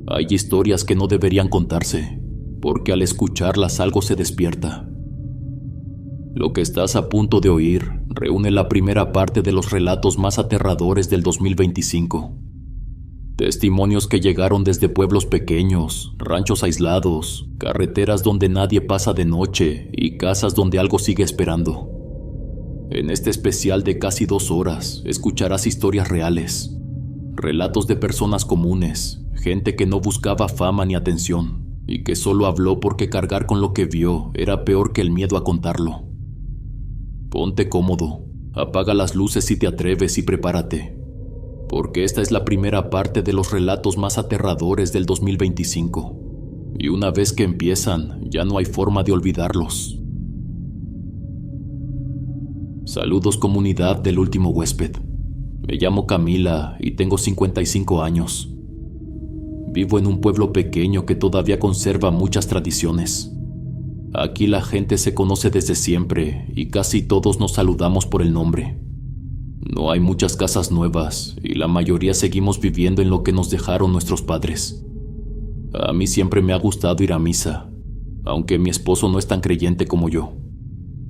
Hay historias que no deberían contarse, porque al escucharlas algo se despierta. Lo que estás a punto de oír reúne la primera parte de los relatos más aterradores del 2025. Testimonios que llegaron desde pueblos pequeños, ranchos aislados, carreteras donde nadie pasa de noche y casas donde algo sigue esperando. En este especial de casi 2 horas escucharás historias reales, relatos de personas comunes, gente que no buscaba fama ni atención y que solo habló porque cargar con lo que vio era peor que el miedo a contarlo. Ponte cómodo, apaga las luces si te atreves y prepárate, porque esta es la primera parte de los relatos más aterradores del 2025, y una vez que empiezan, ya no hay forma de olvidarlos. Saludos comunidad del último huésped. Me llamo Camila y tengo 55 años. Vivo en un pueblo pequeño que todavía conserva muchas tradiciones. Aquí la gente se conoce desde siempre y casi todos nos saludamos por el nombre. No hay muchas casas nuevas y la mayoría seguimos viviendo en lo que nos dejaron nuestros padres. A mí siempre me ha gustado ir a misa, aunque mi esposo no es tan creyente como yo.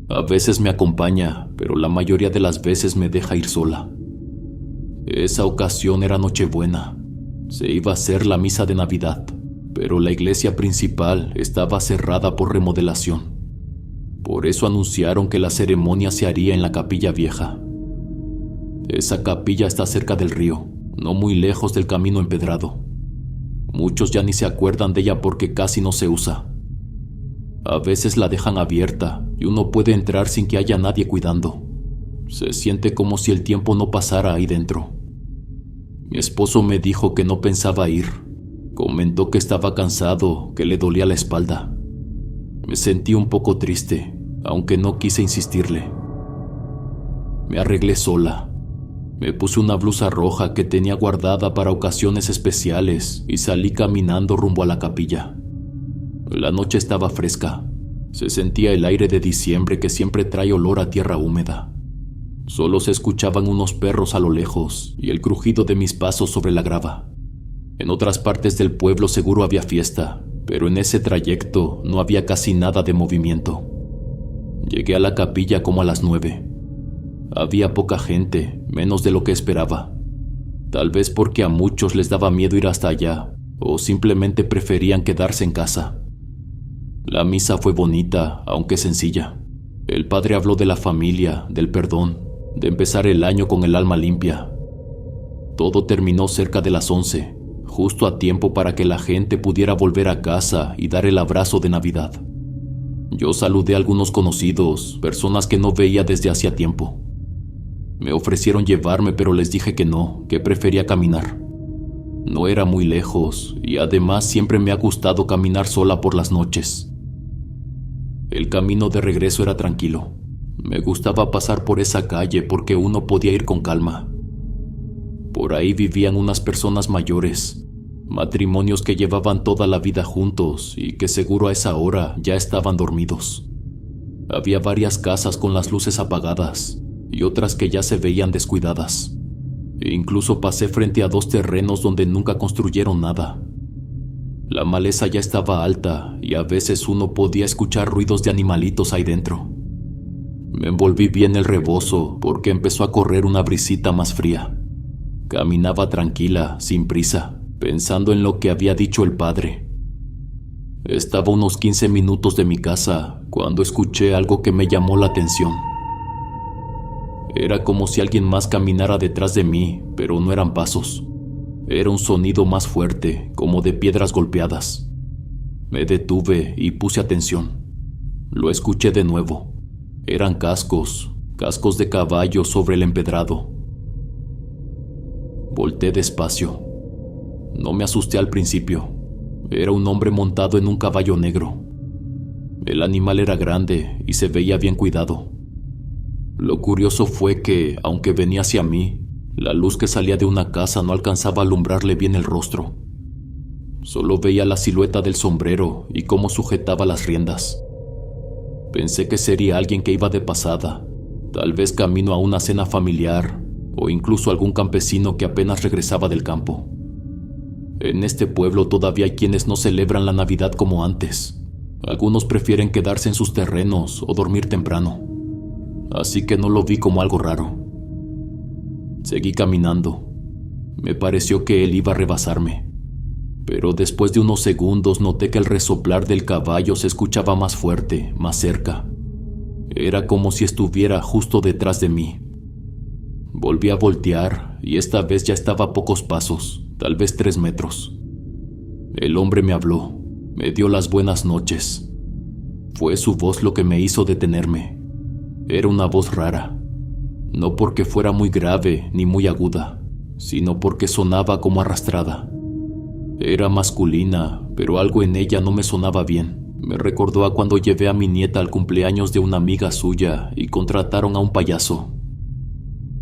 A veces me acompaña, pero la mayoría de las veces me deja ir sola. Esa ocasión era Nochebuena. Se iba a hacer la misa de Navidad, pero la iglesia principal estaba cerrada por remodelación. Por eso anunciaron que la ceremonia se haría en la capilla vieja. Esa capilla está cerca del río, no muy lejos del camino empedrado. Muchos ya ni se acuerdan de ella porque casi no se usa. A veces la dejan abierta y uno puede entrar sin que haya nadie cuidando. Se siente como si el tiempo no pasara ahí dentro. Mi esposo me dijo que no pensaba ir. Comentó que estaba cansado, que le dolía la espalda. Me sentí un poco triste, aunque no quise insistirle. Me arreglé sola. Me puse una blusa roja que tenía guardada para ocasiones especiales y salí caminando rumbo a la capilla. La noche estaba fresca. Se sentía el aire de diciembre que siempre trae olor a tierra húmeda. Solo se escuchaban unos perros a lo lejos y el crujido de mis pasos sobre la grava. En otras partes del pueblo seguro había fiesta, pero en ese trayecto no había casi nada de movimiento. Llegué a la capilla como a las 9. Había poca gente, menos de lo que esperaba. Tal vez porque a muchos les daba miedo ir hasta allá, o simplemente preferían quedarse en casa. La misa fue bonita, aunque sencilla. El padre habló de la familia, del perdón, de empezar el año con el alma limpia. Todo terminó cerca de las 11, justo a tiempo para que la gente pudiera volver a casa y dar el abrazo de Navidad. Yo saludé a algunos conocidos, personas que no veía desde hacía tiempo. Me ofrecieron llevarme, pero les dije que no, que prefería caminar. No era muy lejos y además siempre me ha gustado caminar sola por las noches. El camino de regreso era tranquilo. Me gustaba pasar por esa calle porque uno podía ir con calma. Por ahí vivían unas personas mayores, matrimonios que llevaban toda la vida juntos y que seguro a esa hora ya estaban dormidos. Había varias casas con las luces apagadas y otras que ya se veían descuidadas. E incluso pasé frente a 2 terrenos donde nunca construyeron nada. La maleza ya estaba alta y a veces uno podía escuchar ruidos de animalitos ahí dentro. Me envolví bien el rebozo porque empezó a correr una brisita más fría. Caminaba tranquila, sin prisa, pensando en lo que había dicho el padre. Estaba a unos 15 minutos de mi casa cuando escuché algo que me llamó la atención. Era como si alguien más caminara detrás de mí, pero no eran pasos. Era un sonido más fuerte, como de piedras golpeadas. Me detuve y puse atención. Lo escuché de nuevo. Eran cascos de caballo sobre el empedrado. Volté despacio. No me asusté al principio. Era un hombre montado en un caballo negro. El animal era grande y se veía bien cuidado. Lo curioso fue que, aunque venía hacia mí, la luz que salía de una casa no alcanzaba a alumbrarle bien el rostro. Solo veía la silueta del sombrero y cómo sujetaba las riendas. Pensé que sería alguien que iba de pasada, tal vez camino a una cena familiar o incluso algún campesino que apenas regresaba del campo. En este pueblo todavía hay quienes no celebran la Navidad como antes. Algunos prefieren quedarse en sus terrenos o dormir temprano. Así que no lo vi como algo raro. Seguí caminando. Me pareció que él iba a rebasarme. Pero después de unos segundos noté que el resoplar del caballo se escuchaba más fuerte, más cerca. Era como si estuviera justo detrás de mí. Volví a voltear y esta vez ya estaba a pocos pasos, tal vez 3 metros. El hombre me habló, me dio las buenas noches. Fue su voz lo que me hizo detenerme. Era una voz rara, no porque fuera muy grave ni muy aguda, sino porque sonaba como arrastrada. Era masculina, pero algo en ella no me sonaba bien. Me recordó a cuando llevé a mi nieta al cumpleaños de una amiga suya y contrataron a un payaso.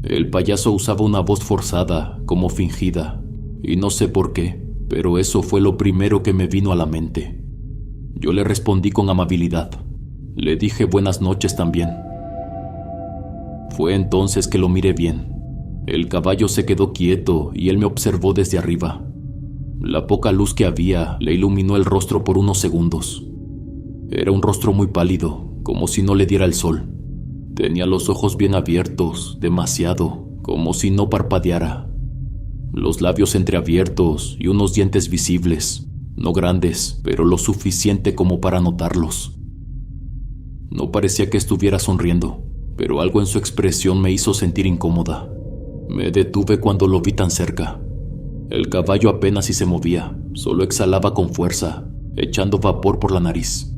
El payaso usaba una voz forzada, como fingida, y no sé por qué, pero eso fue lo primero que me vino a la mente. Yo le respondí con amabilidad. Le dije buenas noches también. Fue entonces que lo miré bien. El caballo se quedó quieto y él me observó desde arriba. La poca luz que había le iluminó el rostro por unos segundos. Era un rostro muy pálido, como si no le diera el sol. Tenía los ojos bien abiertos, demasiado, como si no parpadeara. Los labios entreabiertos y unos dientes visibles, no grandes, pero lo suficiente como para notarlos. No parecía que estuviera sonriendo, pero algo en su expresión me hizo sentir incómoda. Me detuve cuando lo vi tan cerca. El caballo apenas si se movía, solo exhalaba con fuerza, echando vapor por la nariz.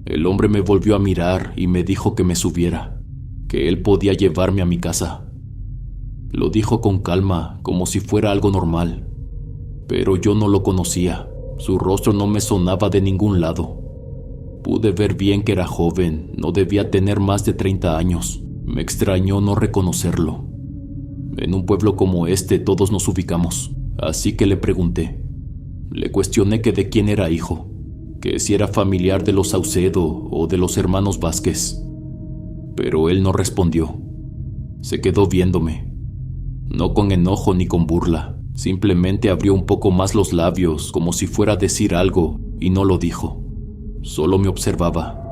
El hombre me volvió a mirar y me dijo que me subiera, que él podía llevarme a mi casa. Lo dijo con calma, como si fuera algo normal, pero yo no lo conocía, su rostro no me sonaba de ningún lado. Pude ver bien que era joven, no debía tener más de 30 años, me extrañó no reconocerlo. En un pueblo como este todos nos ubicamos, así que le pregunté. Le cuestioné que de quién era hijo, que si era familiar de los Saucedo o de los hermanos Vázquez. Pero él no respondió. Se quedó viéndome. No con enojo ni con burla, simplemente abrió un poco más los labios como si fuera a decir algo y no lo dijo. Solo me observaba.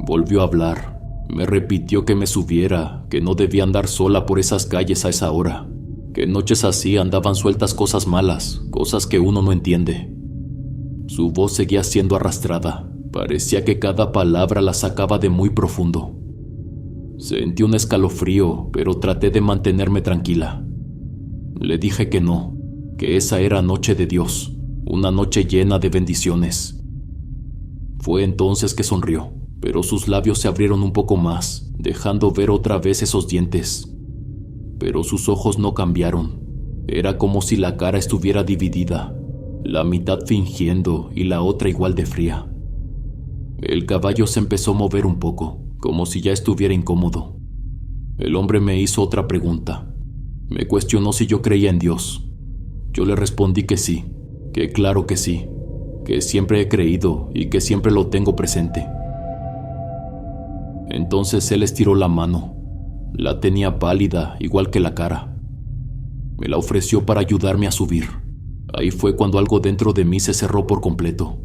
Volvió a hablar. Me repitió que me subiera, que no debía andar sola por esas calles a esa hora, que en noches así andaban sueltas cosas malas, cosas que uno no entiende. Su voz seguía siendo arrastrada, parecía que cada palabra la sacaba de muy profundo. Sentí un escalofrío, pero traté de mantenerme tranquila. Le dije que no, que esa era noche de Dios, una noche llena de bendiciones. Fue entonces que sonrió, pero sus labios se abrieron un poco más, dejando ver otra vez esos dientes. Pero sus ojos no cambiaron. Era como si la cara estuviera dividida, la mitad fingiendo y la otra igual de fría. El caballo se empezó a mover un poco, como si ya estuviera incómodo. El hombre me hizo otra pregunta. Me cuestionó si yo creía en Dios. Yo le respondí que sí, que claro que sí, que siempre he creído y que siempre lo tengo presente. Entonces él estiró la mano. La tenía pálida, igual que la cara. Me la ofreció para ayudarme a subir. Ahí fue cuando algo dentro de mí se cerró por completo.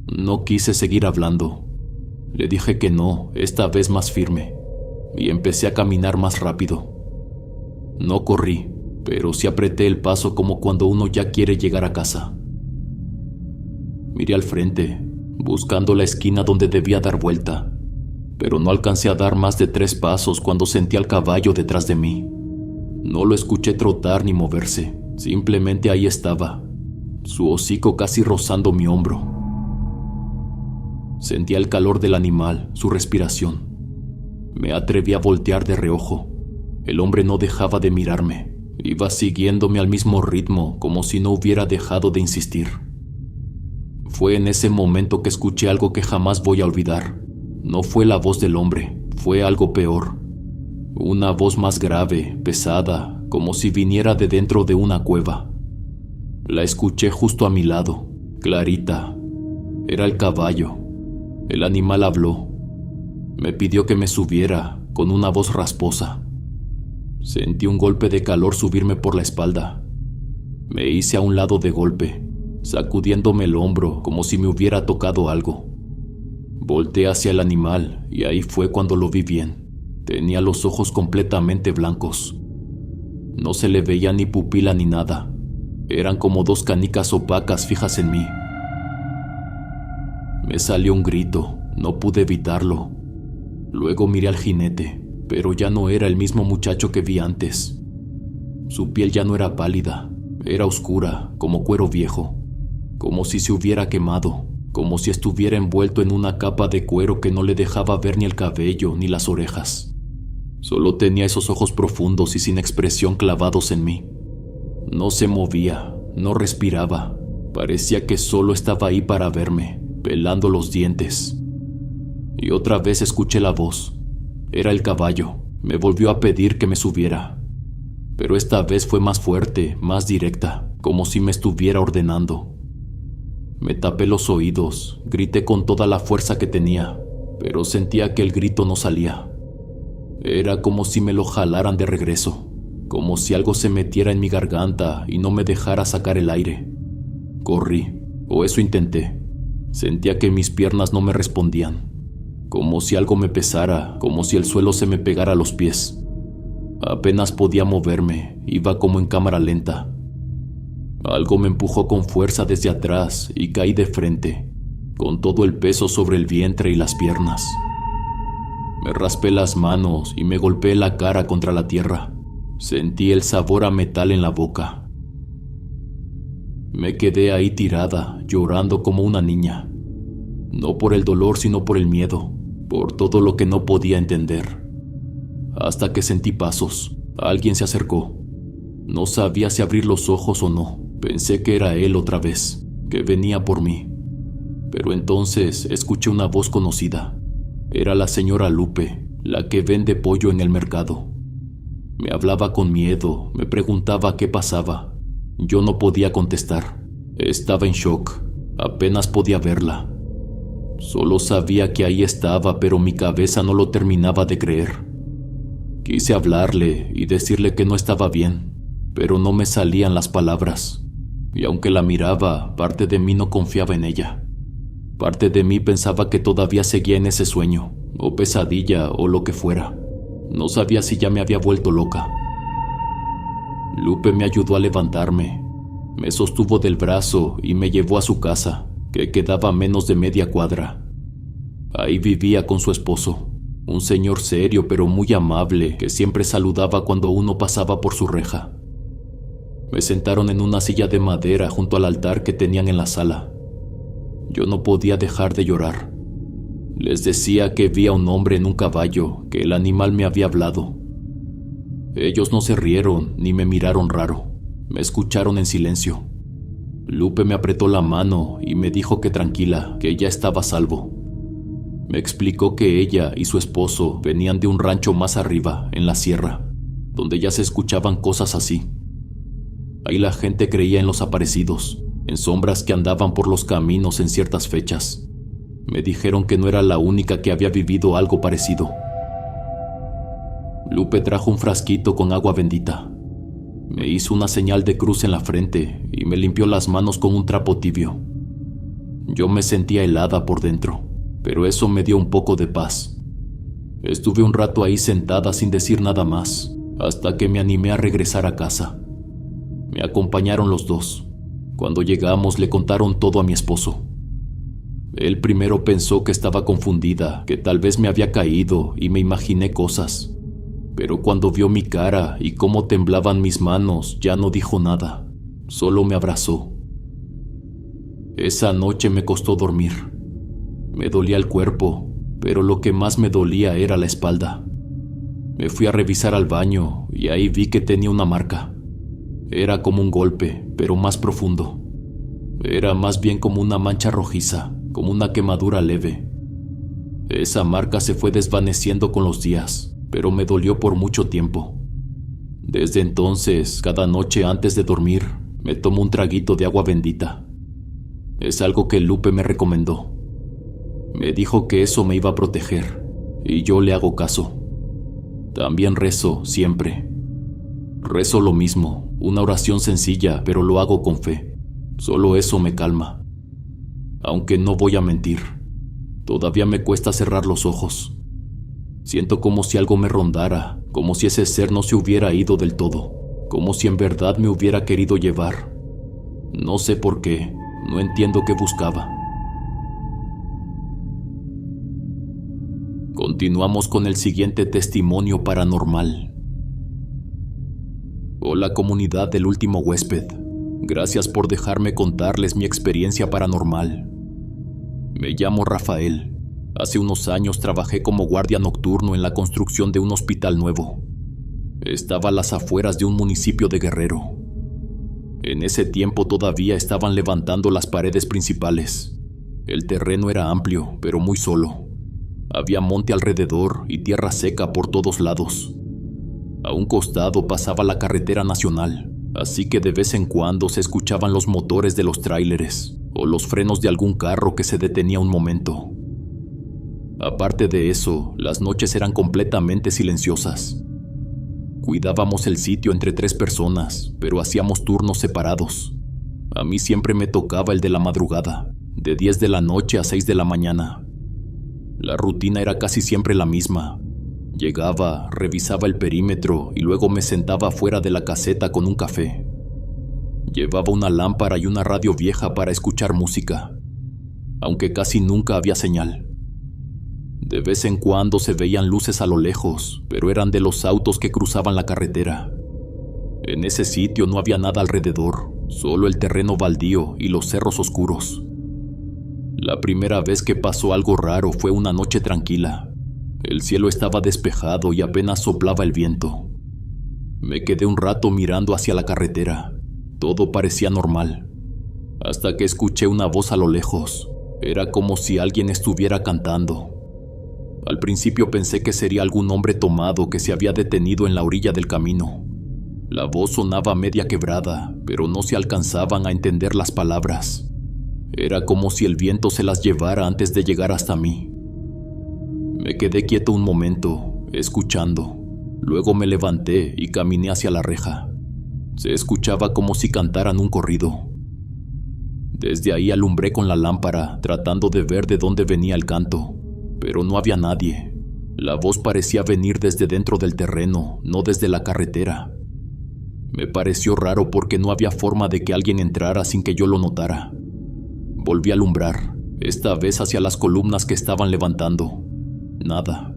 No quise seguir hablando. Le dije que no, esta vez más firme, y empecé a caminar más rápido. No corrí, pero sí apreté el paso como cuando uno ya quiere llegar a casa. Miré al frente, buscando la esquina donde debía dar vuelta, pero no alcancé a dar más de 3 pasos cuando sentí al caballo detrás de mí. No lo escuché trotar ni moverse, simplemente ahí estaba, su hocico casi rozando mi hombro. Sentía el calor del animal, su respiración. Me atreví a voltear de reojo. El hombre no dejaba de mirarme, iba siguiéndome al mismo ritmo, como si no hubiera dejado de insistir. Fue en ese momento que escuché algo que jamás voy a olvidar. No fue la voz del hombre, fue algo peor. Una voz más grave, pesada, como si viniera de dentro de una cueva. La escuché justo a mi lado, clarita. Era el caballo. El animal habló. Me pidió que me subiera, con una voz rasposa. Sentí un golpe de calor subirme por la espalda. Me hice a un lado de golpe, sacudiéndome el hombro como si me hubiera tocado algo. Volteé hacia el animal y ahí fue cuando lo vi bien. Tenía los ojos completamente blancos. No se le veía ni pupila ni nada. Eran como dos canicas opacas fijas en mí. Me salió un grito, no pude evitarlo. Luego miré al jinete, pero ya no era el mismo muchacho que vi antes. Su piel ya no era pálida, era oscura, como cuero viejo, como si se hubiera quemado, como si estuviera envuelto en una capa de cuero que no le dejaba ver ni el cabello ni las orejas. Solo tenía esos ojos profundos y sin expresión clavados en mí. No se movía, no respiraba, parecía que solo estaba ahí para verme, pelando los dientes. Y otra vez escuché la voz. Era el caballo, me volvió a pedir que me subiera. Pero esta vez fue más fuerte, más directa, como si me estuviera ordenando. Me tapé los oídos, grité con toda la fuerza que tenía, pero sentía que el grito no salía. Era como si me lo jalaran de regreso, como si algo se metiera en mi garganta y no me dejara sacar el aire. Corrí, o eso intenté. Sentía que mis piernas no me respondían, como si algo me pesara, como si el suelo se me pegara a los pies. Apenas podía moverme, iba como en cámara lenta. Algo me empujó con fuerza desde atrás y caí de frente, con todo el peso sobre el vientre y las piernas. Me raspé las manos y me golpeé la cara contra la tierra. Sentí el sabor a metal en la boca. Me quedé ahí tirada, llorando como una niña. No por el dolor, sino por el miedo, por todo lo que no podía entender. Hasta que sentí pasos. Alguien se acercó. No sabía si abrir los ojos o no. Pensé que era él otra vez, que venía por mí. Pero entonces escuché una voz conocida. Era la señora Lupe, la que vende pollo en el mercado. Me hablaba con miedo, me preguntaba qué pasaba. Yo no podía contestar. Estaba en shock. Apenas podía verla. Solo sabía que ahí estaba, pero mi cabeza no lo terminaba de creer. Quise hablarle y decirle que no estaba bien, pero no me salían las palabras. Y aunque la miraba, parte de mí no confiaba en ella. Parte de mí pensaba que todavía seguía en ese sueño, o pesadilla, o lo que fuera. No sabía si ya me había vuelto loca. Lupe me ayudó a levantarme. Me sostuvo del brazo y me llevó a su casa, que quedaba a menos de media cuadra. Ahí vivía con su esposo, un señor serio pero muy amable que siempre saludaba cuando uno pasaba por su reja. Me sentaron en una silla de madera junto al altar que tenían en la sala. Yo no podía dejar de llorar. Les decía que vi a un hombre en un caballo, que el animal me había hablado. Ellos no se rieron ni me miraron raro. Me escucharon en silencio. Lupe me apretó la mano y me dijo que tranquila, que ya estaba a salvo. Me explicó que ella y su esposo venían de un rancho más arriba, en la sierra, donde ya se escuchaban cosas así. Ahí la gente creía en los aparecidos, en sombras que andaban por los caminos en ciertas fechas. Me dijeron que no era la única que había vivido algo parecido. Lupe trajo un frasquito con agua bendita. Me hizo una señal de cruz en la frente y me limpió las manos con un trapo tibio. Yo me sentía helada por dentro, pero eso me dio un poco de paz. Estuve un rato ahí sentada sin decir nada más, hasta que me animé a regresar a casa. Me acompañaron los dos. Cuando llegamos le contaron todo a mi esposo. Él primero pensó que estaba confundida, que tal vez me había caído y me imaginé cosas. Pero cuando vio mi cara y cómo temblaban mis manos, ya no dijo nada, solo me abrazó. Esa noche me costó dormir. Me dolía el cuerpo, pero lo que más me dolía era la espalda. Me fui a revisar al baño y ahí vi que tenía una marca. Era como un golpe, pero más profundo. Era más bien como una mancha rojiza, como una quemadura leve. Esa marca se fue desvaneciendo con los días, pero me dolió por mucho tiempo. Desde entonces, cada noche antes de dormir, me tomo un traguito de agua bendita. Es algo que Lupe me recomendó. Me dijo que eso me iba a proteger, y yo le hago caso. También rezo siempre. Rezo lo mismo, una oración sencilla, pero lo hago con fe. Solo eso me calma. Aunque no voy a mentir, todavía me cuesta cerrar los ojos. Siento como si algo me rondara, como si ese ser no se hubiera ido del todo, como si en verdad me hubiera querido llevar. No sé por qué, no entiendo qué buscaba. Continuamos con el siguiente testimonio paranormal. Hola comunidad del último huésped. Gracias por dejarme contarles mi experiencia paranormal. Me llamo Rafael. Hace unos años trabajé como guardia nocturno en la construcción de un hospital nuevo. Estaba a las afueras de un municipio de Guerrero. En ese tiempo todavía estaban levantando las paredes principales. El terreno era amplio, pero muy solo. Había monte alrededor y tierra seca por todos lados. A un costado pasaba la carretera nacional, así que de vez en cuando se escuchaban los motores de los tráileres o los frenos de algún carro que se detenía un momento. Aparte de eso, las noches eran completamente silenciosas. Cuidábamos el sitio entre 3 personas, pero hacíamos turnos separados. A mí siempre me tocaba el de la madrugada, de 10 de la noche a 6 de la mañana. La rutina era casi siempre la misma. Llegaba, revisaba el perímetro y luego me sentaba fuera de la caseta con un café. Llevaba una lámpara y una radio vieja para escuchar música, aunque casi nunca había señal. De vez en cuando se veían luces a lo lejos, pero eran de los autos que cruzaban la carretera. En ese sitio no había nada alrededor, solo el terreno baldío y los cerros oscuros. La primera vez que pasó algo raro fue una noche tranquila. El cielo estaba despejado y apenas soplaba el viento. Me quedé un rato mirando hacia la carretera. Todo parecía normal, hasta que escuché una voz a lo lejos. Era como si alguien estuviera cantando. Al principio pensé que sería algún hombre tomado que se había detenido en la orilla del camino. La voz sonaba media quebrada, pero no se alcanzaban a entender las palabras. Era como si el viento se las llevara antes de llegar hasta mí. Me quedé quieto un momento, escuchando. Luego me levanté y caminé hacia la reja. Se escuchaba como si cantaran un corrido. Desde ahí alumbré con la lámpara, tratando de ver de dónde venía el canto, pero no había nadie. La voz parecía venir desde dentro del terreno, no desde la carretera. Me pareció raro porque no había forma de que alguien entrara sin que yo lo notara. Volví a alumbrar, esta vez hacia las columnas que estaban levantando. Nada.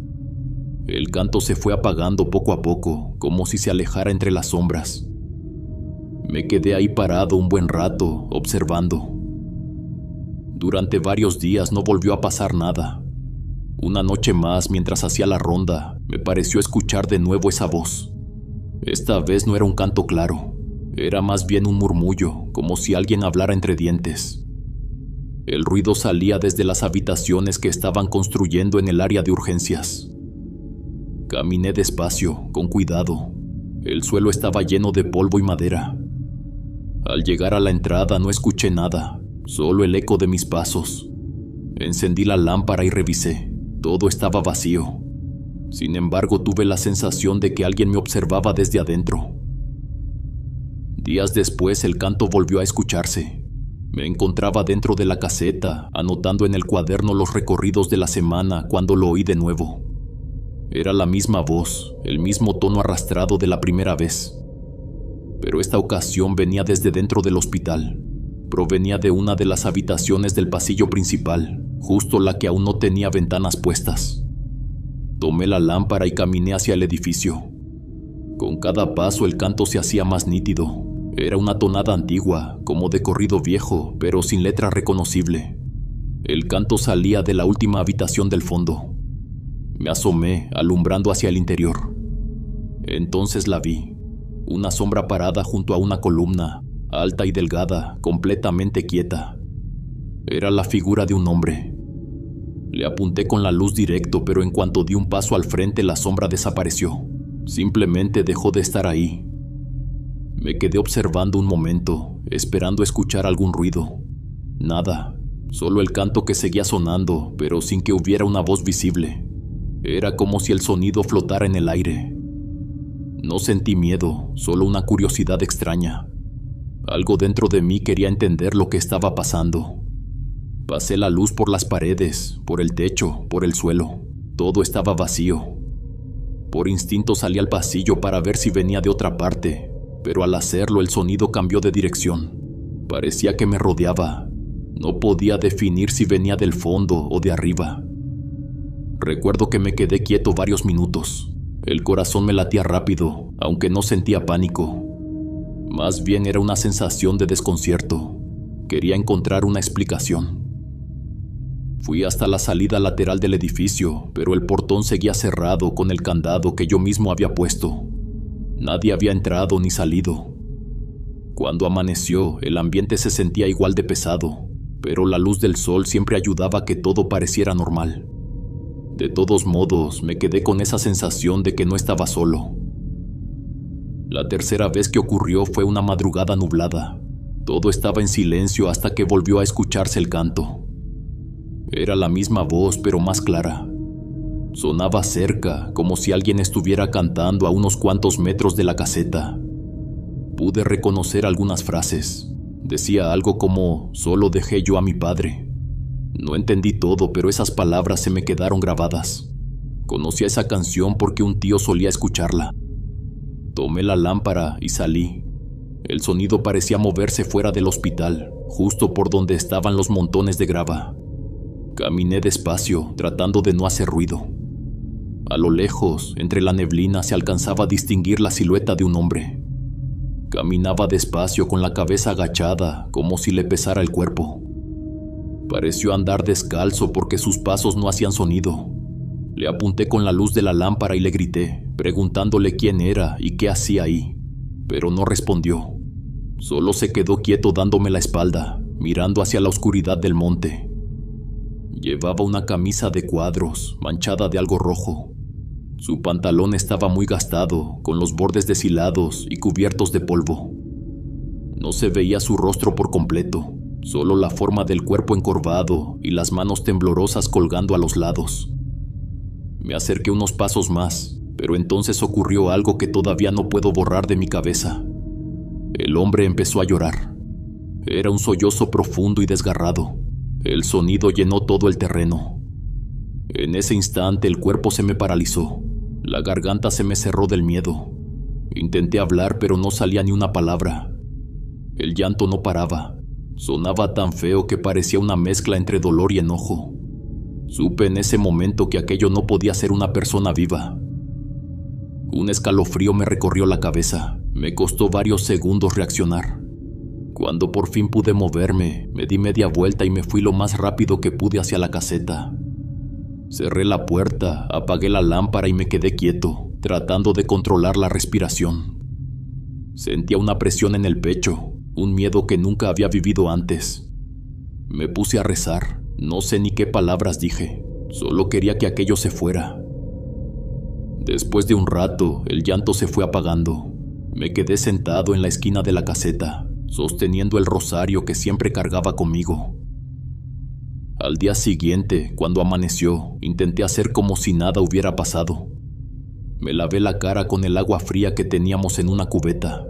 El canto se fue apagando poco a poco, como si se alejara entre las sombras. Me quedé ahí parado un buen rato, observando. Durante varios días no volvió a pasar nada. Una noche más, mientras hacía la ronda, me pareció escuchar de nuevo esa voz. Esta vez no era un canto claro, era más bien un murmullo, como si alguien hablara entre dientes. El ruido salía desde las habitaciones que estaban construyendo en el área de urgencias. Caminé despacio, con cuidado. El suelo estaba lleno de polvo y madera. Al llegar a la entrada no escuché nada, solo el eco de mis pasos. Encendí la lámpara y revisé. Todo estaba vacío. Sin embargo, tuve la sensación de que alguien me observaba desde adentro. Días después, el canto volvió a escucharse. Me encontraba dentro de la caseta, anotando en el cuaderno los recorridos de la semana cuando lo oí de nuevo. Era la misma voz, el mismo tono arrastrado de la primera vez. Pero esta ocasión venía desde dentro del hospital. Provenía de una de las habitaciones del pasillo principal, justo la que aún no tenía ventanas puestas. Tomé la lámpara y caminé hacia el edificio. Con cada paso el canto se hacía más nítido. Era una tonada antigua, como de corrido viejo, pero sin letra reconocible. El canto salía de la última habitación del fondo. Me asomé, alumbrando hacia el interior. Entonces la vi. Una sombra parada junto a una columna, alta y delgada, completamente quieta. Era la figura de un hombre. Le apunté con la luz directo, pero en cuanto di un paso al frente, la sombra desapareció. Simplemente dejó de estar ahí. Me quedé observando un momento, esperando escuchar algún ruido. Nada, solo el canto que seguía sonando, pero sin que hubiera una voz visible. Era como si el sonido flotara en el aire. No sentí miedo, solo una curiosidad extraña. Algo dentro de mí quería entender lo que estaba pasando. Pasé la luz por las paredes, por el techo, por el suelo. Todo estaba vacío. Por instinto salí al pasillo para ver si venía de otra parte, pero al hacerlo el sonido cambió de dirección. Parecía que me rodeaba. No podía definir si venía del fondo o de arriba. Recuerdo que me quedé quieto varios minutos. El corazón me latía rápido, aunque no sentía pánico. Más bien era una sensación de desconcierto. Quería encontrar una explicación. Fui hasta la salida lateral del edificio, pero el portón seguía cerrado con el candado que yo mismo había puesto. Nadie había entrado ni salido. Cuando amaneció, el ambiente se sentía igual de pesado, pero la luz del sol siempre ayudaba a que todo pareciera normal. De todos modos, me quedé con esa sensación de que no estaba solo. La tercera vez que ocurrió fue una madrugada nublada. Todo estaba en silencio hasta que volvió a escucharse el canto. Era la misma voz, pero más clara. Sonaba cerca, como si alguien estuviera cantando a unos cuantos metros de la caseta. Pude reconocer algunas frases. Decía algo como, solo dejé yo a mi padre. No entendí todo, pero esas palabras se me quedaron grabadas. Conocía esa canción porque un tío solía escucharla. Tomé la lámpara y salí. El sonido parecía moverse fuera del hospital, justo por donde estaban los montones de grava. Caminé despacio, tratando de no hacer ruido. A lo lejos, entre la neblina, se alcanzaba a distinguir la silueta de un hombre. Caminaba despacio con la cabeza agachada, como si le pesara el cuerpo. Pareció andar descalzo porque sus pasos no hacían sonido. Le apunté con la luz de la lámpara y le grité, preguntándole quién era y qué hacía ahí, pero no respondió. Solo se quedó quieto dándome la espalda, mirando hacia la oscuridad del monte. Llevaba una camisa de cuadros, manchada de algo rojo. Su pantalón estaba muy gastado, con los bordes deshilados y cubiertos de polvo. No se veía su rostro por completo, solo la forma del cuerpo encorvado y las manos temblorosas colgando a los lados. Me acerqué unos pasos más, pero entonces ocurrió algo que todavía no puedo borrar de mi cabeza. El hombre empezó a llorar. Era un sollozo profundo y desgarrado. El sonido llenó todo el terreno. En ese instante el cuerpo se me paralizó. La garganta se me cerró del miedo. Intenté hablar, pero no salía ni una palabra. El llanto no paraba. Sonaba tan feo que parecía una mezcla entre dolor y enojo. Supe en ese momento que aquello no podía ser una persona viva. Un escalofrío me recorrió la cabeza. Me costó varios segundos reaccionar. Cuando por fin pude moverme, me di media vuelta y me fui lo más rápido que pude hacia la caseta. Cerré la puerta, apagué la lámpara y me quedé quieto, tratando de controlar la respiración. Sentía una presión en el pecho, un miedo que nunca había vivido antes. Me puse a rezar, no sé ni qué palabras dije, solo quería que aquello se fuera. Después de un rato, el llanto se fue apagando. Me quedé sentado en la esquina de la caseta, sosteniendo el rosario que siempre cargaba conmigo. Al día siguiente, cuando amaneció, intenté hacer como si nada hubiera pasado. Me lavé la cara con el agua fría que teníamos en una cubeta.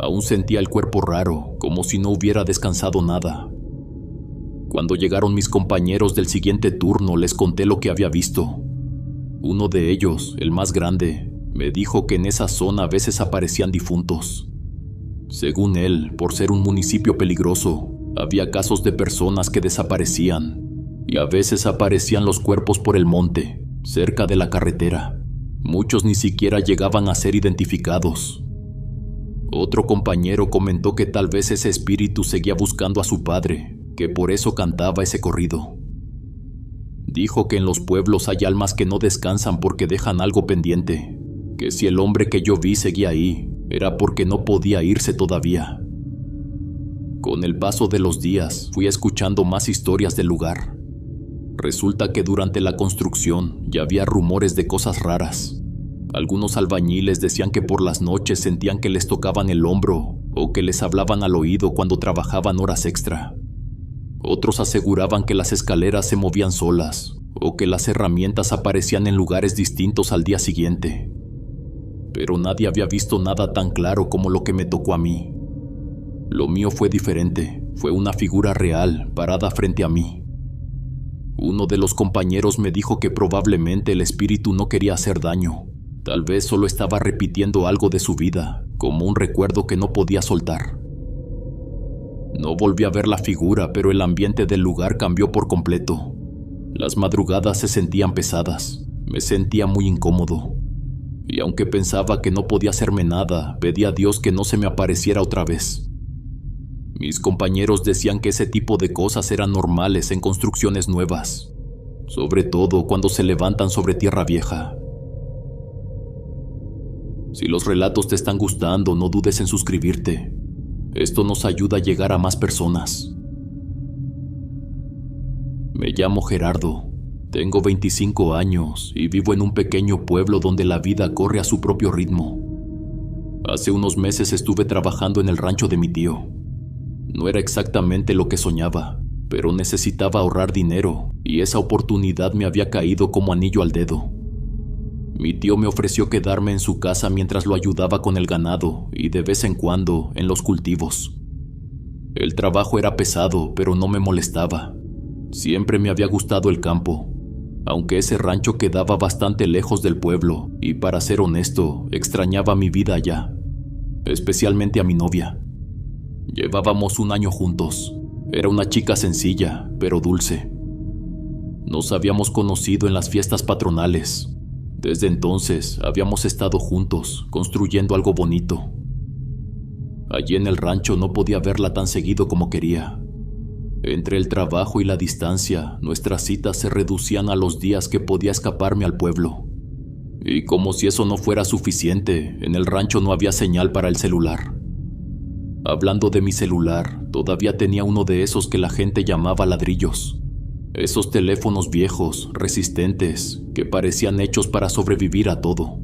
Aún sentía el cuerpo raro, como si no hubiera descansado nada. Cuando llegaron mis compañeros del siguiente turno, les conté lo que había visto. Uno de ellos, el más grande, me dijo que en esa zona a veces aparecían difuntos. Según él, por ser un municipio peligroso, había casos de personas que desaparecían, y a veces aparecían los cuerpos por el monte, cerca de la carretera. Muchos ni siquiera llegaban a ser identificados. Otro compañero comentó que tal vez ese espíritu seguía buscando a su padre, que por eso cantaba ese corrido. Dijo que en los pueblos hay almas que no descansan porque dejan algo pendiente, que si el hombre que yo vi seguía ahí, era porque no podía irse todavía. Con el paso de los días, fui escuchando más historias del lugar. Resulta que durante la construcción ya había rumores de cosas raras. Algunos albañiles decían que por las noches sentían que les tocaban el hombro o que les hablaban al oído cuando trabajaban horas extra. Otros aseguraban que las escaleras se movían solas o que las herramientas aparecían en lugares distintos al día siguiente. pero nadie había visto nada tan claro como lo que me tocó a mí. Lo mío fue diferente, fue una figura real parada frente a mí. Uno de los compañeros me dijo que probablemente el espíritu no quería hacer daño, tal vez solo estaba repitiendo algo de su vida, como un recuerdo que no podía soltar. No volví a ver la figura, pero el ambiente del lugar cambió por completo. Las madrugadas se sentían pesadas, me sentía muy incómodo. Y aunque pensaba que no podía hacerme nada, pedí a Dios que no se me apareciera otra vez. Mis compañeros decían que ese tipo de cosas eran normales en construcciones nuevas, sobre todo cuando se levantan sobre tierra vieja. Si los relatos te están gustando, no dudes en suscribirte. Esto nos ayuda a llegar a más personas. Me llamo Gerardo, tengo 25 años y vivo en un pequeño pueblo donde la vida corre a su propio ritmo. Hace unos meses estuve trabajando en el rancho de mi tío. No era exactamente lo que soñaba, pero necesitaba ahorrar dinero y esa oportunidad me había caído como anillo al dedo. Mi tío me ofreció quedarme en su casa mientras lo ayudaba con el ganado y de vez en cuando en los cultivos. El trabajo era pesado, pero no me molestaba. Siempre me había gustado el campo, aunque ese rancho quedaba bastante lejos del pueblo y, para ser honesto, extrañaba mi vida allá, especialmente a mi novia. Llevábamos un año juntos. Era una chica sencilla, pero dulce. Nos habíamos conocido en las fiestas patronales. Desde entonces habíamos estado juntos, construyendo algo bonito. Allí en el rancho no podía verla tan seguido como quería. Entre el trabajo y la distancia, nuestras citas se reducían a los días que podía escaparme al pueblo. Y como si eso no fuera suficiente, en el rancho no había señal para el celular. Hablando de mi celular, todavía tenía uno de esos que la gente llamaba ladrillos. Esos teléfonos viejos, resistentes, que parecían hechos para sobrevivir a todo.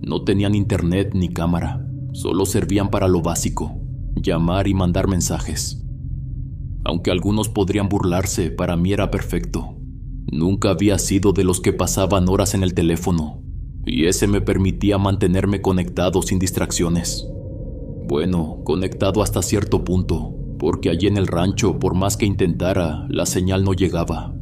No tenían internet ni cámara, solo servían para lo básico, llamar y mandar mensajes. Aunque algunos podrían burlarse, para mí era perfecto. Nunca había sido de los que pasaban horas en el teléfono, y ese me permitía mantenerme conectado sin distracciones. Bueno, conectado hasta cierto punto, porque allí en el rancho, por más que intentara, la señal no llegaba.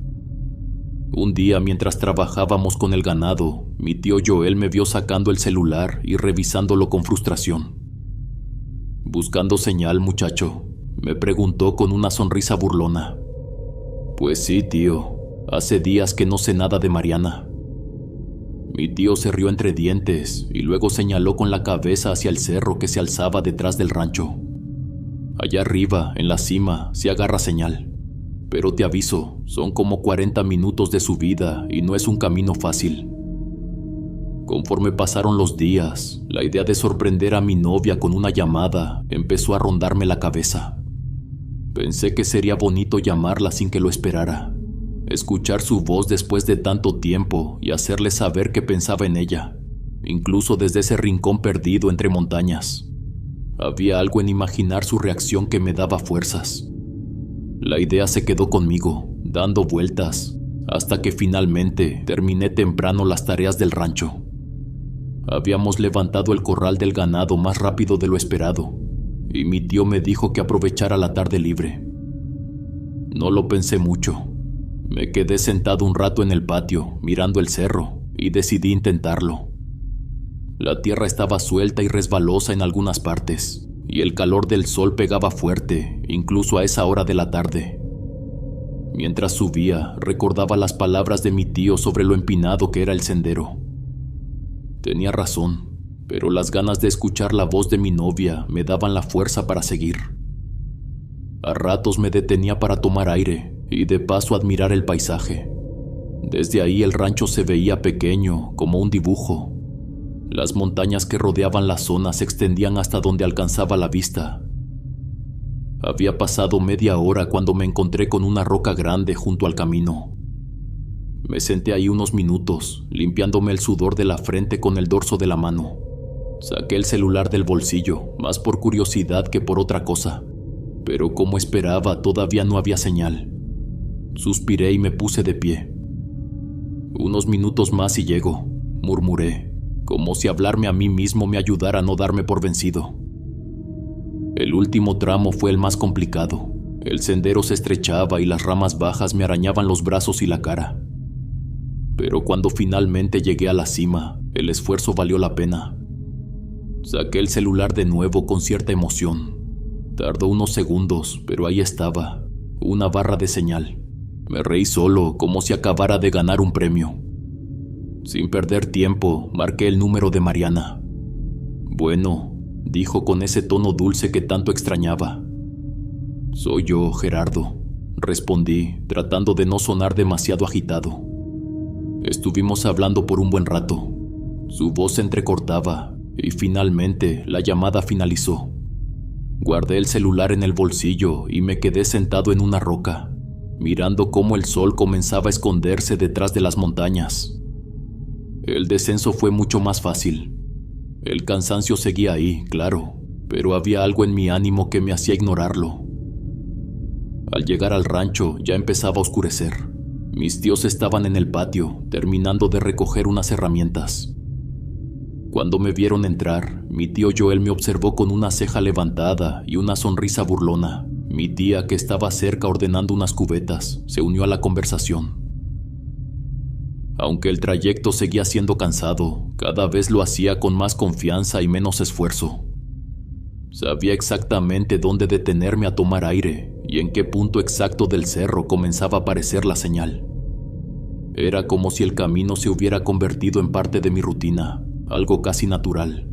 Un día, mientras trabajábamos con el ganado, mi tío Joel me vio sacando el celular y revisándolo con frustración. «¿Buscando señal, muchacho?», me preguntó con una sonrisa burlona. «Pues sí, tío. Hace días que no sé nada de Mariana». Mi tío se rió entre dientes y luego señaló con la cabeza hacia el cerro que se alzaba detrás del rancho. «Allá arriba, en la cima, se agarra señal. Pero te aviso, son como 40 minutos de subida y no es un camino fácil». Conforme pasaron los días, la idea de sorprender a mi novia con una llamada empezó a rondarme la cabeza. Pensé que sería bonito llamarla sin que lo esperara. Escuchar su voz después de tanto tiempo y hacerle saber que pensaba en ella, incluso desde ese rincón perdido entre montañas. Había algo en imaginar su reacción que me daba fuerzas. La idea se quedó conmigo, dando vueltas, hasta que finalmente terminé temprano las tareas del rancho. Habíamos levantado el corral del ganado más rápido de lo esperado, y mi tío me dijo que aprovechara la tarde libre. No lo pensé mucho. Me quedé sentado un rato en el patio, mirando el cerro, y decidí intentarlo. La tierra estaba suelta y resbalosa en algunas partes, y el calor del sol pegaba fuerte, incluso a esa hora de la tarde. Mientras subía, recordaba las palabras de mi tío sobre lo empinado que era el sendero. Tenía razón, pero las ganas de escuchar la voz de mi novia me daban la fuerza para seguir. A ratos me detenía para tomar aire y de paso admirar el paisaje. Desde ahí el rancho se veía pequeño, como un dibujo. Las montañas que rodeaban la zona se extendían hasta donde alcanzaba la vista. Había pasado media hora cuando me encontré con una roca grande junto al camino. Me senté ahí unos minutos, limpiándome el sudor de la frente con el dorso de la mano. Saqué el celular del bolsillo, más por curiosidad que por otra cosa. Pero como esperaba, todavía no había señal. Suspiré y me puse de pie. «Unos minutos más y llego», murmuré, como si hablarme a mí mismo me ayudara a no darme por vencido. El último tramo fue el más complicado. El sendero se estrechaba y las ramas bajas me arañaban los brazos y la cara. Pero cuando finalmente llegué a la cima, el esfuerzo valió la pena. Saqué el celular de nuevo con cierta emoción. Tardó unos segundos, pero ahí estaba, una barra de señal. Me reí solo, como si acabara de ganar un premio. Sin perder tiempo, marqué el número de Mariana. «Bueno», dijo con ese tono dulce que tanto extrañaba. «Soy yo, Gerardo», respondí, tratando de no sonar demasiado agitado. Estuvimos hablando por un buen rato. Su voz se entrecortaba y finalmente la llamada finalizó. Guardé el celular en el bolsillo y me quedé sentado en una roca, mirando cómo el sol comenzaba a esconderse detrás de las montañas. El descenso fue mucho más fácil. El cansancio seguía ahí, claro, pero había algo en mi ánimo que me hacía ignorarlo. Al llegar al rancho ya empezaba a oscurecer. Mis tíos estaban en el patio, terminando de recoger unas herramientas. Cuando me vieron entrar, mi tío Joel me observó con una ceja levantada y una sonrisa burlona. Mi tía, que estaba cerca ordenando unas cubetas, se unió a la conversación. Aunque el trayecto seguía siendo cansado, cada vez lo hacía con más confianza y menos esfuerzo. Sabía exactamente dónde detenerme a tomar aire y en qué punto exacto del cerro comenzaba a aparecer la señal. Era como si el camino se hubiera convertido en parte de mi rutina, algo casi natural.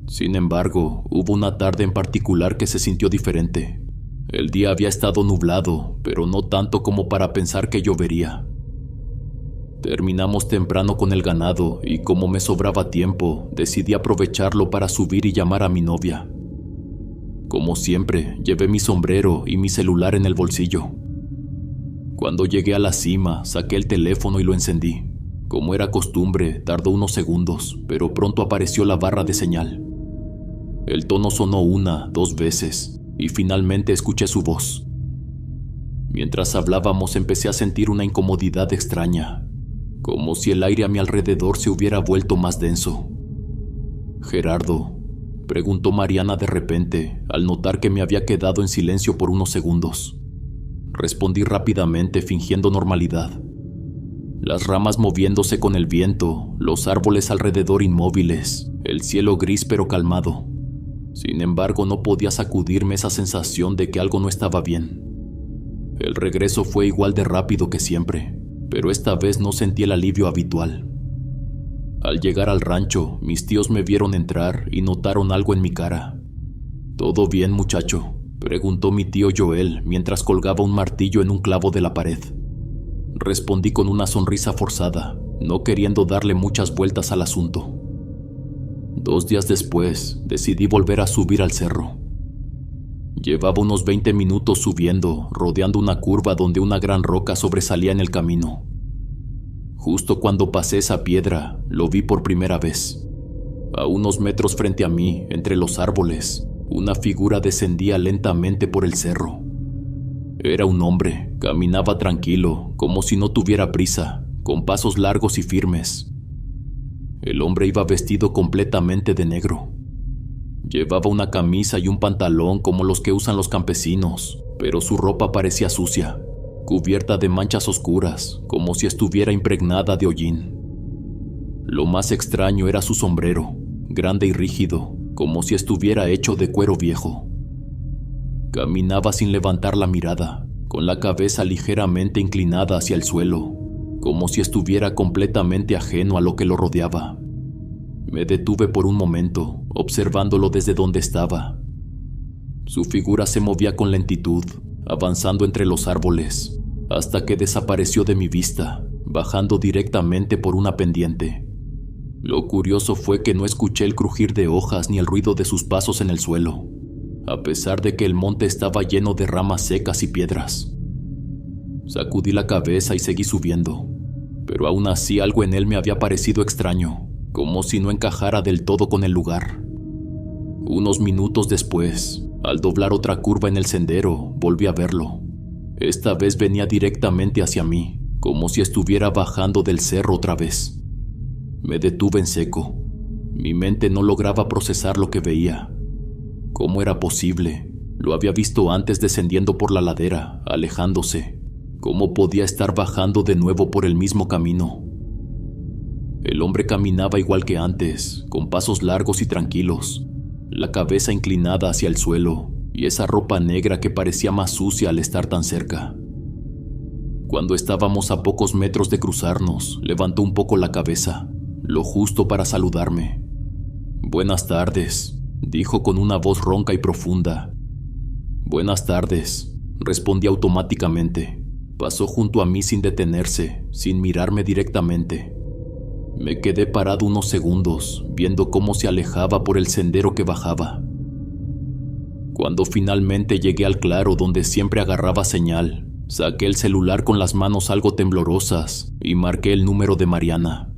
Sin embargo, hubo una tarde en particular que se sintió diferente. El día había estado nublado, pero no tanto como para pensar que llovería. Terminamos temprano con el ganado y como me sobraba tiempo, decidí aprovecharlo para subir y llamar a mi novia. Como siempre, llevé mi sombrero y mi celular en el bolsillo. Cuando llegué a la cima, saqué el teléfono y lo encendí. Como era costumbre, tardó unos segundos, pero pronto apareció la barra de señal. El tono sonó 1, 2 veces, y finalmente escuché su voz. Mientras hablábamos empecé a sentir una incomodidad extraña, como si el aire a mi alrededor se hubiera vuelto más denso. «Gerardo», preguntó Mariana de repente, al notar que me había quedado en silencio por unos segundos. Respondí rápidamente, fingiendo normalidad. Las ramas moviéndose con el viento, los árboles alrededor inmóviles, el cielo gris pero calmado. Sin embargo, no podía sacudirme esa sensación de que algo no estaba bien. El regreso fue igual de rápido que siempre, pero esta vez no sentí el alivio habitual. Al llegar al rancho, mis tíos me vieron entrar y notaron algo en mi cara. «¿Todo bien, muchacho?», preguntó mi tío Joel mientras colgaba un martillo en un clavo de la pared. Respondí con una sonrisa forzada, no queriendo darle muchas vueltas al asunto. 2 días después, decidí volver a subir al cerro. Llevaba unos 20 minutos subiendo, rodeando una curva donde una gran roca sobresalía en el camino. Justo cuando pasé esa piedra, lo vi por primera vez. A unos metros frente a mí, entre los árboles, una figura descendía lentamente por el cerro. Era un hombre, caminaba tranquilo, como si no tuviera prisa, con pasos largos y firmes. El hombre iba vestido completamente de negro. Llevaba una camisa y un pantalón como los que usan los campesinos, pero su ropa parecía sucia, cubierta de manchas oscuras, como si estuviera impregnada de hollín. Lo más extraño era su sombrero, grande y rígido, como si estuviera hecho de cuero viejo. Caminaba sin levantar la mirada, con la cabeza ligeramente inclinada hacia el suelo, como si estuviera completamente ajeno a lo que lo rodeaba. Me detuve por un momento, observándolo desde donde estaba. Su figura se movía con lentitud, avanzando entre los árboles, hasta que desapareció de mi vista, bajando directamente por una pendiente. Lo curioso fue que no escuché el crujir de hojas ni el ruido de sus pasos en el suelo, a pesar de que el monte estaba lleno de ramas secas y piedras. Sacudí la cabeza y seguí subiendo, pero aún así algo en él me había parecido extraño, como si no encajara del todo con el lugar. Unos minutos después, al doblar otra curva en el sendero, volví a verlo. Esta vez venía directamente hacia mí, como si estuviera bajando del cerro otra vez. Me detuve en seco. Mi mente no lograba procesar lo que veía. ¿Cómo era posible? Lo había visto antes descendiendo por la ladera, alejándose. ¿Cómo podía estar bajando de nuevo por el mismo camino? El hombre caminaba igual que antes, con pasos largos y tranquilos, la cabeza inclinada hacia el suelo y esa ropa negra que parecía más sucia al estar tan cerca. Cuando estábamos a pocos metros de cruzarnos, levantó un poco la cabeza, lo justo para saludarme. «Buenas tardes», dijo con una voz ronca y profunda. «Buenas tardes», respondí automáticamente. Pasó junto a mí sin detenerse, sin mirarme directamente. Me quedé parado unos segundos, viendo cómo se alejaba por el sendero que bajaba. Cuando finalmente llegué al claro donde siempre agarraba señal, saqué el celular con las manos algo temblorosas y marqué el número de Mariana.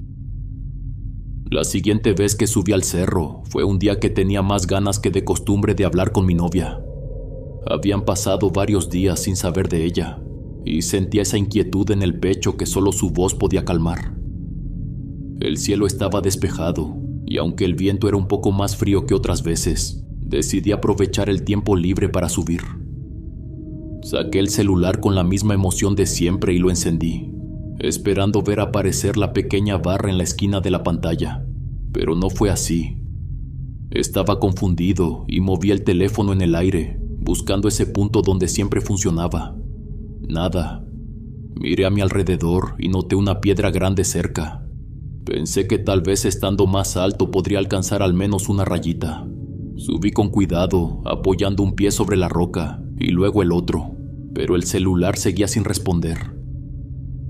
La siguiente vez que subí al cerro fue un día que tenía más ganas que de costumbre de hablar con mi novia. Habían pasado varios días sin saber de ella, y sentía esa inquietud en el pecho que solo su voz podía calmar. El cielo estaba despejado, y aunque el viento era un poco más frío que otras veces, decidí aprovechar el tiempo libre para subir. Saqué el celular con la misma emoción de siempre y lo encendí, esperando ver aparecer la pequeña barra en la esquina de la pantalla, pero no fue así. Estaba confundido y moví el teléfono en el aire, buscando ese punto donde siempre funcionaba. Nada. Miré a mi alrededor y noté una piedra grande cerca. Pensé que tal vez estando más alto podría alcanzar al menos una rayita. Subí con cuidado, apoyando un pie sobre la roca y luego el otro, pero el celular seguía sin responder.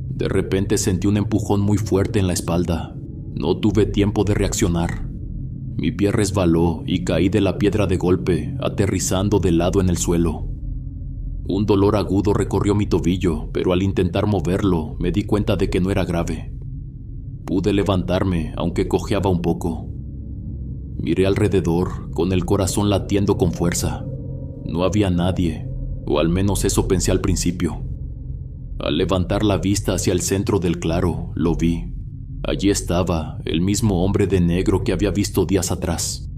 De repente sentí un empujón muy fuerte en la espalda. No tuve tiempo de reaccionar. Mi pie resbaló y caí de la piedra de golpe, aterrizando de lado en el suelo. Un dolor agudo recorrió mi tobillo, pero al intentar moverlo me di cuenta de que no era grave. Pude levantarme, aunque cojeaba un poco. Miré alrededor, con el corazón latiendo con fuerza. No había nadie, o al menos eso pensé al principio. Al levantar la vista hacia el centro del claro, lo vi. Allí estaba, el mismo hombre de negro que había visto días atrás,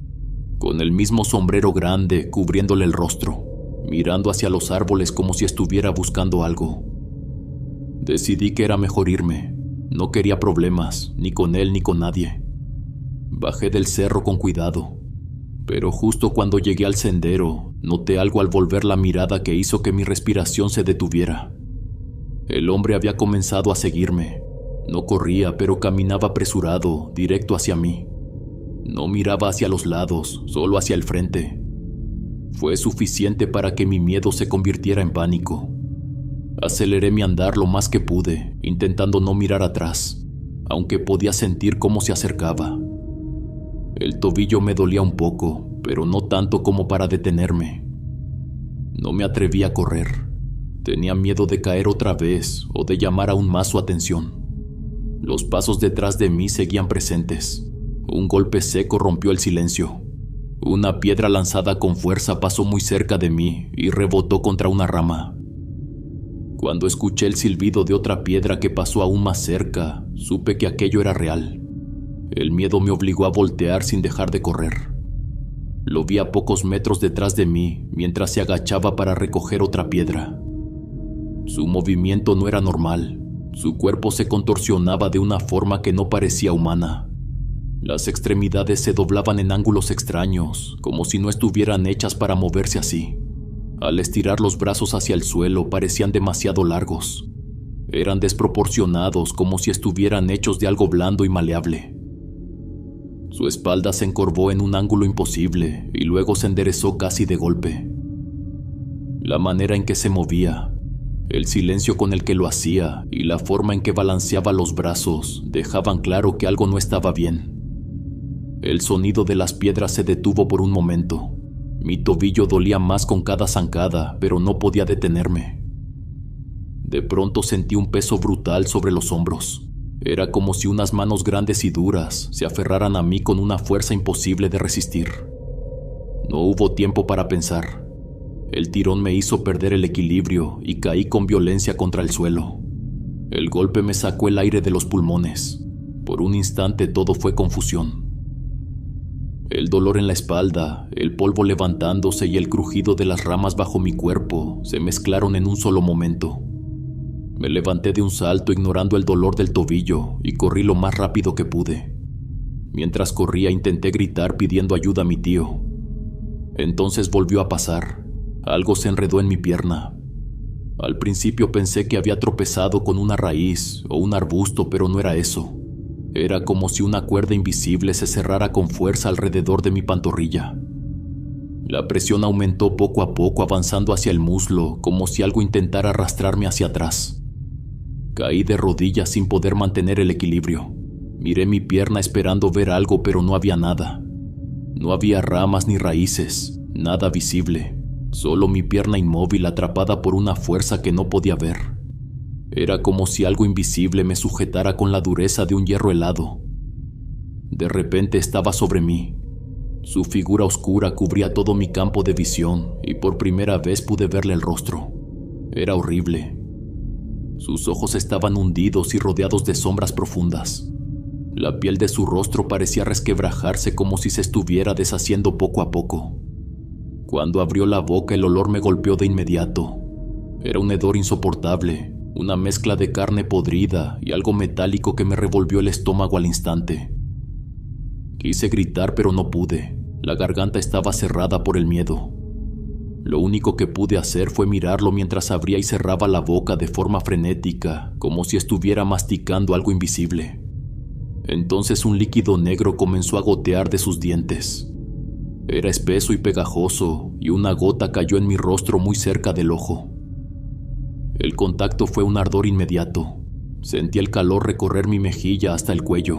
con el mismo sombrero grande cubriéndole el rostro, mirando hacia los árboles como si estuviera buscando algo. Decidí que era mejor irme. No quería problemas, ni con él ni con nadie. Bajé del cerro con cuidado, pero justo cuando llegué al sendero, noté algo al volver la mirada que hizo que mi respiración se detuviera. El hombre había comenzado a seguirme. No corría, pero caminaba apresurado, directo hacia mí. No miraba hacia los lados, solo hacia el frente. Fue suficiente para que mi miedo se convirtiera en pánico. Aceleré mi andar lo más que pude, intentando no mirar atrás, aunque podía sentir cómo se acercaba. El tobillo me dolía un poco, pero no tanto como para detenerme. No me atreví a correr. Tenía miedo de caer otra vez o de llamar aún más su atención. Los pasos detrás de mí seguían presentes. Un golpe seco rompió el silencio. Una piedra lanzada con fuerza pasó muy cerca de mí y rebotó contra una rama. Cuando escuché el silbido de otra piedra que pasó aún más cerca, supe que aquello era real. El miedo me obligó a voltear sin dejar de correr. Lo vi a pocos metros detrás de mí mientras se agachaba para recoger otra piedra. Su movimiento no era normal. Su cuerpo se contorsionaba de una forma que no parecía humana. Las extremidades se doblaban en ángulos extraños, como si no estuvieran hechas para moverse así. Al estirar los brazos hacia el suelo parecían demasiado largos. Eran desproporcionados, como si estuvieran hechos de algo blando y maleable. Su espalda se encorvó en un ángulo imposible y luego se enderezó casi de golpe. La manera en que se movía, el silencio con el que lo hacía y la forma en que balanceaba los brazos dejaban claro que algo no estaba bien. El sonido de las piedras se detuvo por un momento. Mi tobillo dolía más con cada zancada, pero no podía detenerme. De pronto sentí un peso brutal sobre los hombros. Era como si unas manos grandes y duras se aferraran a mí con una fuerza imposible de resistir. No hubo tiempo para pensar. El tirón me hizo perder el equilibrio y caí con violencia contra el suelo. El golpe me sacó el aire de los pulmones. Por un instante todo fue confusión. El dolor en la espalda, el polvo levantándose y el crujido de las ramas bajo mi cuerpo se mezclaron en un solo momento. Me levanté de un salto ignorando el dolor del tobillo y corrí lo más rápido que pude. Mientras corría intenté gritar pidiendo ayuda a mi tío. Entonces volvió a pasar. Algo se enredó en mi pierna. Al principio pensé que había tropezado con una raíz o un arbusto, pero no era eso. Era como si una cuerda invisible se cerrara con fuerza alrededor de mi pantorrilla. La presión aumentó poco a poco, avanzando hacia el muslo, como si algo intentara arrastrarme hacia atrás. Caí de rodillas sin poder mantener el equilibrio. Miré mi pierna esperando ver algo, pero no había nada. No había ramas ni raíces, nada visible. Solo mi pierna inmóvil atrapada por una fuerza que no podía ver. Era como si algo invisible me sujetara con la dureza de un hierro helado. De repente estaba sobre mí. Su figura oscura cubría todo mi campo de visión y por primera vez pude verle el rostro. Era horrible. Sus ojos estaban hundidos y rodeados de sombras profundas. La piel de su rostro parecía resquebrajarse como si se estuviera deshaciendo poco a poco. Cuando abrió la boca, el olor me golpeó de inmediato. Era un hedor insoportable, una mezcla de carne podrida y algo metálico que me revolvió el estómago al instante. Quise gritar, pero no pude. La garganta estaba cerrada por el miedo. Lo único que pude hacer fue mirarlo mientras abría y cerraba la boca de forma frenética, como si estuviera masticando algo invisible. Entonces un líquido negro comenzó a gotear de sus dientes. Era espeso y pegajoso, y una gota cayó en mi rostro muy cerca del ojo. El contacto fue un ardor inmediato. Sentí el calor recorrer mi mejilla hasta el cuello.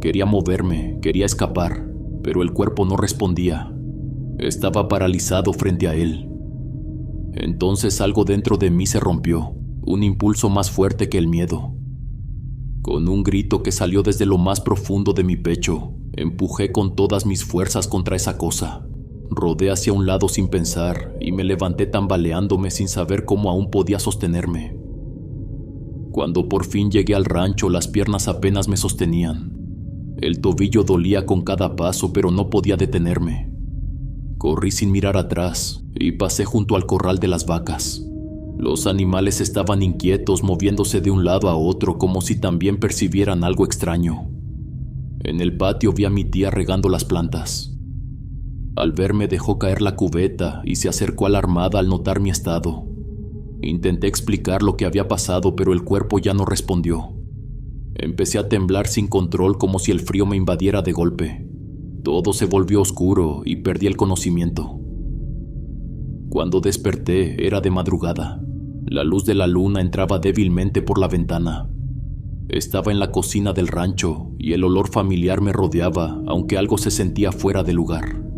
Quería moverme, quería escapar, pero el cuerpo no respondía. Estaba paralizado frente a él. Entonces algo dentro de mí se rompió, un impulso más fuerte que el miedo. Con un grito que salió desde lo más profundo de mi pecho, empujé con todas mis fuerzas contra esa cosa. Rodé hacia un lado sin pensar y me levanté tambaleándome sin saber cómo aún podía sostenerme. Cuando por fin llegué al rancho, las piernas apenas me sostenían. El tobillo dolía con cada paso, pero no podía detenerme. Corrí sin mirar atrás y pasé junto al corral de las vacas. Los animales estaban inquietos, moviéndose de un lado a otro como si también percibieran algo extraño. En el patio vi a mi tía regando las plantas. Al verme dejó caer la cubeta y se acercó alarmada al notar mi estado. Intenté explicar lo que había pasado, pero el cuerpo ya no respondió. Empecé a temblar sin control, como si el frío me invadiera de golpe. Todo se volvió oscuro y perdí el conocimiento. Cuando desperté era de madrugada. La luz de la luna entraba débilmente por la ventana. Estaba en la cocina del rancho y el olor familiar me rodeaba, aunque algo se sentía fuera de lugar.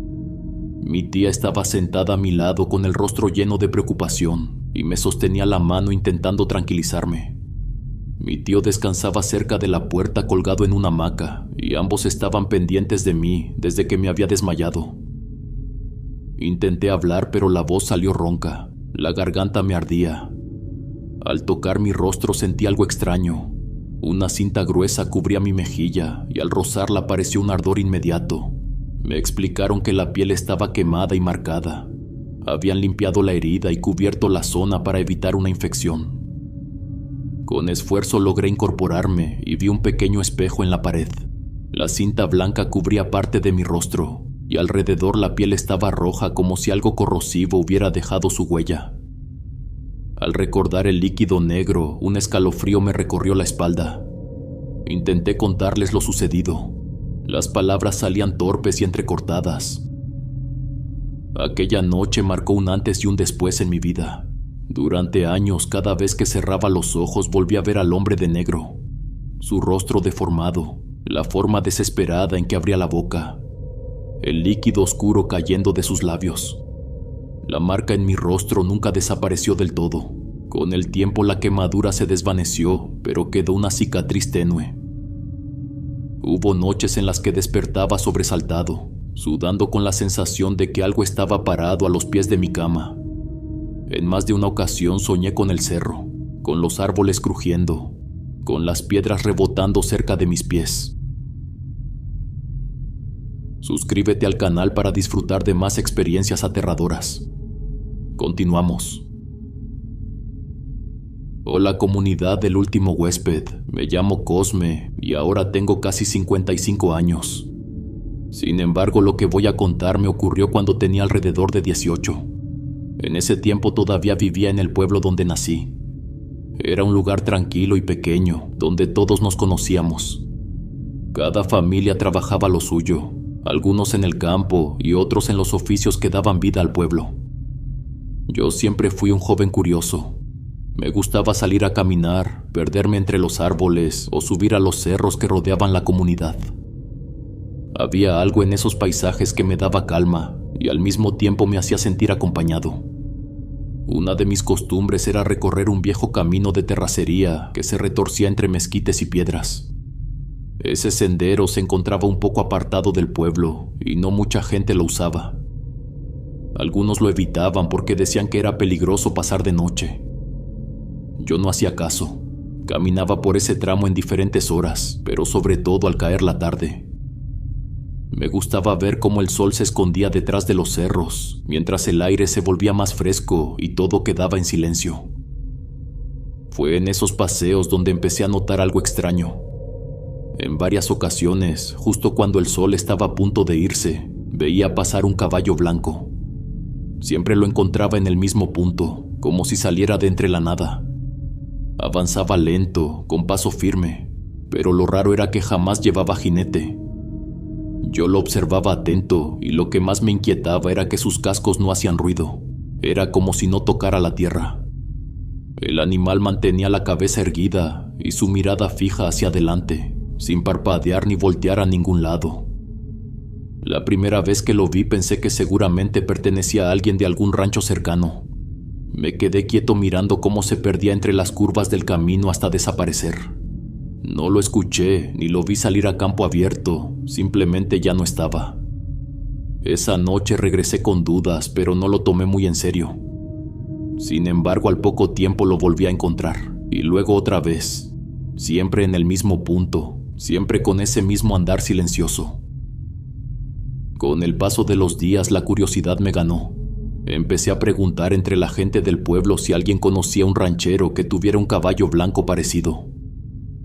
Mi tía estaba sentada a mi lado con el rostro lleno de preocupación y me sostenía la mano intentando tranquilizarme. Mi tío descansaba cerca de la puerta colgado en una hamaca y ambos estaban pendientes de mí desde que me había desmayado. Intenté hablar, pero la voz salió ronca, la garganta me ardía. Al tocar mi rostro sentí algo extraño. Una cinta gruesa cubría mi mejilla y al rozarla apareció un ardor inmediato. Me explicaron que la piel estaba quemada y marcada. Habían limpiado la herida y cubierto la zona para evitar una infección. Con esfuerzo logré incorporarme y vi un pequeño espejo en la pared. La cinta blanca cubría parte de mi rostro y alrededor la piel estaba roja, como si algo corrosivo hubiera dejado su huella. Al recordar el líquido negro, un escalofrío me recorrió la espalda. Intenté contarles lo sucedido. Las palabras salían torpes y entrecortadas. Aquella noche marcó un antes y un después en mi vida. Durante años, cada vez que cerraba los ojos volví a ver al hombre de negro. Su rostro deformado, la forma desesperada en que abría la boca, el líquido oscuro cayendo de sus labios. La marca en mi rostro nunca desapareció del todo. Con el tiempo la quemadura se desvaneció, pero quedó una cicatriz tenue. Hubo noches en las que despertaba sobresaltado, sudando con la sensación de que algo estaba parado a los pies de mi cama. En más de una ocasión soñé con el cerro, con los árboles crujiendo, con las piedras rebotando cerca de mis pies. Suscríbete al canal para disfrutar de más experiencias aterradoras. Continuamos. Hola comunidad del último huésped, me llamo Cosme y ahora tengo casi 55 años. Sin embargo, lo que voy a contar me ocurrió cuando tenía alrededor de 18. En ese tiempo todavía vivía en el pueblo donde nací. Era un lugar tranquilo y pequeño, donde todos nos conocíamos. Cada familia trabajaba lo suyo, algunos en el campo y otros en los oficios que daban vida al pueblo. Yo siempre fui un joven curioso. Me gustaba salir a caminar, perderme entre los árboles o subir a los cerros que rodeaban la comunidad. Había algo en esos paisajes que me daba calma y al mismo tiempo me hacía sentir acompañado. Una de mis costumbres era recorrer un viejo camino de terracería que se retorcía entre mezquites y piedras. Ese sendero se encontraba un poco apartado del pueblo y no mucha gente lo usaba. Algunos lo evitaban porque decían que era peligroso pasar de noche. Yo no hacía caso. Caminaba por ese tramo en diferentes horas, pero sobre todo al caer la tarde. Me gustaba ver cómo el sol se escondía detrás de los cerros, mientras el aire se volvía más fresco y todo quedaba en silencio. Fue en esos paseos donde empecé a notar algo extraño. En varias ocasiones, justo cuando el sol estaba a punto de irse, veía pasar un caballo blanco. Siempre lo encontraba en el mismo punto, como si saliera de entre la nada. Avanzaba lento, con paso firme, pero lo raro era que jamás llevaba jinete. Yo lo observaba atento y lo que más me inquietaba era que sus cascos no hacían ruido. Era como si no tocara la tierra. El animal mantenía la cabeza erguida y su mirada fija hacia adelante, sin parpadear ni voltear a ningún lado. La primera vez que lo vi pensé que seguramente pertenecía a alguien de algún rancho cercano. Me quedé quieto mirando cómo se perdía entre las curvas del camino hasta desaparecer. No lo escuché ni lo vi salir a campo abierto, simplemente ya no estaba. Esa noche regresé con dudas, pero no lo tomé muy en serio. Sin embargo, al poco tiempo lo volví a encontrar, y luego otra vez, siempre en el mismo punto, siempre con ese mismo andar silencioso. Con el paso de los días la curiosidad me ganó. Empecé a preguntar entre la gente del pueblo si alguien conocía un ranchero que tuviera un caballo blanco parecido.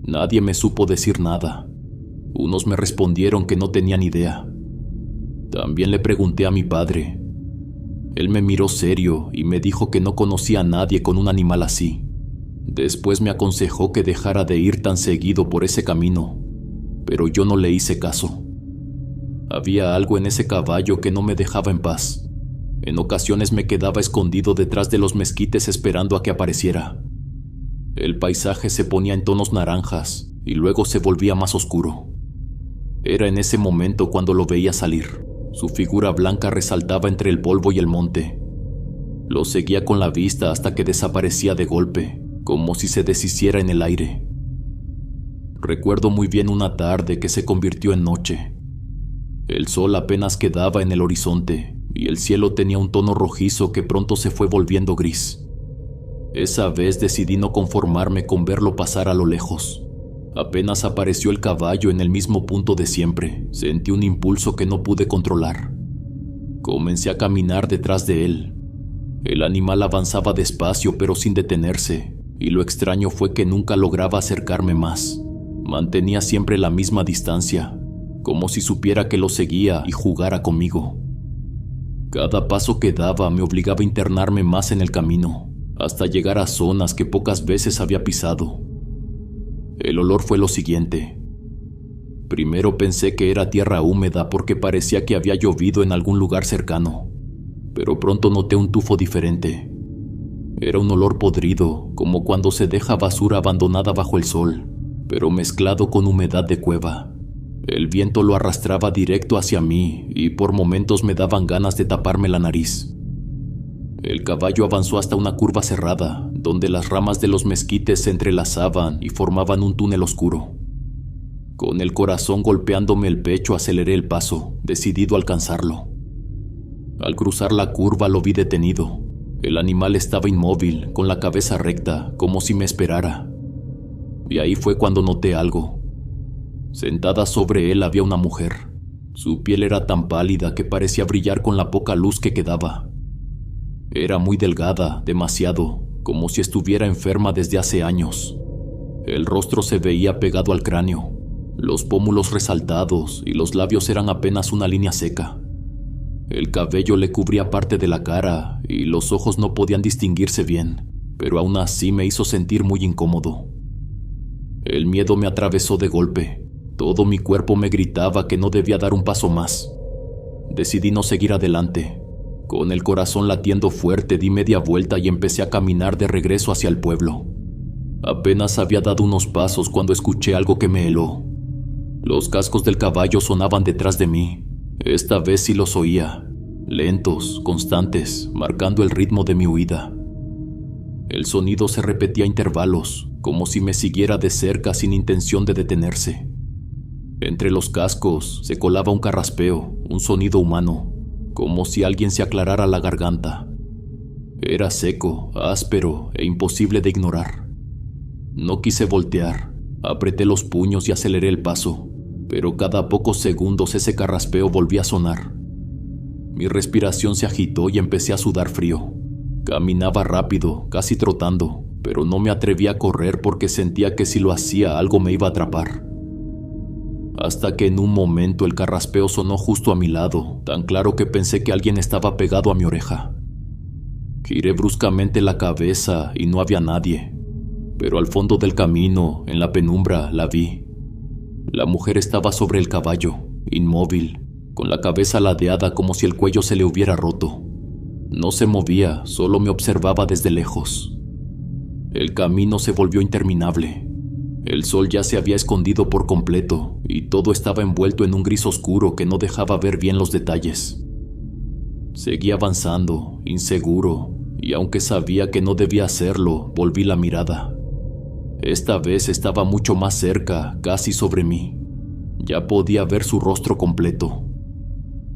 Nadie me supo decir nada. Unos me respondieron que no tenían idea. También le pregunté a mi padre. Él me miró serio y me dijo que no conocía a nadie con un animal así. Después me aconsejó que dejara de ir tan seguido por ese camino, pero yo no le hice caso. Había algo en ese caballo que no me dejaba en paz. En ocasiones me quedaba escondido detrás de los mezquites esperando a que apareciera. El paisaje se ponía en tonos naranjas y luego se volvía más oscuro. Era en ese momento cuando lo veía salir. Su figura blanca resaltaba entre el polvo y el monte. Lo seguía con la vista hasta que desaparecía de golpe, como si se deshiciera en el aire. Recuerdo muy bien una tarde que se convirtió en noche. El sol apenas quedaba en el horizonte y el cielo tenía un tono rojizo que pronto se fue volviendo gris. Esa vez decidí no conformarme con verlo pasar a lo lejos. Apenas apareció el caballo en el mismo punto de siempre, sentí un impulso que no pude controlar. Comencé a caminar detrás de él. El animal avanzaba despacio pero sin detenerse, y lo extraño fue que nunca lograba acercarme más. Mantenía siempre la misma distancia, como si supiera que lo seguía y jugara conmigo. Cada paso que daba me obligaba a internarme más en el camino, hasta llegar a zonas que pocas veces había pisado. El olor fue lo siguiente. Primero pensé que era tierra húmeda porque parecía que había llovido en algún lugar cercano, pero pronto noté un tufo diferente. Era un olor podrido, como cuando se deja basura abandonada bajo el sol, pero mezclado con humedad de cueva. El viento lo arrastraba directo hacia mí y por momentos me daban ganas de taparme la nariz. El caballo avanzó hasta una curva cerrada, donde las ramas de los mezquites se entrelazaban y formaban un túnel oscuro. Con el corazón golpeándome el pecho aceleré el paso, decidido a alcanzarlo. Al cruzar la curva lo vi detenido. El animal estaba inmóvil, con la cabeza recta, como si me esperara. y ahí fue cuando noté algo. Sentada sobre él había una mujer. Su piel era tan pálida que parecía brillar con la poca luz que quedaba. Era muy delgada, demasiado, como si estuviera enferma desde hace años. El rostro se veía pegado al cráneo, los pómulos resaltados y los labios eran apenas una línea seca. El cabello le cubría parte de la cara y los ojos no podían distinguirse bien, pero aún así me hizo sentir muy incómodo. El miedo me atravesó de golpe. Todo mi cuerpo me gritaba que no debía dar un paso más. Decidí no seguir adelante. Con el corazón latiendo fuerte di media vuelta y empecé a caminar de regreso hacia el pueblo. Apenas había dado unos pasos cuando escuché algo que me heló. Los cascos del caballo sonaban detrás de mí. Esta vez sí los oía, lentos, constantes, marcando el ritmo de mi huida. El sonido se repetía a intervalos, como si me siguiera de cerca sin intención de detenerse. Entre los cascos se colaba un carraspeo, un sonido humano, como si alguien se aclarara la garganta. Era seco, áspero e imposible de ignorar. No quise voltear, apreté los puños y aceleré el paso, pero cada pocos segundos ese carraspeo volvía a sonar. Mi respiración se agitó y empecé a sudar frío. Caminaba rápido, casi trotando, pero no me atrevía a correr porque sentía que si lo hacía algo me iba a atrapar. Hasta que en un momento el carraspeo sonó justo a mi lado, tan claro que pensé que alguien estaba pegado a mi oreja. Giré bruscamente la cabeza y no había nadie, pero al fondo del camino, en la penumbra, la vi. La mujer estaba sobre el caballo, inmóvil, con la cabeza ladeada como si el cuello se le hubiera roto. No se movía, solo me observaba desde lejos. El camino se volvió interminable. El sol ya se había escondido por completo y todo estaba envuelto en un gris oscuro que no dejaba ver bien los detalles. Seguí avanzando, inseguro, y aunque sabía que no debía hacerlo, volví la mirada. Esta vez estaba mucho más cerca, casi sobre mí. Ya podía ver su rostro completo.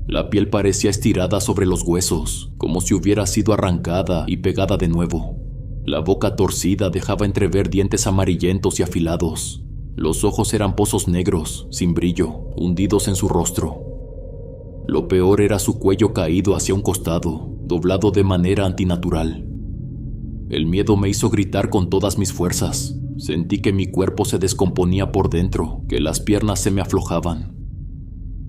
La piel parecía estirada sobre los huesos, como si hubiera sido arrancada y pegada de nuevo. La boca torcida dejaba entrever dientes amarillentos y afilados. Los ojos eran pozos negros, sin brillo, hundidos en su rostro. Lo peor era su cuello caído hacia un costado, doblado de manera antinatural. El miedo me hizo gritar con todas mis fuerzas. Sentí que mi cuerpo se descomponía por dentro, que las piernas se me aflojaban.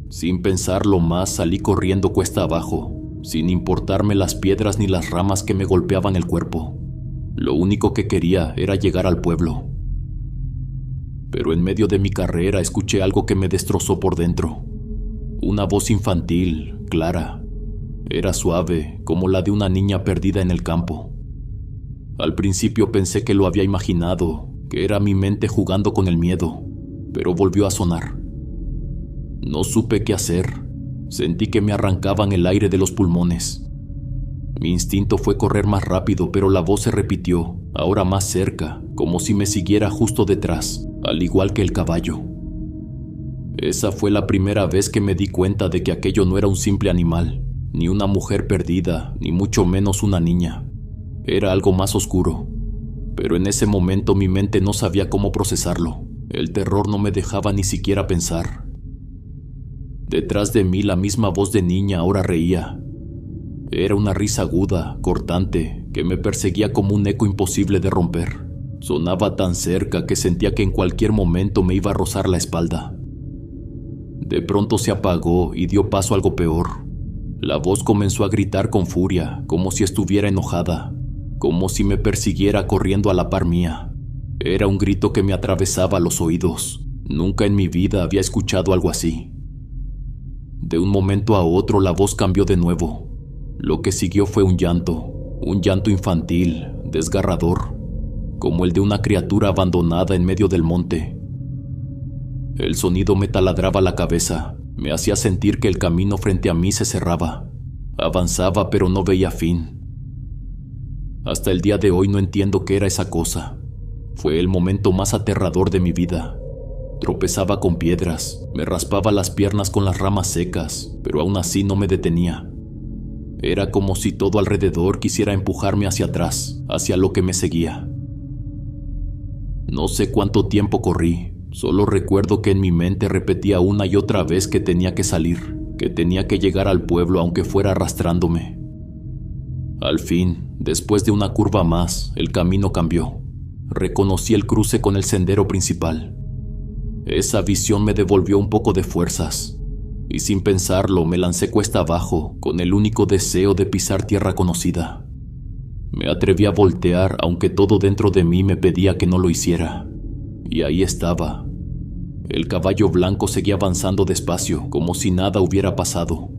Sin pensarlo más, salí corriendo cuesta abajo, sin importarme las piedras ni las ramas que me golpeaban el cuerpo. Lo único que quería era llegar al pueblo. Pero en medio de mi carrera escuché algo que me destrozó por dentro. Una voz infantil, clara. Era suave, como la de una niña perdida en el campo. Al principio pensé que lo había imaginado, que era mi mente jugando con el miedo, pero volvió a sonar. No supe qué hacer. Sentí que me arrancaban el aire de los pulmones. Mi instinto fue correr más rápido, pero la voz se repitió, ahora más cerca, como si me siguiera justo detrás, al igual que el caballo. Esa fue la primera vez que me di cuenta de que aquello no era un simple animal, ni una mujer perdida, ni mucho menos una niña. Era algo más oscuro. Pero en ese momento mi mente no sabía cómo procesarlo. El terror no me dejaba ni siquiera pensar. Detrás de mí la misma voz de niña ahora reía. Era una risa aguda, cortante, que me perseguía como un eco imposible de romper. Sonaba tan cerca que sentía que en cualquier momento me iba a rozar la espalda. De pronto se apagó y dio paso a algo peor. La voz comenzó a gritar con furia, como si estuviera enojada, como si me persiguiera corriendo a la par mía. Era un grito que me atravesaba los oídos. Nunca en mi vida había escuchado algo así. De un momento a otro la voz cambió de nuevo. Lo que siguió fue un llanto infantil, desgarrador, como el de una criatura abandonada en medio del monte. El sonido me taladraba la cabeza, me hacía sentir que el camino frente a mí se cerraba. Avanzaba pero no veía fin. Hasta el día de hoy no entiendo qué era esa cosa. Fue el momento más aterrador de mi vida. Tropezaba con piedras, me raspaba las piernas con las ramas secas, pero aún así no me detenía. Era como si todo alrededor quisiera empujarme hacia atrás, hacia lo que me seguía. No sé cuánto tiempo corrí, solo recuerdo que en mi mente repetía una y otra vez que tenía que salir, que tenía que llegar al pueblo aunque fuera arrastrándome. Al fin, después de una curva más, el camino cambió. Reconocí el cruce con el sendero principal. Esa visión me devolvió un poco de fuerzas, y sin pensarlo me lancé cuesta abajo con el único deseo de pisar tierra conocida. Me atreví a voltear aunque todo dentro de mí me pedía que no lo hiciera. Y ahí estaba. El caballo blanco seguía avanzando despacio, como si nada hubiera pasado.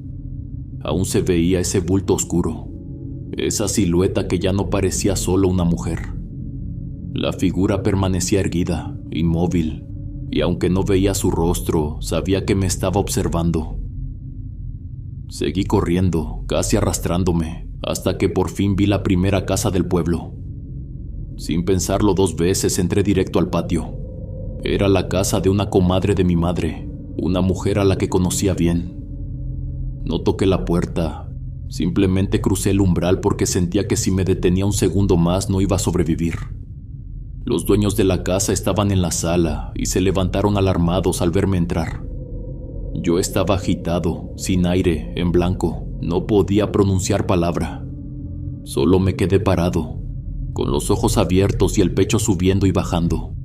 Aún se veía ese bulto oscuro, esa silueta que ya no parecía solo una mujer. La figura permanecía erguida, inmóvil, y aunque no veía su rostro, sabía que me estaba observando. Seguí corriendo, casi arrastrándome, hasta que por fin vi la primera casa del pueblo. Sin pensarlo 2 veces, entré directo al patio. Era la casa de una comadre de mi madre, una mujer a la que conocía bien. No toqué la puerta, simplemente crucé el umbral porque sentía que si me detenía un segundo más no iba a sobrevivir. Los dueños de la casa estaban en la sala y se levantaron alarmados al verme entrar. Yo estaba agitado, sin aire, en blanco, no podía pronunciar palabra. Solo me quedé parado, con los ojos abiertos y el pecho subiendo y bajando.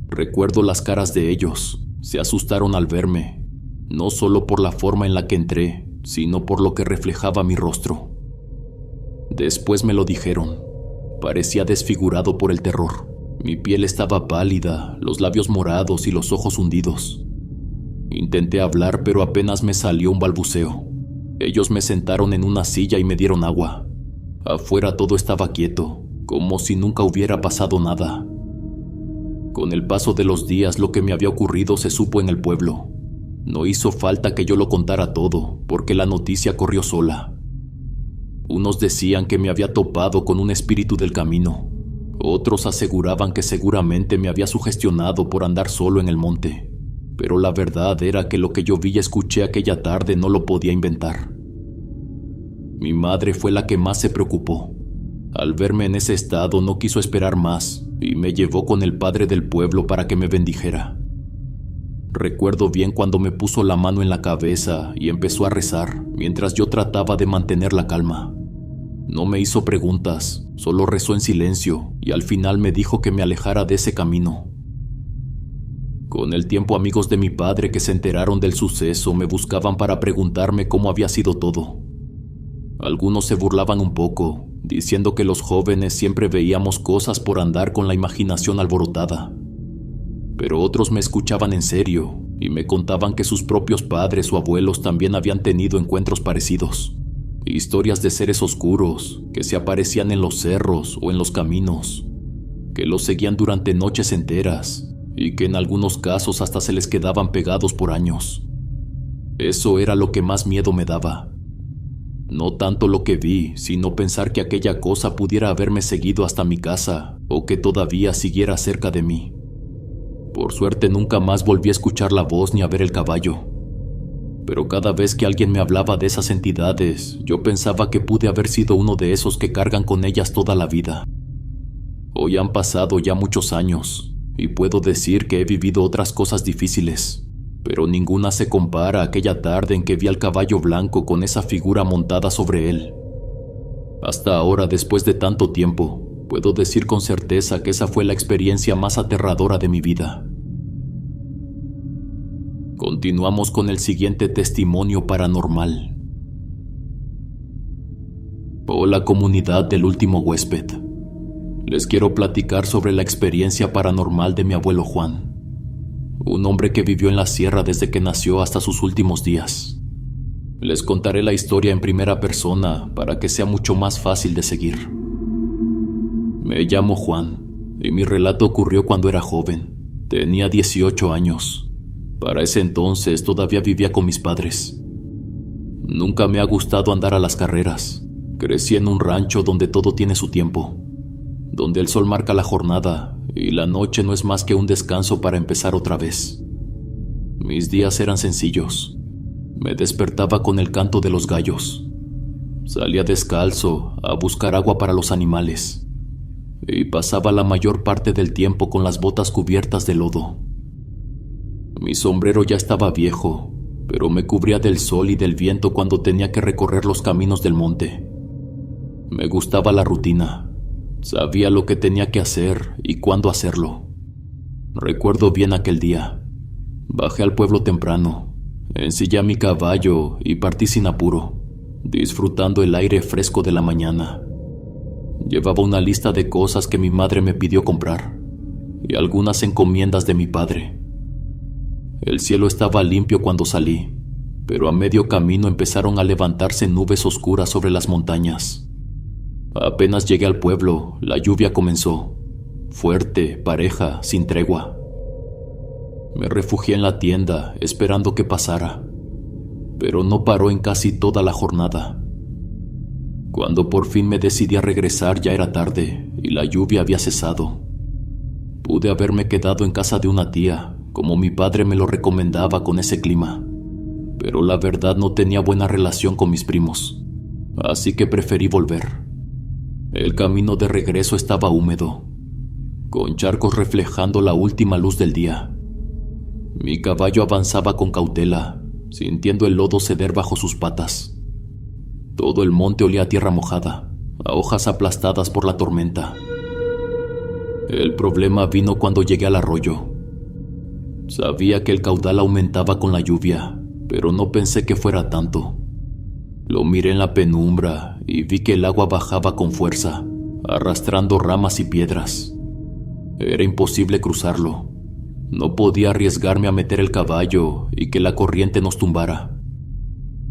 Recuerdo las caras de ellos, se asustaron al verme, no solo por la forma en la que entré, sino por lo que reflejaba mi rostro. Después me lo dijeron, parecía desfigurado por el terror. Mi piel estaba pálida, los labios morados y los ojos hundidos. Intenté hablar, pero apenas me salió un balbuceo. Ellos me sentaron en una silla y me dieron agua. Afuera todo estaba quieto, como si nunca hubiera pasado nada. Con el paso de los días, lo que me había ocurrido se supo en el pueblo. No hizo falta que yo lo contara todo, porque la noticia corrió sola. Unos decían que me había topado con un espíritu del camino. Otros aseguraban que seguramente me había sugestionado por andar solo en el monte. Pero la verdad era que lo que yo vi y escuché aquella tarde no lo podía inventar. Mi madre fue la que más se preocupó. Al verme en ese estado no quiso esperar más y me llevó con el padre del pueblo para que me bendijera. Recuerdo bien cuando me puso la mano en la cabeza y empezó a rezar mientras yo trataba de mantener la calma. No me hizo preguntas, solo rezó en silencio y al final me dijo que me alejara de ese camino. Con el tiempo, amigos de mi padre que se enteraron del suceso me buscaban para preguntarme cómo había sido todo. Algunos se burlaban un poco, diciendo que los jóvenes siempre veíamos cosas por andar con la imaginación alborotada. Pero otros me escuchaban en serio y me contaban que sus propios padres o abuelos también habían tenido encuentros parecidos. Historias de seres oscuros que se aparecían en los cerros o en los caminos, que los seguían durante noches enteras y que en algunos casos hasta se les quedaban pegados por años. Eso era lo que más miedo me daba. No tanto lo que vi, sino pensar que aquella cosa pudiera haberme seguido hasta mi casa o que todavía siguiera cerca de mí. Por suerte nunca más volví a escuchar la voz ni a ver el caballo. Pero cada vez que alguien me hablaba de esas entidades, yo pensaba que pude haber sido uno de esos que cargan con ellas toda la vida. Hoy han pasado ya muchos años, y puedo decir que he vivido otras cosas difíciles, pero ninguna se compara a aquella tarde en que vi al caballo blanco con esa figura montada sobre él. Hasta ahora, después de tanto tiempo, puedo decir con certeza que esa fue la experiencia más aterradora de mi vida. Continuamos con el siguiente testimonio paranormal. Hola, comunidad del último huésped. Les quiero platicar sobre la experiencia paranormal de mi abuelo Juan, un hombre que vivió en la sierra desde que nació hasta sus últimos días. Les contaré la historia en primera persona para que sea mucho más fácil de seguir. Me llamo Juan y mi relato ocurrió cuando era joven. Tenía 18 años. Para ese entonces todavía vivía con mis padres. Nunca me ha gustado andar a las carreras. Crecí en un rancho donde todo tiene su tiempo, donde el sol marca la jornada y la noche no es más que un descanso para empezar otra vez. Mis días eran sencillos. Me despertaba con el canto de los gallos. Salía descalzo a buscar agua para los animales. y pasaba la mayor parte del tiempo con las botas cubiertas de lodo. Mi sombrero ya estaba viejo, pero me cubría del sol y del viento cuando tenía que recorrer los caminos del monte. Me gustaba la rutina. Sabía lo que tenía que hacer y cuándo hacerlo. Recuerdo bien aquel día. Bajé al pueblo temprano, ensillé a mi caballo y partí sin apuro, disfrutando el aire fresco de la mañana. Llevaba una lista de cosas que mi madre me pidió comprar y algunas encomiendas de mi padre. El cielo estaba limpio cuando salí, pero a medio camino empezaron a levantarse nubes oscuras sobre las montañas. Apenas llegué al pueblo, la lluvia comenzó, fuerte, pareja, sin tregua. Me refugié en la tienda, esperando que pasara, pero no paró en casi toda la jornada. Cuando por fin me decidí a regresar ya era tarde y la lluvia había cesado. Pude haberme quedado en casa de una tía, como mi padre me lo recomendaba con ese clima, pero la verdad no tenía buena relación con mis primos, así que preferí volver. El camino de regreso estaba húmedo, con charcos reflejando la última luz del día. Mi caballo avanzaba con cautela, sintiendo el lodo ceder bajo sus patas. Todo el monte olía a tierra mojada, a hojas aplastadas por la tormenta. El problema vino cuando llegué al arroyo. Sabía que el caudal aumentaba con la lluvia, pero no pensé que fuera tanto. Lo miré en la penumbra y vi que el agua bajaba con fuerza, arrastrando ramas y piedras. Era imposible cruzarlo. No podía arriesgarme a meter el caballo y que la corriente nos tumbara.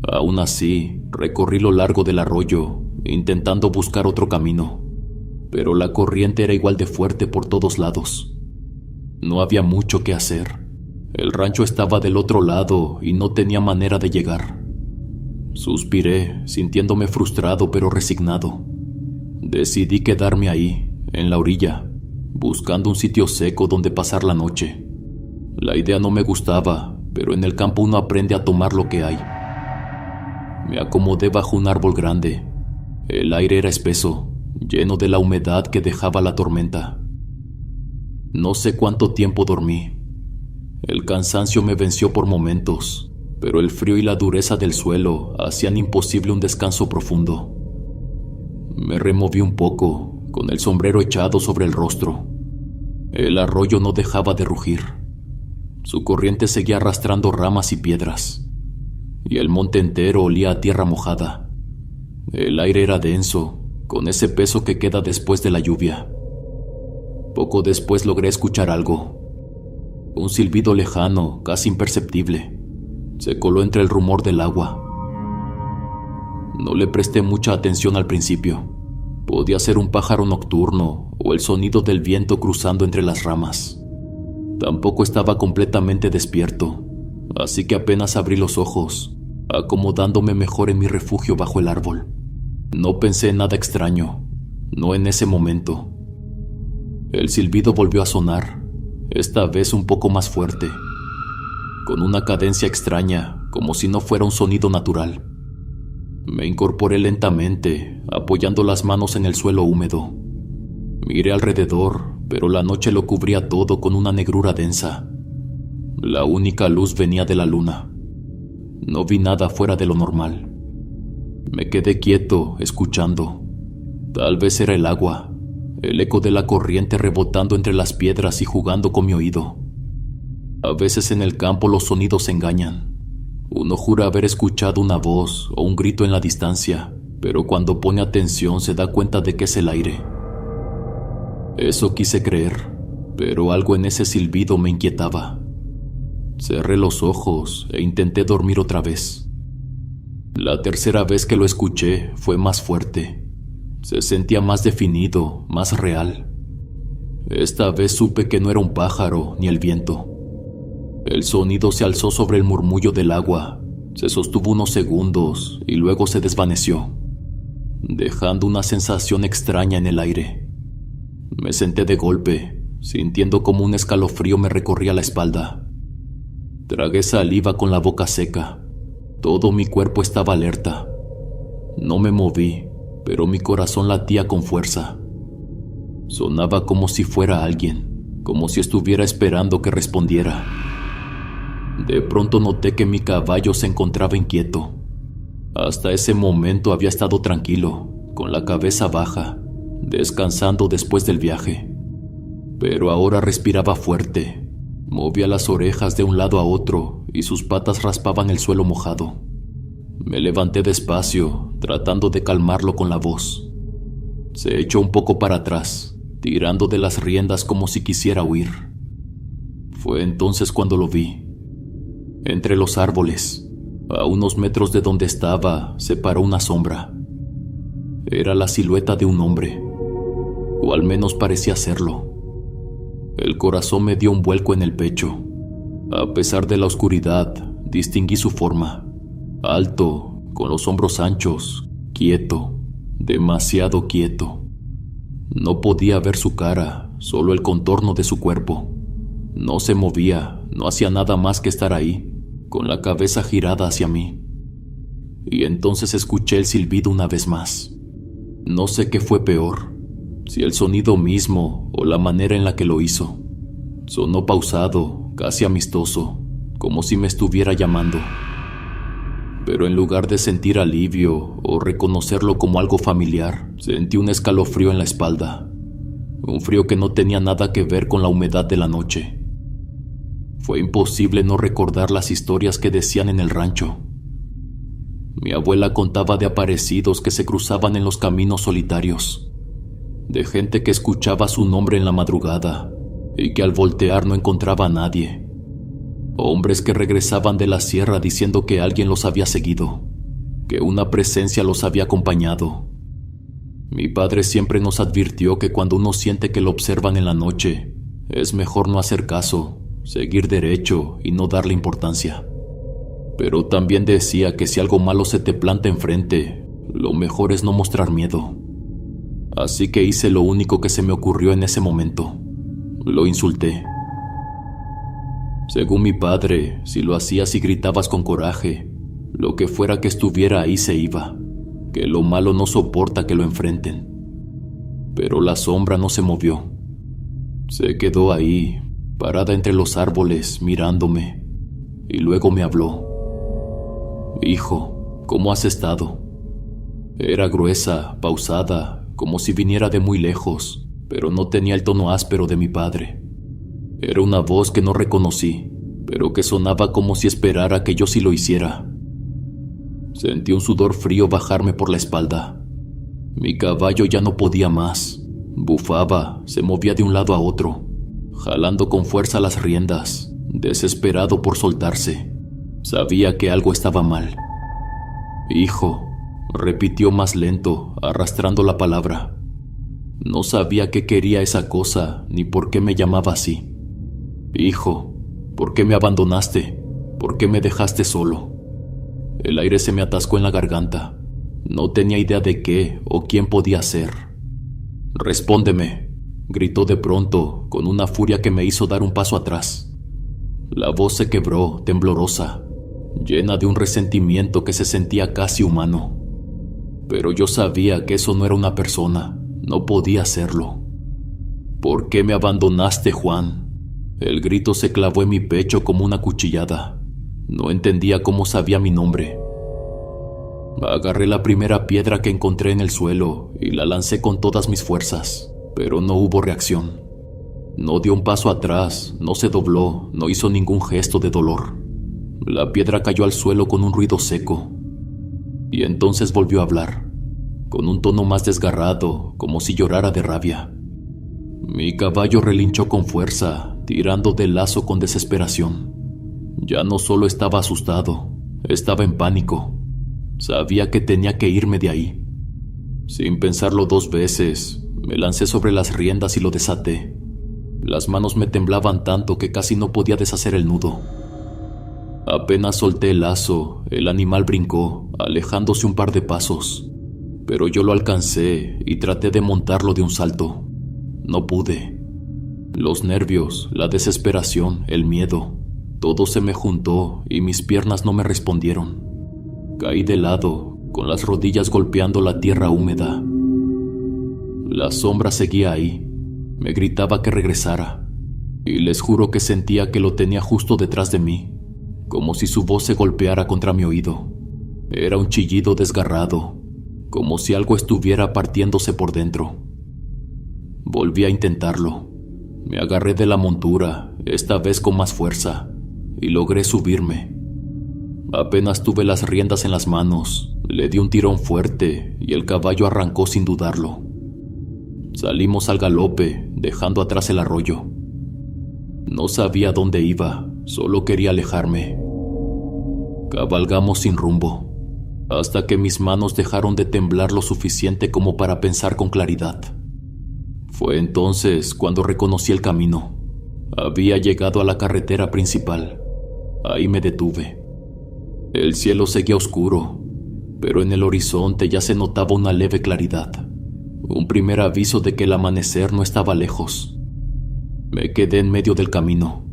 Aún así, recorrí lo largo del arroyo, intentando buscar otro camino, pero la corriente era igual de fuerte por todos lados. No había mucho que hacer. El rancho estaba del otro lado y no tenía manera de llegar. Suspiré, sintiéndome frustrado pero resignado. Decidí quedarme ahí, en la orilla, buscando un sitio seco donde pasar la noche. La idea no me gustaba, pero en el campo uno aprende a tomar lo que hay. Me acomodé bajo un árbol grande. El aire era espeso, lleno de la humedad que dejaba la tormenta. No sé cuánto tiempo dormí. El cansancio me venció por momentos, pero el frío y la dureza del suelo hacían imposible un descanso profundo. Me removí un poco, con el sombrero echado sobre el rostro. El arroyo no dejaba de rugir. Su corriente seguía arrastrando ramas y piedras, y el monte entero olía a tierra mojada. El aire era denso, con ese peso que queda después de la lluvia. Poco después logré escuchar algo. Un silbido lejano, casi imperceptible, se coló entre el rumor del agua. No le presté mucha atención al principio. Podía ser un pájaro nocturno o el sonido del viento cruzando entre las ramas. Tampoco estaba completamente despierto, así que apenas abrí los ojos, acomodándome mejor en mi refugio bajo el árbol. No pensé en nada extraño, no en ese momento. El silbido volvió a sonar, esta vez un poco más fuerte, con una cadencia extraña, como si no fuera un sonido natural. Me incorporé lentamente, apoyando las manos en el suelo húmedo. Miré alrededor, pero la noche lo cubría todo con una negrura densa. La única luz venía de la luna. No vi nada fuera de lo normal. Me quedé quieto, escuchando. Tal vez era el agua, el eco de la corriente rebotando entre las piedras y jugando con mi oído. A veces en el campo los sonidos engañan. Uno jura haber escuchado una voz o un grito en la distancia, pero cuando pone atención se da cuenta de que es el aire. Eso quise creer, pero algo en ese silbido me inquietaba. Cerré los ojos e intenté dormir otra vez. La tercera vez que lo escuché fue más fuerte. Se sentía más definido, más real. Esta vez supe que no era un pájaro ni el viento. El sonido se alzó sobre el murmullo del agua, se sostuvo unos segundos y luego se desvaneció, dejando una sensación extraña en el aire. Me senté de golpe, sintiendo como un escalofrío me recorría la espalda. Tragué saliva con la boca seca. Todo mi cuerpo estaba alerta. No me moví, pero mi corazón latía con fuerza. Sonaba como si fuera alguien, como si estuviera esperando que respondiera. De pronto noté que mi caballo se encontraba inquieto. Hasta ese momento había estado tranquilo, con la cabeza baja, descansando después del viaje. Pero ahora respiraba fuerte, movía las orejas de un lado a otro y sus patas raspaban el suelo mojado. Me levanté despacio, tratando de calmarlo con la voz. Se echó un poco para atrás, tirando de las riendas como si quisiera huir. Fue entonces cuando lo vi. Entre los árboles, a unos metros de donde estaba, se paró una sombra. Era la silueta de un hombre, o al menos parecía serlo. El corazón me dio un vuelco en el pecho. A pesar de la oscuridad, distinguí su forma. Alto, con los hombros anchos, quieto, demasiado quieto. No podía ver su cara, solo el contorno de su cuerpo. No se movía, no hacía nada más que estar ahí, con la cabeza girada hacia mí. Y entonces escuché el silbido una vez más. No sé qué fue peor, si el sonido mismo o la manera en la que lo hizo. Sonó pausado, casi amistoso, como si me estuviera llamando. Pero en lugar de sentir alivio o reconocerlo como algo familiar, sentí un escalofrío en la espalda. Un frío que no tenía nada que ver con la humedad de la noche. Fue imposible no recordar las historias que decían en el rancho. Mi abuela contaba de aparecidos que se cruzaban en los caminos solitarios, de gente que escuchaba su nombre en la madrugada y que al voltear no encontraba a nadie. Hombres que regresaban de la sierra diciendo que alguien los había seguido, que una presencia los había acompañado. Mi padre siempre nos advirtió que cuando uno siente que lo observan en la noche, es mejor no hacer caso, seguir derecho y no darle importancia. Pero también decía que si algo malo se te planta enfrente, lo mejor es no mostrar miedo. Así que hice lo único que se me ocurrió en ese momento. Lo insulté. Según mi padre, si lo hacías y gritabas con coraje, lo que fuera que estuviera ahí se iba, que lo malo no soporta que lo enfrenten. Pero la sombra no se movió. Se quedó ahí, parada entre los árboles, mirándome, y luego me habló. «Hijo, ¿cómo has estado?» Era gruesa, pausada, como si viniera de muy lejos, pero no tenía el tono áspero de mi padre. Era una voz que no reconocí, pero que sonaba como si esperara que yo sí lo hiciera. Sentí un sudor frío bajarme por la espalda. Mi caballo ya no podía más. Bufaba, se movía de un lado a otro, jalando con fuerza las riendas, desesperado por soltarse. Sabía que algo estaba mal. «Hijo», repitió más lento, arrastrando la palabra. No sabía qué quería esa cosa, ni por qué me llamaba así. «Hijo, ¿por qué me abandonaste? ¿Por qué me dejaste solo?» El aire se me atascó en la garganta. No tenía idea de qué o quién podía ser. «Respóndeme», gritó de pronto, con una furia que me hizo dar un paso atrás. La voz se quebró, temblorosa, llena de un resentimiento que se sentía casi humano. Pero yo sabía que eso no era una persona, no podía serlo. «¿Por qué me abandonaste, Juan?» El grito se clavó en mi pecho como una cuchillada. No entendía cómo sabía mi nombre. Agarré la primera piedra que encontré en el suelo y la lancé con todas mis fuerzas, pero no hubo reacción. No dio un paso atrás, no se dobló, no hizo ningún gesto de dolor. La piedra cayó al suelo con un ruido seco. Y entonces volvió a hablar, con un tono más desgarrado, como si llorara de rabia. Mi caballo relinchó con fuerza, tirando del lazo con desesperación. Ya no solo estaba asustado, estaba en pánico. Sabía que tenía que irme de ahí. Sin pensarlo dos veces, me lancé sobre las riendas y lo desaté. Las manos me temblaban tanto que casi no podía deshacer el nudo. Apenas solté el lazo, el animal brincó, alejándose un par de pasos. Pero yo lo alcancé y traté de montarlo de un salto. No pude. Los nervios, la desesperación, el miedo, todo se me juntó y mis piernas no me respondieron. Caí de lado, con las rodillas golpeando la tierra húmeda. La sombra seguía ahí, Me gritaba que regresara, y les juro que sentía que lo tenía justo detrás de mí, como si su voz se golpeara contra mi oído. Era un chillido desgarrado, como si algo estuviera partiéndose por dentro. Volví a intentarlo. Me agarré de la montura, esta vez con más fuerza, y logré subirme. Apenas tuve las riendas en las manos, le di un tirón fuerte y el caballo arrancó sin dudarlo. Salimos al galope, dejando atrás el arroyo. No sabía dónde iba, solo quería alejarme. Cabalgamos sin rumbo, hasta que mis manos dejaron de temblar lo suficiente como para pensar con claridad. Fue entonces cuando reconocí el camino. Había llegado a la carretera principal. Ahí me detuve. El cielo seguía oscuro, pero en el horizonte ya se notaba una leve claridad, un primer aviso de que el amanecer no estaba lejos. Me quedé en medio del camino,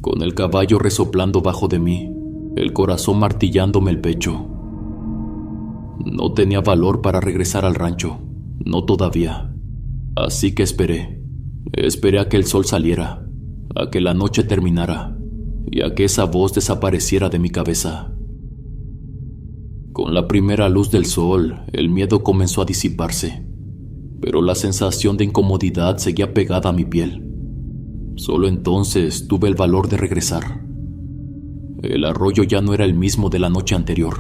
con el caballo resoplando bajo de mí, el corazón martillándome el pecho. No tenía valor para regresar al rancho, no todavía. Así que esperé a que el sol saliera, a que la noche terminara y a que esa voz desapareciera de mi cabeza. Con la primera luz del sol, el miedo comenzó a disiparse, pero la sensación de incomodidad seguía pegada a mi piel. Solo entonces tuve el valor de regresar. El arroyo ya no era el mismo de la noche anterior.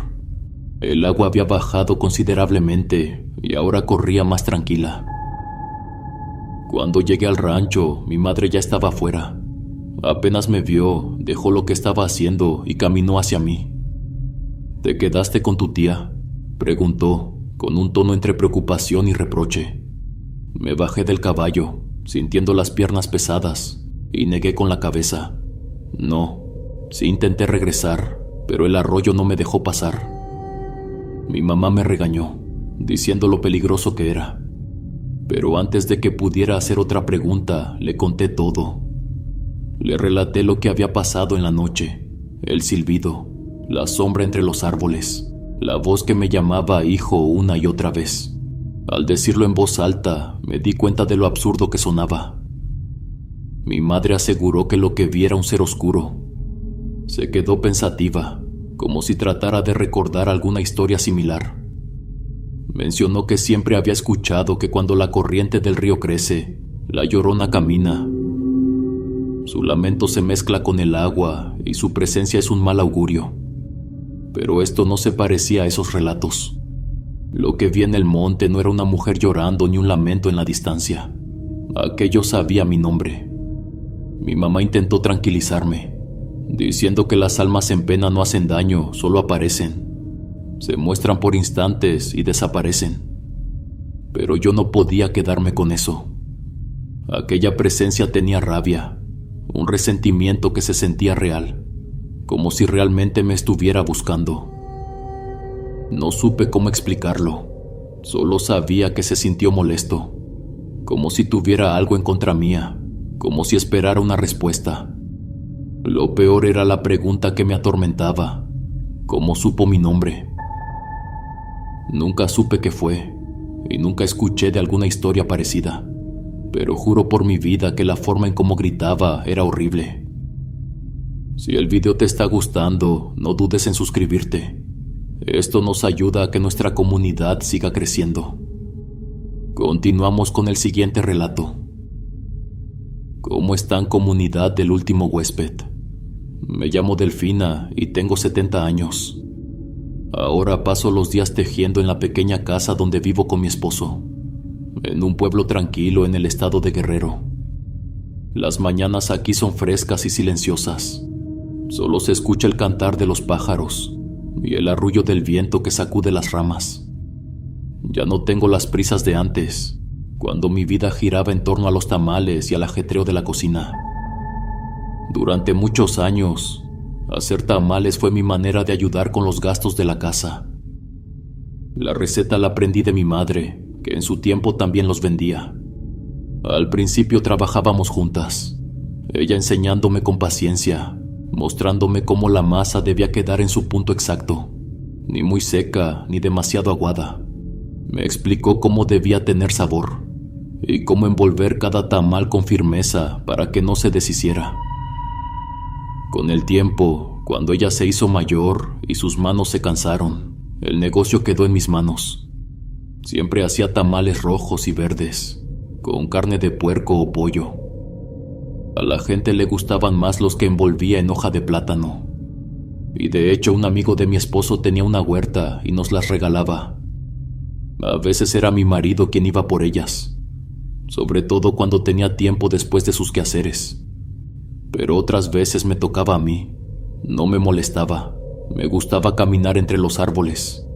El agua había bajado considerablemente y ahora corría más tranquila. Cuando llegué al rancho, mi madre ya estaba afuera. Apenas me vio, dejó lo que estaba haciendo y caminó hacia mí. ¿Te quedaste con tu tía?, preguntó, con un tono entre preocupación y reproche. Me bajé del caballo, sintiendo las piernas pesadas, y negué con la cabeza. No, sí intenté regresar, pero el arroyo no me dejó pasar. Mi mamá me regañó, diciendo lo peligroso que era. Pero antes de que pudiera hacer otra pregunta, le conté todo. Le relaté lo que había pasado en la noche, el silbido, la sombra entre los árboles, la voz que me llamaba hijo una y otra vez. Al decirlo en voz alta, me di cuenta de lo absurdo que sonaba. Mi madre aseguró que lo que vi era un ser oscuro. Se quedó pensativa, como si tratara de recordar alguna historia similar. Mencionó que siempre había escuchado que cuando la corriente del río crece, la Llorona camina. Su lamento se mezcla con el agua y su presencia es un mal augurio. Pero esto no se parecía a esos relatos. Lo que vi en el monte no era una mujer llorando ni un lamento en la distancia. Aquello sabía mi nombre. Mi mamá intentó tranquilizarme, diciendo que las almas en pena no hacen daño, solo aparecen. Se muestran por instantes y desaparecen. Pero yo no podía quedarme con eso. Aquella presencia tenía rabia, un resentimiento que se sentía real, como si realmente me estuviera buscando. No supe cómo explicarlo, solo sabía que se sintió molesto, como si tuviera algo en contra mía, como si esperara una respuesta. Lo peor era la pregunta que me atormentaba: ¿cómo supo mi nombre? Nunca supe qué fue, y nunca escuché de alguna historia parecida, pero juro por mi vida que la forma en cómo gritaba era horrible. Si el video te está gustando, no dudes en suscribirte. Esto nos ayuda a que nuestra comunidad siga creciendo. Continuamos con el siguiente relato. ¿Cómo están, comunidad del último huésped? Me llamo Delfina y tengo 70 años. Ahora paso los días tejiendo en la pequeña casa donde vivo con mi esposo, en un pueblo tranquilo en el estado de Guerrero. Las mañanas aquí son frescas y silenciosas. Solo se escucha el cantar de los pájaros y el arrullo del viento que sacude las ramas. Ya no tengo las prisas de antes, cuando mi vida giraba en torno a los tamales y al ajetreo de la cocina. Durante muchos años, hacer tamales fue mi manera de ayudar con los gastos de la casa. La receta la aprendí de mi madre, que en su tiempo también los vendía. Al principio trabajábamos juntas, ella enseñándome con paciencia, mostrándome cómo la masa debía quedar en su punto exacto, ni muy seca ni demasiado aguada. Me explicó cómo debía tener sabor, y cómo envolver cada tamal con firmeza para que no se deshiciera. Con el tiempo, cuando ella se hizo mayor y sus manos se cansaron, el negocio quedó en mis manos. Siempre hacía tamales rojos y verdes, con carne de puerco o pollo. A la gente le gustaban más los que envolvía en hoja de plátano. Y de hecho un amigo de mi esposo tenía una huerta y nos las regalaba. A veces era mi marido quien iba por ellas, sobre todo cuando tenía tiempo después de sus quehaceres. Pero otras veces me tocaba a mí. No me molestaba, me gustaba caminar entre los árboles.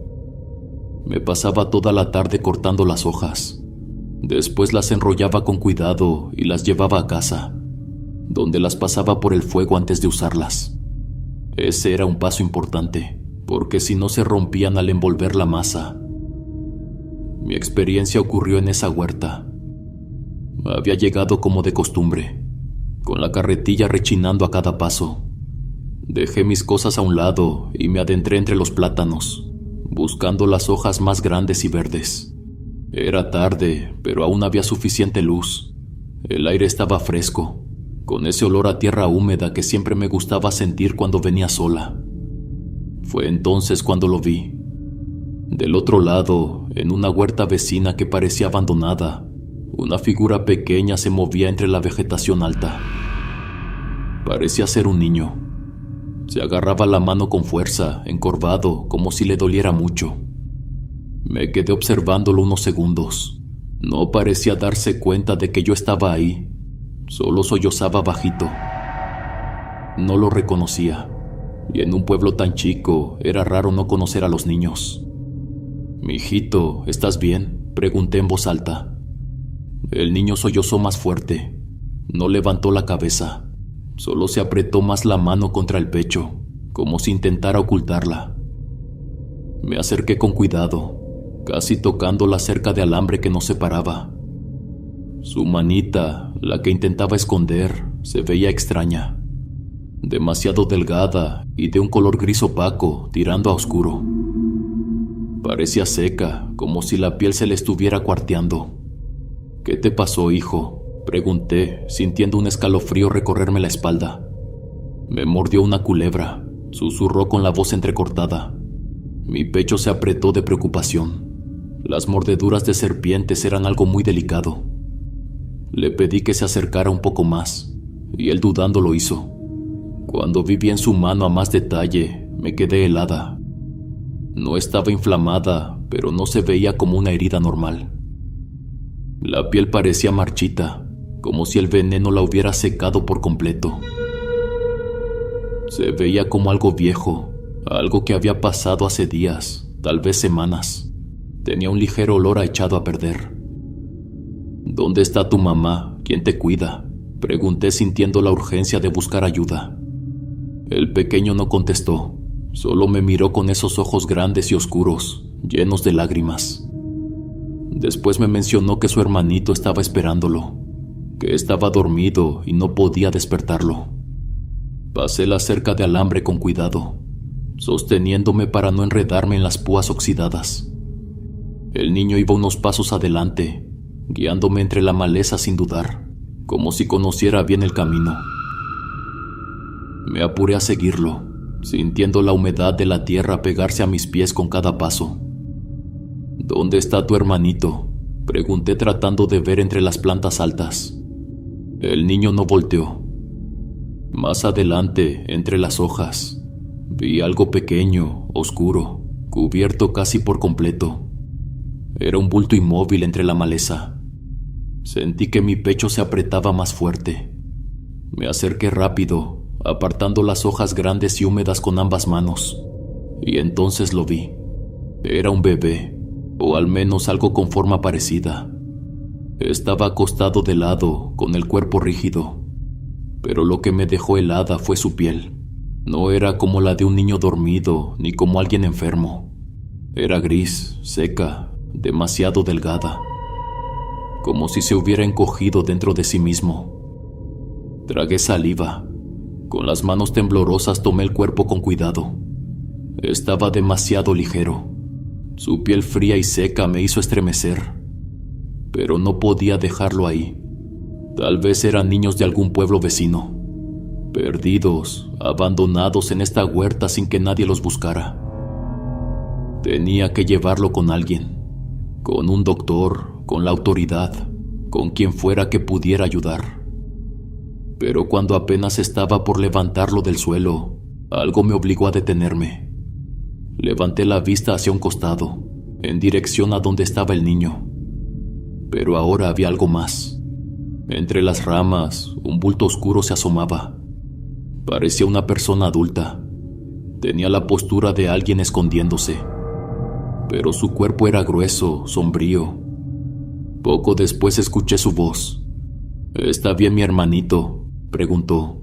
Me pasaba toda la tarde cortando las hojas. Después las enrollaba con cuidado y las llevaba a casa, donde las pasaba por el fuego antes de usarlas. Ese era un paso importante, porque si no se rompían al envolver la masa. Mi experiencia ocurrió en esa huerta. Había llegado como de costumbre, con la carretilla rechinando a cada paso. Dejé mis cosas a un lado y me adentré entre los plátanos, buscando las hojas más grandes y verdes. Era tarde, pero aún había suficiente luz. El aire estaba fresco, con ese olor a tierra húmeda que siempre me gustaba sentir cuando venía sola. Fue entonces cuando lo vi. Del otro lado, en una huerta vecina que parecía abandonada, una figura pequeña se movía entre la vegetación alta. Parecía ser un niño. Se agarraba la mano con fuerza, encorvado, como si le doliera mucho. Me quedé observándolo unos segundos. No parecía darse cuenta de que yo estaba ahí. Solo sollozaba bajito. No lo reconocía, y en un pueblo tan chico era raro no conocer a los niños. «Mijito, ¿estás bien?», pregunté en voz alta. El niño sollozó más fuerte. No levantó la cabeza. Solo se apretó más la mano contra el pecho, como si intentara ocultarla. Me acerqué con cuidado, casi tocando la cerca de alambre que nos separaba. Su manita, la que intentaba esconder, se veía extraña, demasiado delgada y de un color gris opaco tirando a oscuro. Parecía seca, como si la piel se le estuviera cuarteando. «¿Qué te pasó, hijo?», pregunté, sintiendo un escalofrío recorrerme la espalda. «Me mordió una culebra», susurró con la voz entrecortada. Mi pecho se apretó de preocupación. Las mordeduras de serpientes eran algo muy delicado. Le pedí que se acercara un poco más, y él dudando lo hizo. Cuando vi bien su mano a más detalle, me quedé helada. No estaba inflamada, pero no se veía como una herida normal. La piel parecía marchita, como si el veneno la hubiera secado por completo. Se veía como algo viejo, algo que había pasado hace días, tal vez semanas. Tenía un ligero olor a echado a perder. «¿Dónde está tu mamá? ¿Quién te cuida?», pregunté sintiendo la urgencia de buscar ayuda. El pequeño no contestó, solo me miró con esos ojos grandes y oscuros, llenos de lágrimas. Después me mencionó que su hermanito estaba esperándolo, que estaba dormido y no podía despertarlo. Pasé la cerca de alambre con cuidado, sosteniéndome para no enredarme en las púas oxidadas. El niño iba unos pasos adelante, guiándome entre la maleza sin dudar, como si conociera bien el camino. Me apuré a seguirlo, sintiendo la humedad de la tierra pegarse a mis pies con cada paso. «¿Dónde está tu hermanito?», pregunté tratando de ver entre las plantas altas. El niño no volteó. Más adelante, entre las hojas, vi algo pequeño, oscuro, cubierto casi por completo. Era un bulto inmóvil entre la maleza. Sentí que mi pecho se apretaba más fuerte. Me acerqué rápido, apartando las hojas grandes y húmedas con ambas manos, y entonces lo vi. Era un bebé, o al menos algo con forma parecida. Estaba acostado de lado, con el cuerpo rígido, pero lo que me dejó helada fue su piel. No era como la de un niño dormido, ni como alguien enfermo. Era gris, seca, demasiado delgada, como si se hubiera encogido dentro de sí mismo. Tragué saliva. Con las manos temblorosas tomé el cuerpo con cuidado. Estaba demasiado ligero. Su piel fría y seca me hizo estremecer. pero no podía dejarlo ahí. Tal vez eran niños de algún pueblo vecino, perdidos, abandonados en esta huerta sin que nadie los buscara. Tenía que llevarlo con alguien, con un doctor, con la autoridad, con quien fuera que pudiera ayudar. Pero cuando apenas estaba por levantarlo del suelo, algo me obligó a detenerme. Levanté la vista hacia un costado, en dirección a donde estaba el niño. Pero ahora había algo más. Entre las ramas, un bulto oscuro se asomaba. Parecía una persona adulta. Tenía la postura de alguien escondiéndose, pero su cuerpo era grueso, sombrío. Poco después escuché su voz. «¿Está bien mi hermanito?», preguntó.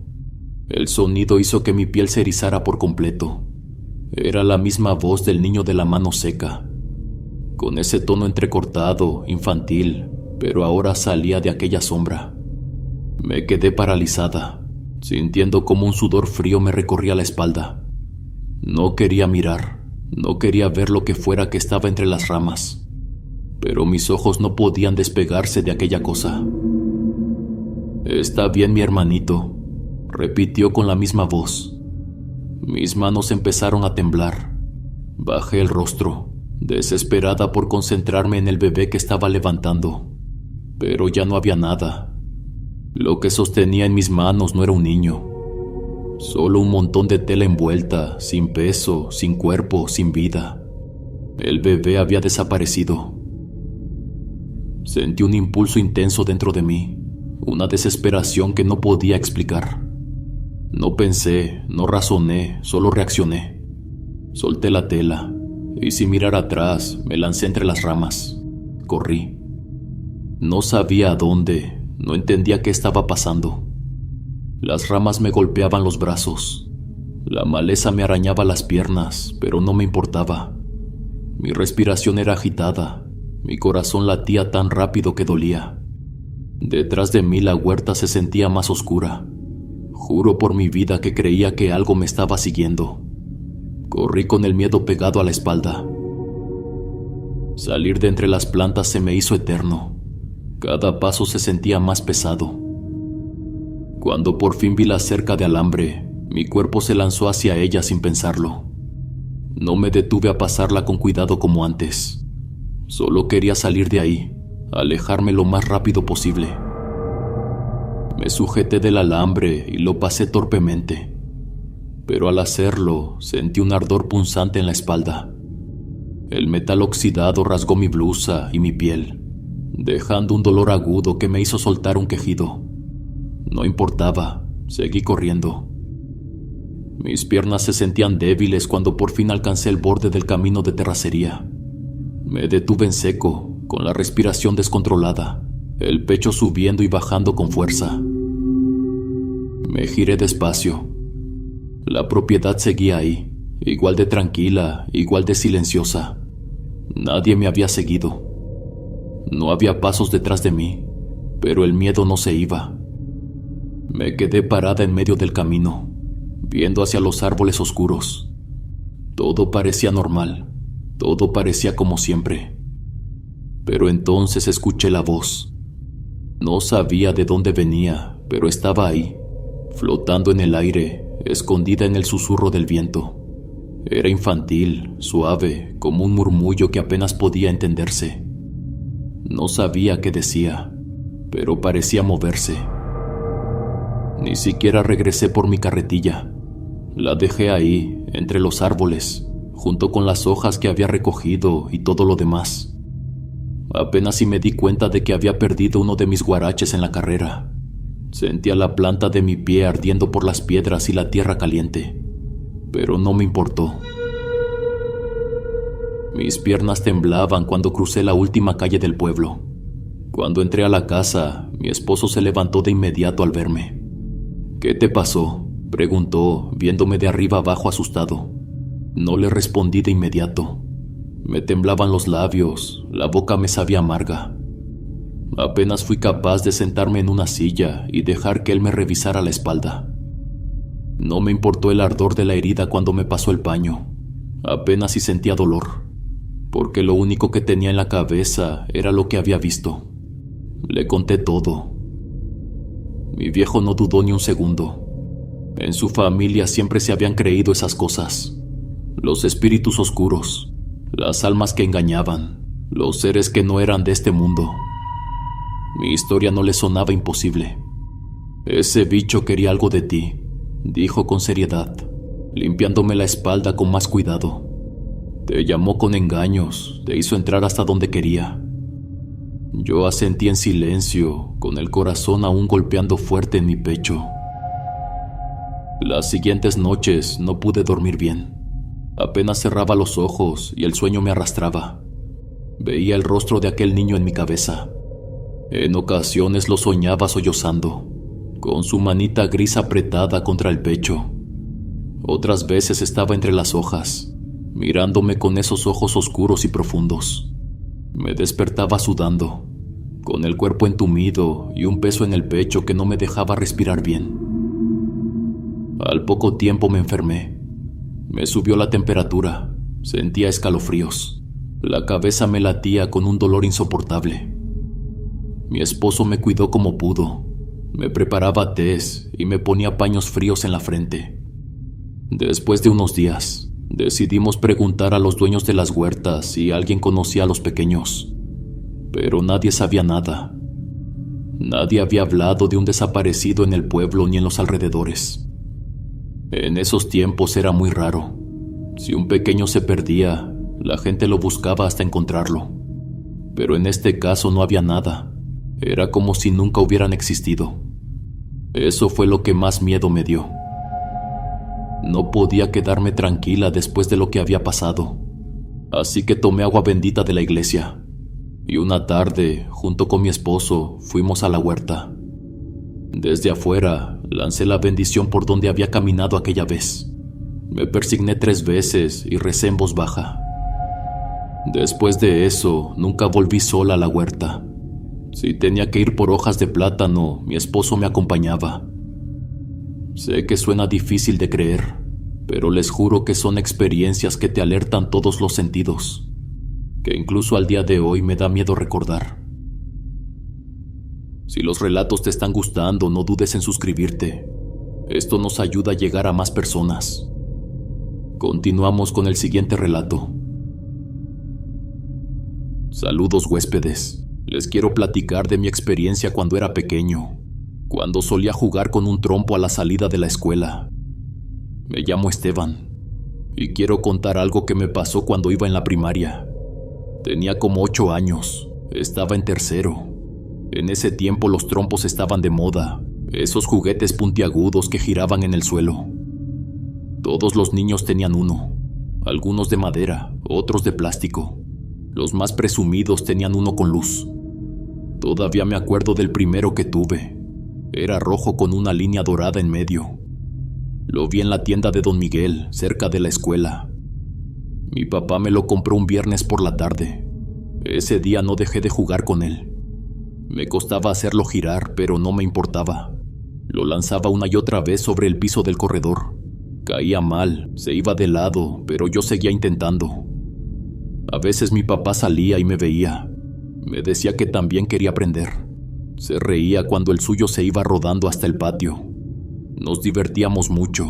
El sonido hizo que mi piel se erizara por completo. Era la misma voz del niño de la mano seca, con ese tono entrecortado, infantil, pero ahora salía de aquella sombra. Me quedé paralizada, sintiendo como un sudor frío me recorría la espalda. No quería mirar, no quería ver lo que fuera que estaba entre las ramas, pero mis ojos no podían despegarse de aquella cosa. «Está bien mi hermanito», repitió con la misma voz. Mis manos empezaron a temblar. Bajé el rostro, desesperada por concentrarme en el bebé que estaba levantando, pero ya no había nada. Lo que sostenía en mis manos no era un niño, solo un montón de tela envuelta, sin peso, sin cuerpo, sin vida. El bebé había desaparecido. Sentí un impulso intenso dentro de mí, una desesperación que no podía explicar. No pensé, no razoné, solo reaccioné. Solté la tela y sin mirar atrás me lancé entre las ramas. Corrí. No sabía a dónde, no entendía qué estaba pasando. Las ramas me golpeaban los brazos. La maleza me arañaba las piernas, pero no me importaba. Mi respiración era agitada, mi corazón latía tan rápido que dolía. Detrás de mí la huerta se sentía más oscura. Juro por mi vida que creía que algo me estaba siguiendo. Corrí con el miedo pegado a la espalda. Salir de entre las plantas se me hizo eterno. Cada paso se sentía más pesado. Cuando por fin vi la cerca de alambre, mi cuerpo se lanzó hacia ella sin pensarlo. No me detuve a pasarla con cuidado como antes. Solo quería salir de ahí, alejarme lo más rápido posible. Me sujeté del alambre y lo pasé torpemente, pero al hacerlo sentí un ardor punzante en la espalda. El metal oxidado rasgó mi blusa y mi piel, dejando un dolor agudo que me hizo soltar un quejido. No importaba, seguí corriendo. Mis piernas se sentían débiles cuando por fin alcancé el borde del camino de terracería. Me detuve en seco, con la respiración descontrolada, el pecho subiendo y bajando con fuerza. Me giré despacio. La propiedad seguía ahí, igual de tranquila, igual de silenciosa. Nadie me había seguido. No había pasos detrás de mí, pero el miedo no se iba. Me quedé parada en medio del camino, viendo hacia los árboles oscuros. Todo parecía normal, todo parecía como siempre. Pero entonces escuché la voz. No sabía de dónde venía, pero estaba ahí, flotando en el aire, escondida en el susurro del viento. Era infantil, suave, como un murmullo que apenas podía entenderse. No sabía qué decía, pero parecía moverse. Ni siquiera regresé por mi carretilla. La dejé ahí, entre los árboles, junto con las hojas que había recogido y todo lo demás. Apenas si me di cuenta de que había perdido uno de mis guaraches en la carrera. Sentía la planta de mi pie ardiendo por las piedras y la tierra caliente, pero no me importó. Mis piernas temblaban cuando crucé la última calle del pueblo. Cuando entré a la casa, mi esposo se levantó de inmediato al verme. «¿Qué te pasó?», preguntó, viéndome de arriba abajo asustado. No le respondí de inmediato. Me temblaban los labios, la boca me sabía amarga. Apenas fui capaz de sentarme en una silla y dejar que él me revisara la espalda. No me importó el ardor de la herida cuando me pasó el paño. Apenas si sentía dolor, porque lo único que tenía en la cabeza era lo que había visto. Le conté todo. Mi viejo no dudó ni un segundo. En su familia siempre se habían creído esas cosas. Los espíritus oscuros, las almas que engañaban, los seres que no eran de este mundo. Mi historia no le sonaba imposible. Ese bicho quería algo de ti, dijo con seriedad, limpiándome la espalda con más cuidado. Te llamó con engaños, te hizo entrar hasta donde quería. Yo asentí en silencio, con el corazón aún golpeando fuerte en mi pecho. Las siguientes noches no pude dormir bien. Apenas cerraba los ojos y el sueño me arrastraba. Veía el rostro de aquel niño en mi cabeza. En ocasiones lo soñaba sollozando, con su manita gris apretada contra el pecho. Otras veces estaba entre las hojas, mirándome con esos ojos oscuros y profundos. Me despertaba sudando, con el cuerpo entumido y un peso en el pecho que no me dejaba respirar bien. Al poco tiempo me enfermé. Me subió la temperatura, sentía escalofríos. La cabeza me latía con un dolor insoportable. Mi esposo me cuidó como pudo. Me preparaba tés y me ponía paños fríos en la frente. Después de unos días, decidimos preguntar a los dueños de las huertas si alguien conocía a los pequeños. Pero nadie sabía nada. Nadie había hablado de un desaparecido en el pueblo ni en los alrededores. En esos tiempos era muy raro. Si un pequeño se perdía, la gente lo buscaba hasta encontrarlo. Pero en este caso no había nada. Era como si nunca hubieran existido. Eso fue lo que más miedo me dio. No podía quedarme tranquila después de lo que había pasado. Así que tomé agua bendita de la iglesia. Y una tarde, junto con mi esposo, fuimos a la huerta. Desde afuera, lancé la bendición por donde había caminado aquella vez. Me persigné 3 veces y recé en voz baja. Después de eso, nunca volví sola a la huerta. Si tenía que ir por hojas de plátano, mi esposo me acompañaba. Sé que suena difícil de creer, pero les juro que son experiencias que te alertan todos los sentidos, que incluso al día de hoy me da miedo recordar. Si los relatos te están gustando, no dudes en suscribirte. Esto nos ayuda a llegar a más personas. Continuamos con el siguiente relato. Saludos, huéspedes. Les quiero platicar de mi experiencia cuando era pequeño, cuando solía jugar con un trompo a la salida de la escuela. Me llamo Esteban y quiero contar algo que me pasó cuando iba en la primaria. Tenía como 8 años, estaba en tercero. En ese tiempo los trompos estaban de moda, esos juguetes puntiagudos que giraban en el suelo. Todos los niños tenían uno, algunos de madera, otros de plástico. Los más presumidos tenían uno con luz. Todavía me acuerdo del primero que tuve. Era rojo con una línea dorada en medio. Lo vi en la tienda de Don Miguel, cerca de la escuela. Mi papá me lo compró un viernes por la tarde. Ese día no dejé de jugar con él. Me costaba hacerlo girar, pero no me importaba. Lo lanzaba una y otra vez sobre el piso del corredor. Caía mal, se iba de lado, pero yo seguía intentando. A veces mi papá salía y me veía. Me decía que también quería aprender. Se reía cuando el suyo se iba rodando hasta el patio. Nos divertíamos mucho.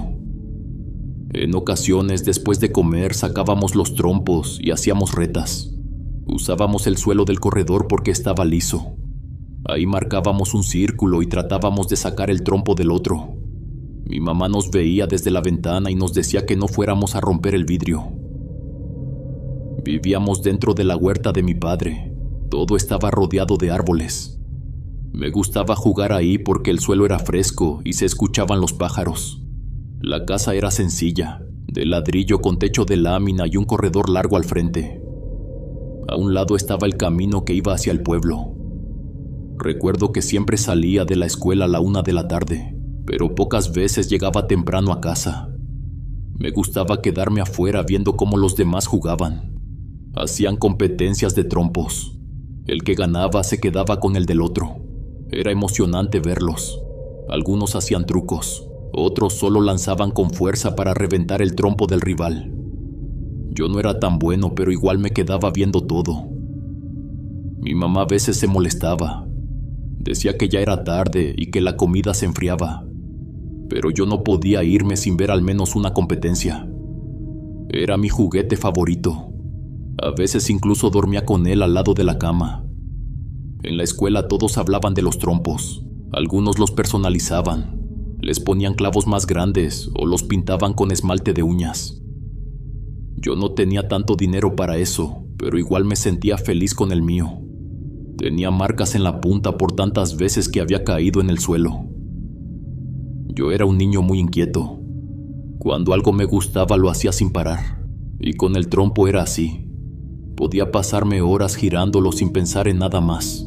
En ocasiones, después de comer, sacábamos los trompos y hacíamos retas. Usábamos el suelo del corredor porque estaba liso. Ahí marcábamos un círculo y tratábamos de sacar el trompo del otro. Mi mamá nos veía desde la ventana y nos decía que no fuéramos a romper el vidrio. Vivíamos dentro de la huerta de mi padre. Todo estaba rodeado de árboles. Me gustaba jugar ahí porque el suelo era fresco y se escuchaban los pájaros. La casa era sencilla, de ladrillo con techo de lámina y un corredor largo al frente. A un lado estaba el camino que iba hacia el pueblo. Recuerdo que siempre salía de la escuela a la 1 de la tarde, pero pocas veces llegaba temprano a casa. Me gustaba quedarme afuera viendo cómo los demás jugaban. Hacían competencias de trompos. El que ganaba se quedaba con el del otro. Era emocionante verlos. Algunos hacían trucos, otros solo lanzaban con fuerza para reventar el trompo del rival. Yo no era tan bueno, pero igual me quedaba viendo todo. Mi mamá a veces se molestaba, Decía que ya era tarde y que la comida se enfriaba, pero yo no podía irme sin ver al menos una competencia. Era mi juguete favorito. A veces incluso dormía con él al lado de la cama. En la escuela todos hablaban de los trompos. Algunos los personalizaban, les ponían clavos más grandes o los pintaban con esmalte de uñas. Yo no tenía tanto dinero para eso, pero igual me sentía feliz con el mío. Tenía marcas en la punta por tantas veces que había caído en el suelo. Yo era un niño muy inquieto. Cuando algo me gustaba lo hacía sin parar, y con el trompo era así. Podía pasarme horas girándolo sin pensar en nada más.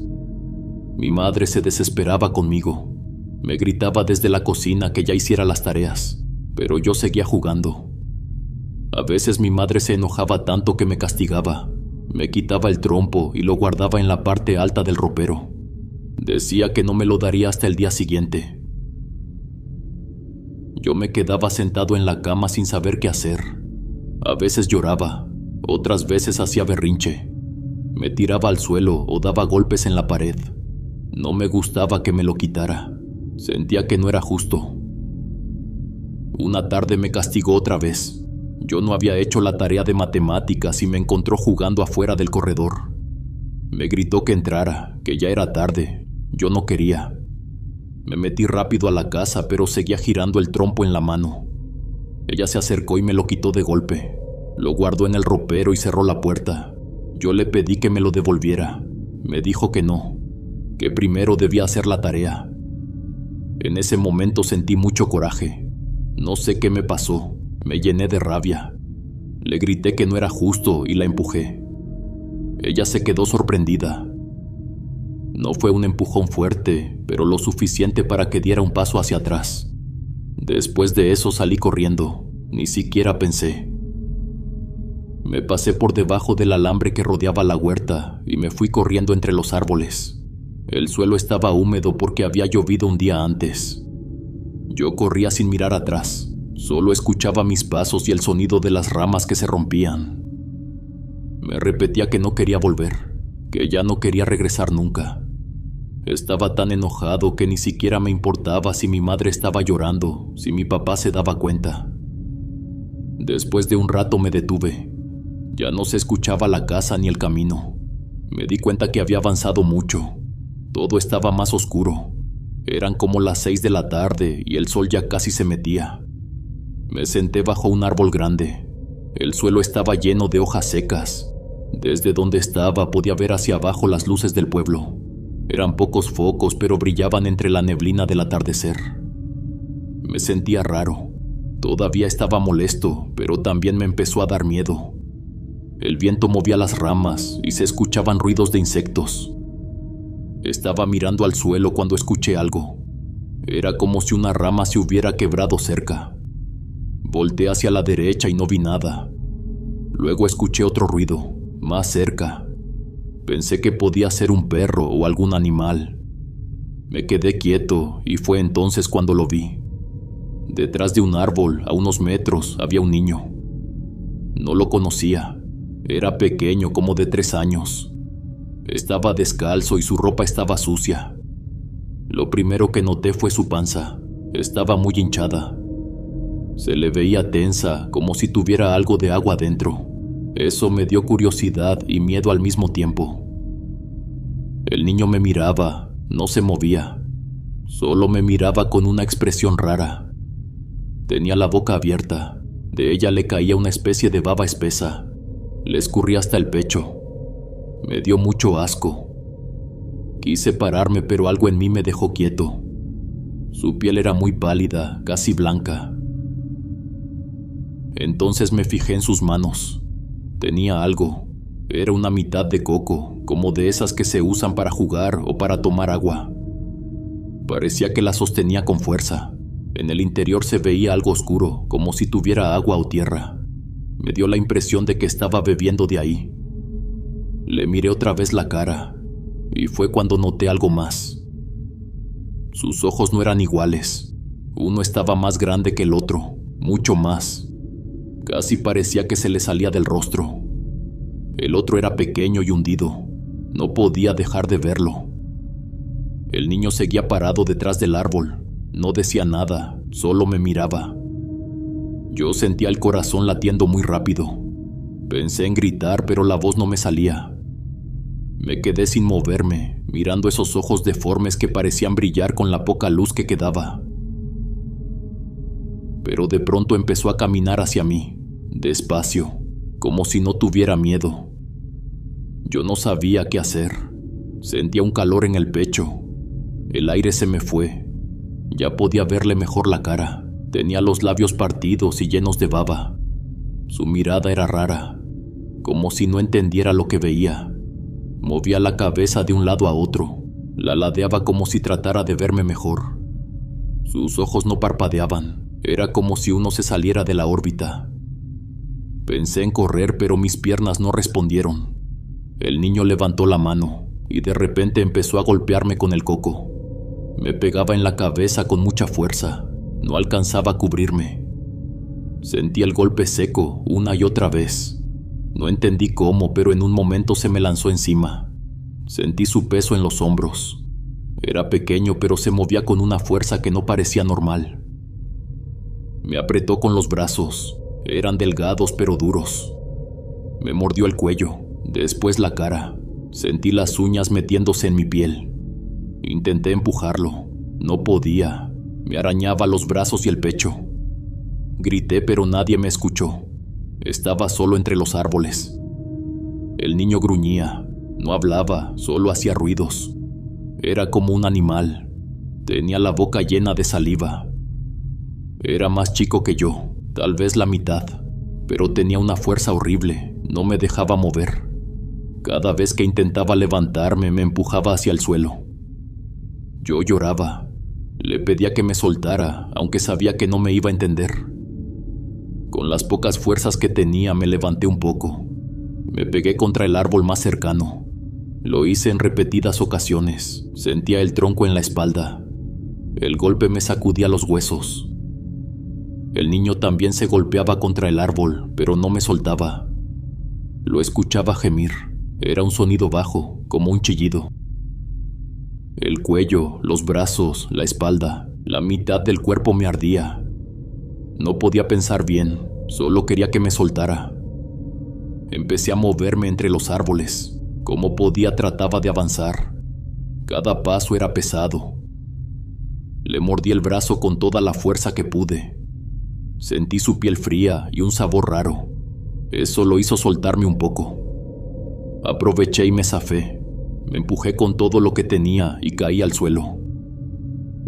Mi madre se desesperaba conmigo. Me gritaba desde la cocina que ya hiciera las tareas, pero yo seguía jugando. A veces mi madre se enojaba tanto que me castigaba. Me quitaba el trompo y lo guardaba en la parte alta del ropero. Decía que no me lo daría hasta el día siguiente. Yo me quedaba sentado en la cama sin saber qué hacer. A veces lloraba, otras veces hacía berrinche. Me tiraba al suelo o daba golpes en la pared. No me gustaba que me lo quitara. Sentía que no era justo. Una tarde me castigó otra vez. Yo no había hecho la tarea de matemáticas y me encontró jugando afuera del corredor. Me gritó que entrara, que ya era tarde. Yo no quería. Me metí rápido a la casa, pero seguía girando el trompo en la mano. Ella se acercó y me lo quitó de golpe. Lo guardó en el ropero y cerró la puerta. Yo le pedí que me lo devolviera. Me dijo que no, que primero debía hacer la tarea. En ese momento sentí mucho coraje. No sé qué me pasó. Me llené de rabia. Le grité que no era justo y la empujé. Ella se quedó sorprendida. No fue un empujón fuerte, pero lo suficiente para que diera un paso hacia atrás. Después de eso salí corriendo. Ni siquiera pensé. Me pasé por debajo del alambre que rodeaba la huerta y me fui corriendo entre los árboles. El suelo estaba húmedo porque había llovido un día antes. Yo corría sin mirar atrás. Solo escuchaba mis pasos y el sonido de las ramas que se rompían. Me repetía que no quería volver, que ya no quería regresar nunca. Estaba tan enojado que ni siquiera me importaba si mi madre estaba llorando, si mi papá se daba cuenta. Después de un rato me detuve. Ya no se escuchaba la casa ni el camino. Me di cuenta que había avanzado mucho. Todo estaba más oscuro. Eran como las 6 de la tarde y el sol ya casi se metía. Me senté bajo un árbol grande. El suelo estaba lleno de hojas secas. Desde donde estaba podía ver hacia abajo las luces del pueblo. Eran pocos focos, pero brillaban entre la neblina del atardecer. Me sentía raro. Todavía estaba molesto, pero también me empezó a dar miedo. El viento movía las ramas y se escuchaban ruidos de insectos. Estaba mirando al suelo cuando escuché algo. Era como si una rama se hubiera quebrado cerca. Volteé hacia la derecha y no vi nada. Luego escuché otro ruido, más cerca. Pensé que podía ser un perro o algún animal. Me quedé quieto y fue entonces cuando lo vi. Detrás de un árbol, a unos metros, había un niño. No lo conocía. Era pequeño, como de 3 años. Estaba descalzo y su ropa estaba sucia. Lo primero que noté fue su panza. Estaba muy hinchada. Se le veía tensa, como si tuviera algo de agua dentro. Eso me dio curiosidad y miedo al mismo tiempo. El niño me miraba, no se movía. Solo me miraba con una expresión rara. Tenía la boca abierta. De ella le caía una especie de baba espesa. Le escurría hasta el pecho. Me dio mucho asco. Quise pararme, pero algo en mí me dejó quieto. Su piel era muy pálida, casi blanca. Entonces me fijé en sus manos. Tenía algo. Era una mitad de coco, como de esas que se usan para jugar o para tomar agua. Parecía que la sostenía con fuerza. En el interior se veía algo oscuro, como si tuviera agua o tierra. Me dio la impresión de que estaba bebiendo de ahí. Le miré otra vez la cara, y fue cuando noté algo más. Sus ojos no eran iguales. Uno estaba más grande que el otro, mucho más. Casi parecía que se le salía del rostro. El otro era pequeño y hundido. No podía dejar de verlo. El niño seguía parado detrás del árbol. No decía nada, solo me miraba. Yo sentía el corazón latiendo muy rápido. Pensé en gritar, pero la voz no me salía. Me quedé sin moverme, mirando esos ojos deformes que parecían brillar con la poca luz que quedaba. Pero de pronto empezó a caminar hacia mí, despacio, como si no tuviera miedo. Yo no sabía qué hacer. Sentía un calor en el pecho. El aire se me fue. Ya podía verle mejor la cara. Tenía los labios partidos y llenos de baba. Su mirada era rara, como si no entendiera lo que veía. Movía la cabeza de un lado a otro. La ladeaba como si tratara de verme mejor. Sus ojos no parpadeaban. Era como si uno se saliera de la órbita. Pensé en correr, pero mis piernas no respondieron. El niño levantó la mano y de repente empezó a golpearme con el coco. Me pegaba en la cabeza con mucha fuerza. No alcanzaba a cubrirme. Sentí el golpe seco una y otra vez. No entendí cómo, pero en un momento se me lanzó encima. Sentí su peso en los hombros. Era pequeño, pero se movía con una fuerza que no parecía normal. Me apretó con los brazos. Eran delgados pero duros. Me mordió el cuello, después la cara. Sentí las uñas metiéndose en mi piel. Intenté empujarlo. No podía. Me arañaba los brazos y el pecho. Grité, pero nadie me escuchó. Estaba solo entre los árboles. El niño gruñía. No hablaba, solo hacía ruidos. Era como un animal. Tenía la boca llena de saliva. Era más chico que yo, tal vez la mitad, pero tenía una fuerza horrible. No me dejaba mover. Cada vez que intentaba levantarme, me empujaba hacia el suelo. Yo lloraba. Le pedía que me soltara, aunque sabía que no me iba a entender. Con las pocas fuerzas que tenía, me levanté un poco. Me pegué contra el árbol más cercano. Lo hice en repetidas ocasiones. Sentía el tronco en la espalda. El golpe me sacudía los huesos. El niño también se golpeaba contra el árbol, pero no me soltaba. Lo escuchaba gemir. Era un sonido bajo, como un chillido. El cuello, los brazos, la espalda, la mitad del cuerpo me ardía. No podía pensar bien, solo quería que me soltara. Empecé a moverme entre los árboles. Como podía trataba de avanzar. Cada paso era pesado. Le mordí el brazo con toda la fuerza que pude. Sentí su piel fría y un sabor raro. Eso lo hizo soltarme un poco. Aproveché y me zafé. Me empujé con todo lo que tenía y caí al suelo.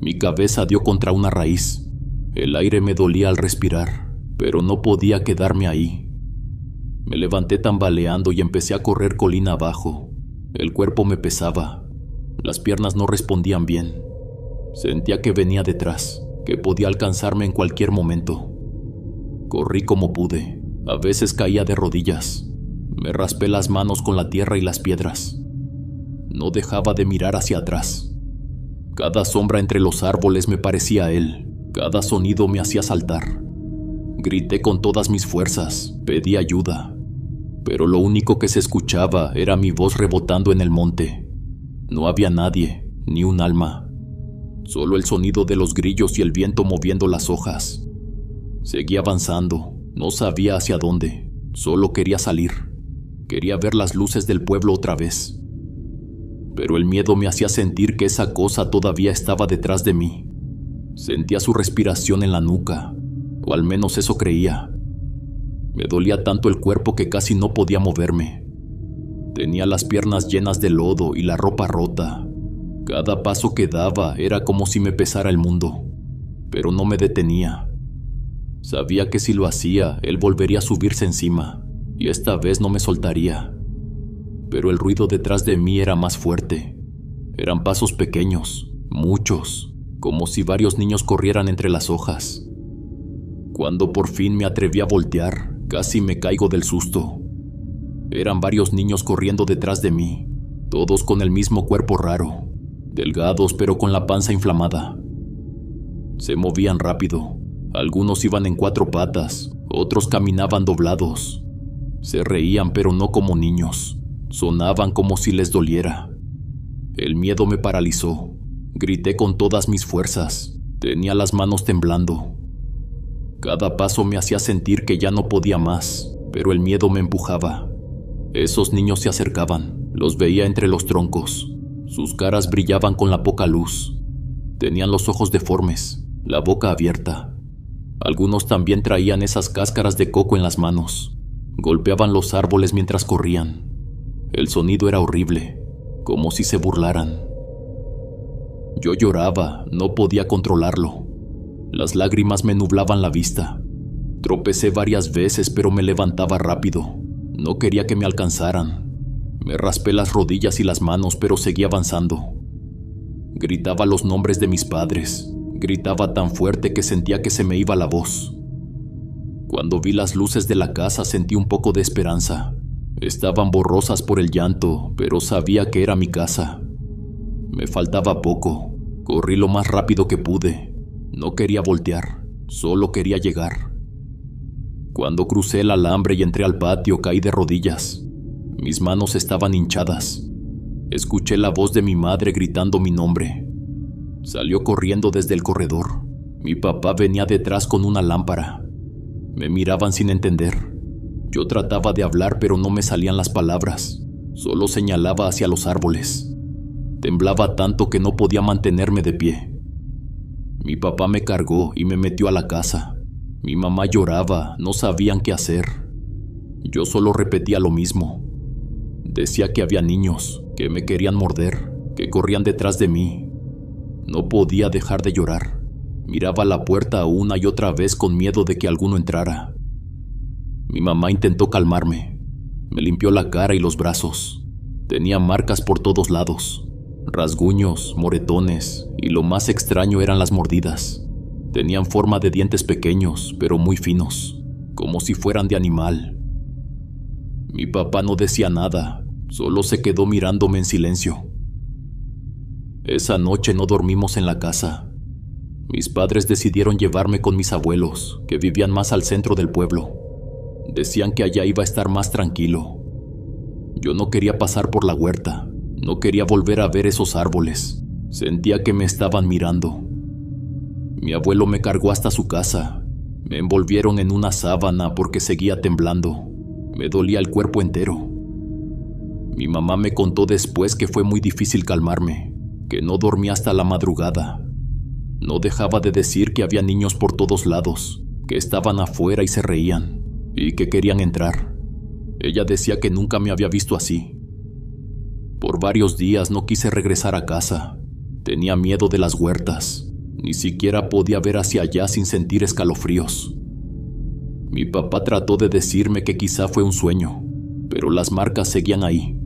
Mi cabeza dio contra una raíz. El aire me dolía al respirar, pero no podía quedarme ahí. Me levanté tambaleando y empecé a correr colina abajo. El cuerpo me pesaba. Las piernas no respondían bien. Sentía que venía detrás, que podía alcanzarme en cualquier momento. Corrí como pude. A veces caía de rodillas. Me raspé las manos con la tierra y las piedras. No dejaba de mirar hacia atrás. Cada sombra entre los árboles me parecía a él. Cada sonido me hacía saltar. Grité con todas mis fuerzas. Pedí ayuda. Pero lo único que se escuchaba era mi voz rebotando en el monte. No había nadie, ni un alma. Solo el sonido de los grillos y el viento moviendo las hojas. Seguí avanzando. No sabía hacia dónde. Solo quería salir. Quería ver las luces del pueblo otra vez. Pero el miedo me hacía sentir que esa cosa todavía estaba detrás de mí. Sentía su respiración en la nuca, o al menos eso creía. Me dolía tanto el cuerpo que casi no podía moverme. Tenía las piernas llenas de lodo y la ropa rota. Cada paso que daba era como si me pesara el mundo, pero no me detenía. Sabía que si lo hacía, él volvería a subirse encima, y esta vez no me soltaría. Pero el ruido detrás de mí era más fuerte. Eran pasos pequeños, muchos, como si varios niños corrieran entre las hojas. Cuando por fin me atreví a voltear, casi me caigo del susto. Eran varios niños corriendo detrás de mí, todos con el mismo cuerpo raro, delgados pero con la panza inflamada. Se movían rápido, algunos iban en 4 patas, otros caminaban doblados. Se reían pero no como niños, sonaban como si les doliera. El miedo me paralizó. Grité con todas mis fuerzas. Tenía las manos temblando. Cada paso me hacía sentir que ya no podía más, pero el miedo me empujaba. Esos niños se acercaban. Los veía entre los troncos. Sus caras brillaban con la poca luz. Tenían los ojos deformes, la boca abierta. Algunos también traían esas cáscaras de coco en las manos. Golpeaban los árboles mientras corrían. El sonido era horrible, como si se burlaran. Yo lloraba, no podía controlarlo. Las lágrimas me nublaban la vista. Tropecé varias veces, pero me levantaba rápido. No quería que me alcanzaran. Me raspé las rodillas y las manos, pero seguí avanzando. Gritaba los nombres de mis padres. Gritaba tan fuerte que sentía que se me iba la voz. Cuando vi las luces de la casa sentí un poco de esperanza. Estaban borrosas por el llanto, pero sabía que era mi casa. Me faltaba poco. Corrí lo más rápido que pude. No quería voltear, solo quería llegar. Cuando crucé el alambre y entré al patio, caí de rodillas. Mis manos estaban hinchadas. Escuché la voz de mi madre gritando mi nombre. Salió corriendo desde el corredor. Mi papá venía detrás con una lámpara. Me miraban sin entender. Yo trataba de hablar, pero no me salían las palabras. Solo señalaba hacia los árboles. Temblaba tanto que no podía mantenerme de pie. Mi papá me cargó y me metió a la casa. Mi mamá lloraba, no sabían qué hacer. Yo solo repetía lo mismo. Decía que había niños, que me querían morder, que corrían detrás de mí. No podía dejar de llorar. Miraba la puerta una y otra vez con miedo de que alguno entrara. Mi mamá intentó calmarme. Me limpió la cara y los brazos. Tenía marcas por todos lados. Rasguños, moretones, y lo más extraño eran las mordidas. Tenían forma de dientes pequeños, pero muy finos, como si fueran de animal. Mi papá no decía nada, solo se quedó mirándome en silencio. Esa noche no dormimos en la casa. Mis padres decidieron llevarme con mis abuelos, que vivían más al centro del pueblo. Decían que allá iba a estar más tranquilo. Yo no quería pasar por la huerta. No quería volver a ver esos árboles. Sentía que me estaban mirando. Mi abuelo me cargó hasta su casa. Me envolvieron en una sábana porque seguía temblando. Me dolía el cuerpo entero. Mi mamá me contó después que fue muy difícil calmarme, que no dormía hasta la madrugada. No dejaba de decir que había niños por todos lados, que estaban afuera y se reían, y que querían entrar. Ella decía que nunca me había visto así. Por varios días no quise regresar a casa. Tenía miedo de las huertas. Ni siquiera podía ver hacia allá sin sentir escalofríos. Mi papá trató de decirme que quizá fue un sueño, pero las marcas seguían ahí.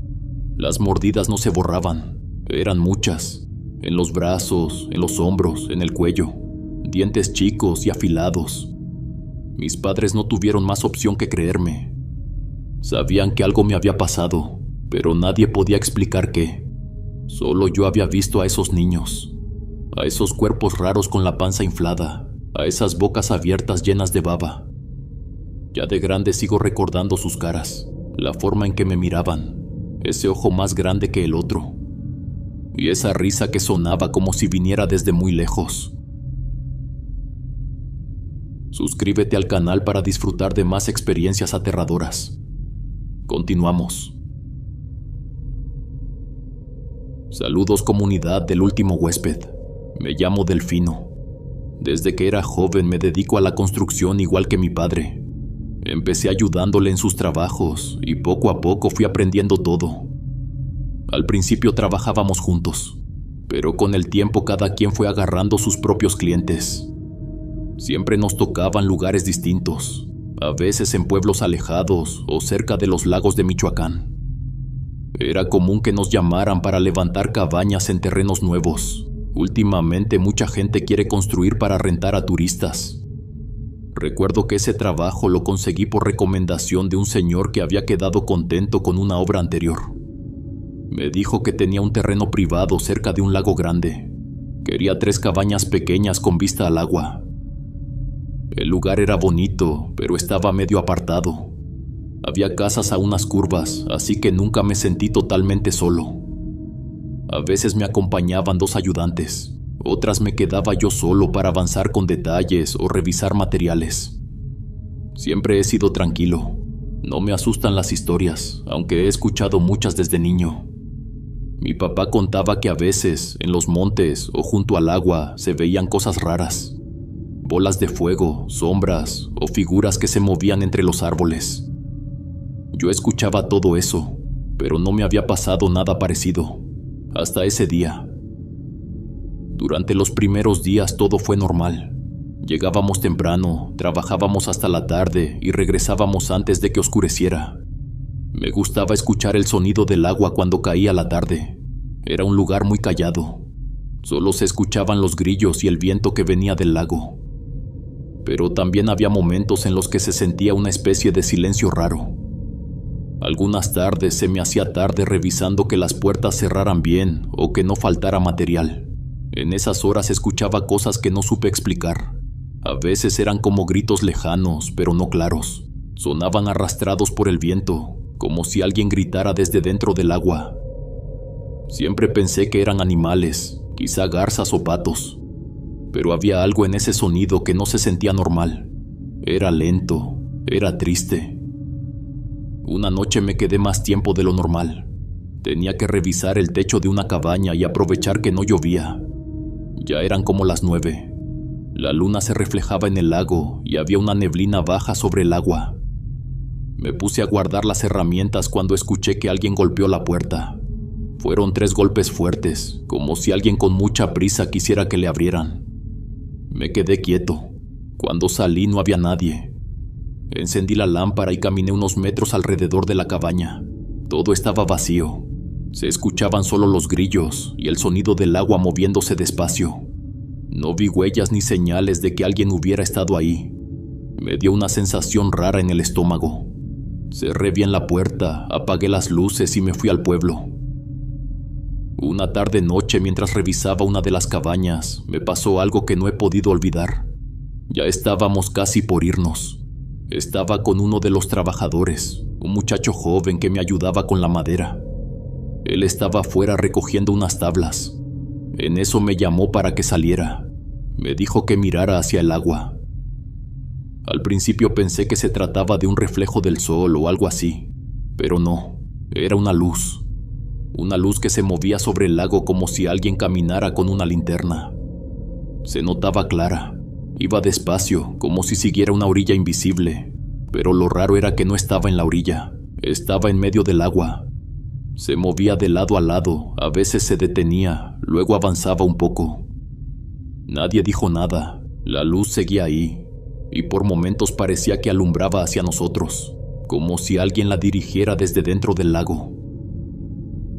Las mordidas no se borraban. Eran muchas. En los brazos, en los hombros, en el cuello. Dientes chicos y afilados. Mis padres no tuvieron más opción que creerme. Sabían que algo me había pasado, pero nadie podía explicar qué. Solo yo había visto a esos niños, a esos cuerpos raros con la panza inflada, a esas bocas abiertas llenas de baba. Ya de grande sigo recordando sus caras, la forma en que me miraban, ese ojo más grande que el otro, y esa risa que sonaba como si viniera desde muy lejos. Suscríbete al canal para disfrutar de más experiencias aterradoras. Continuamos. Saludos comunidad del último huésped. Me llamo Delfino. Desde que era joven me dedico a la construcción igual que mi padre. Empecé ayudándole en sus trabajos y poco a poco fui aprendiendo todo. Al principio trabajábamos juntos, pero con el tiempo cada quien fue agarrando sus propios clientes. Siempre nos tocaban lugares distintos, a veces en pueblos alejados o cerca de los lagos de Michoacán. Era común que nos llamaran para levantar cabañas en terrenos nuevos. Últimamente mucha gente quiere construir para rentar a turistas. Recuerdo que ese trabajo lo conseguí por recomendación de un señor que había quedado contento con una obra anterior. Me dijo que tenía un terreno privado cerca de un lago grande. Quería 3 cabañas pequeñas con vista al agua. El lugar era bonito, pero estaba medio apartado. Había casas a unas curvas, así que nunca me sentí totalmente solo. A veces me acompañaban 2 ayudantes, otras me quedaba yo solo para avanzar con detalles o revisar materiales. Siempre he sido tranquilo. No me asustan las historias, aunque he escuchado muchas desde niño. Mi papá contaba que a veces, en los montes o junto al agua, se veían cosas raras. Bolas de fuego, sombras o figuras que se movían entre los árboles. Yo escuchaba todo eso, pero no me había pasado nada parecido, hasta ese día. Durante los primeros días todo fue normal. Llegábamos temprano, trabajábamos hasta la tarde y regresábamos antes de que oscureciera. Me gustaba escuchar el sonido del agua cuando caía la tarde. Era un lugar muy callado. Solo se escuchaban los grillos y el viento que venía del lago. Pero también había momentos en los que se sentía una especie de silencio raro. Algunas tardes se me hacía tarde revisando que las puertas cerraran bien o que no faltara material. En esas horas escuchaba cosas que no supe explicar. A veces eran como gritos lejanos, pero no claros. Sonaban arrastrados por el viento, como si alguien gritara desde dentro del agua. Siempre pensé que eran animales, quizá garzas o patos. Pero había algo en ese sonido que no se sentía normal. Era lento, era triste. Una noche me quedé más tiempo de lo normal. Tenía que revisar el techo de una cabaña y aprovechar que no llovía. Ya eran como las 9. La luna se reflejaba en el lago y había una neblina baja sobre el agua. Me puse a guardar las herramientas cuando escuché que alguien golpeó la puerta. Fueron 3 golpes fuertes, como si alguien con mucha prisa quisiera que le abrieran. Me quedé quieto. Cuando salí no había nadie. Encendí la lámpara y caminé unos metros alrededor de la cabaña. Todo estaba vacío. Se escuchaban solo los grillos y el sonido del agua moviéndose despacio. No vi huellas ni señales de que alguien hubiera estado ahí. Me dio una sensación rara en el estómago. Cerré bien la puerta, apagué las luces y me fui al pueblo. Una tarde-noche, mientras revisaba una de las cabañas, me pasó algo que no he podido olvidar. Ya estábamos casi por irnos. Estaba con uno de los trabajadores, un muchacho joven que me ayudaba con la madera. Él estaba afuera recogiendo unas tablas. En eso me llamó para que saliera. Me dijo que mirara hacia el agua. Al principio pensé que se trataba de un reflejo del sol o algo así, pero no, era una luz. Una luz que se movía sobre el lago como si alguien caminara con una linterna. Se notaba clara, iba despacio, como si siguiera una orilla invisible, pero lo raro era que no estaba en la orilla, estaba en medio del agua. Se movía de lado a lado, a veces se detenía, luego avanzaba un poco. Nadie dijo nada, la luz seguía ahí, y por momentos parecía que alumbraba hacia nosotros, como si alguien la dirigiera desde dentro del lago.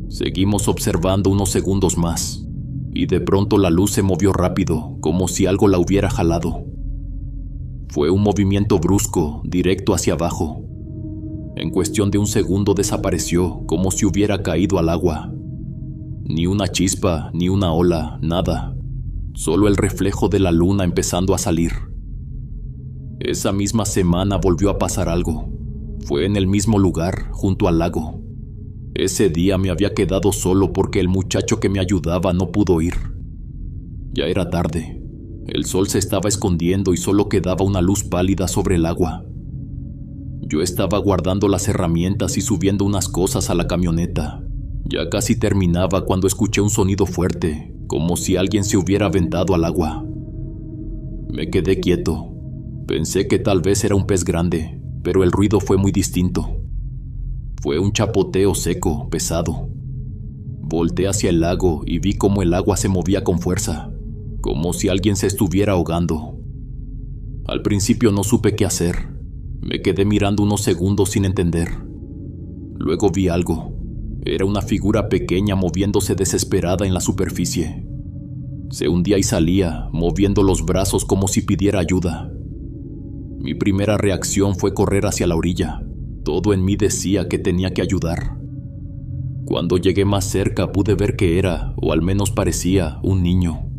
Seguimos observando unos segundos más, y de pronto la luz se movió rápido, como si algo la hubiera jalado. Fue un movimiento brusco, directo hacia abajo. En cuestión de un segundo desapareció, como si hubiera caído al agua. Ni una chispa, ni una ola, nada. Solo el reflejo de la luna empezando a salir. Esa misma semana volvió a pasar algo. Fue en el mismo lugar, junto al lago. Ese día me había quedado solo porque el muchacho que me ayudaba no pudo ir. Ya era tarde. El sol se estaba escondiendo y solo quedaba una luz pálida sobre el agua. Yo estaba guardando las herramientas y subiendo unas cosas a la camioneta. Ya casi terminaba cuando escuché un sonido fuerte, como si alguien se hubiera aventado al agua. Me quedé quieto. Pensé que tal vez era un pez grande, pero el ruido fue muy distinto. Fue un chapoteo seco, pesado. Volté hacia el lago y vi cómo el agua se movía con fuerza, como si alguien se estuviera ahogando. Al principio no supe qué hacer. Me quedé mirando unos segundos sin entender. Luego vi algo. Era una figura pequeña moviéndose desesperada en la superficie. Se hundía y salía, moviendo los brazos como si pidiera ayuda. Mi primera reacción fue correr hacia la orilla. Todo en mí decía que tenía que ayudar. Cuando llegué más cerca pude ver que era, o al menos parecía, un niño.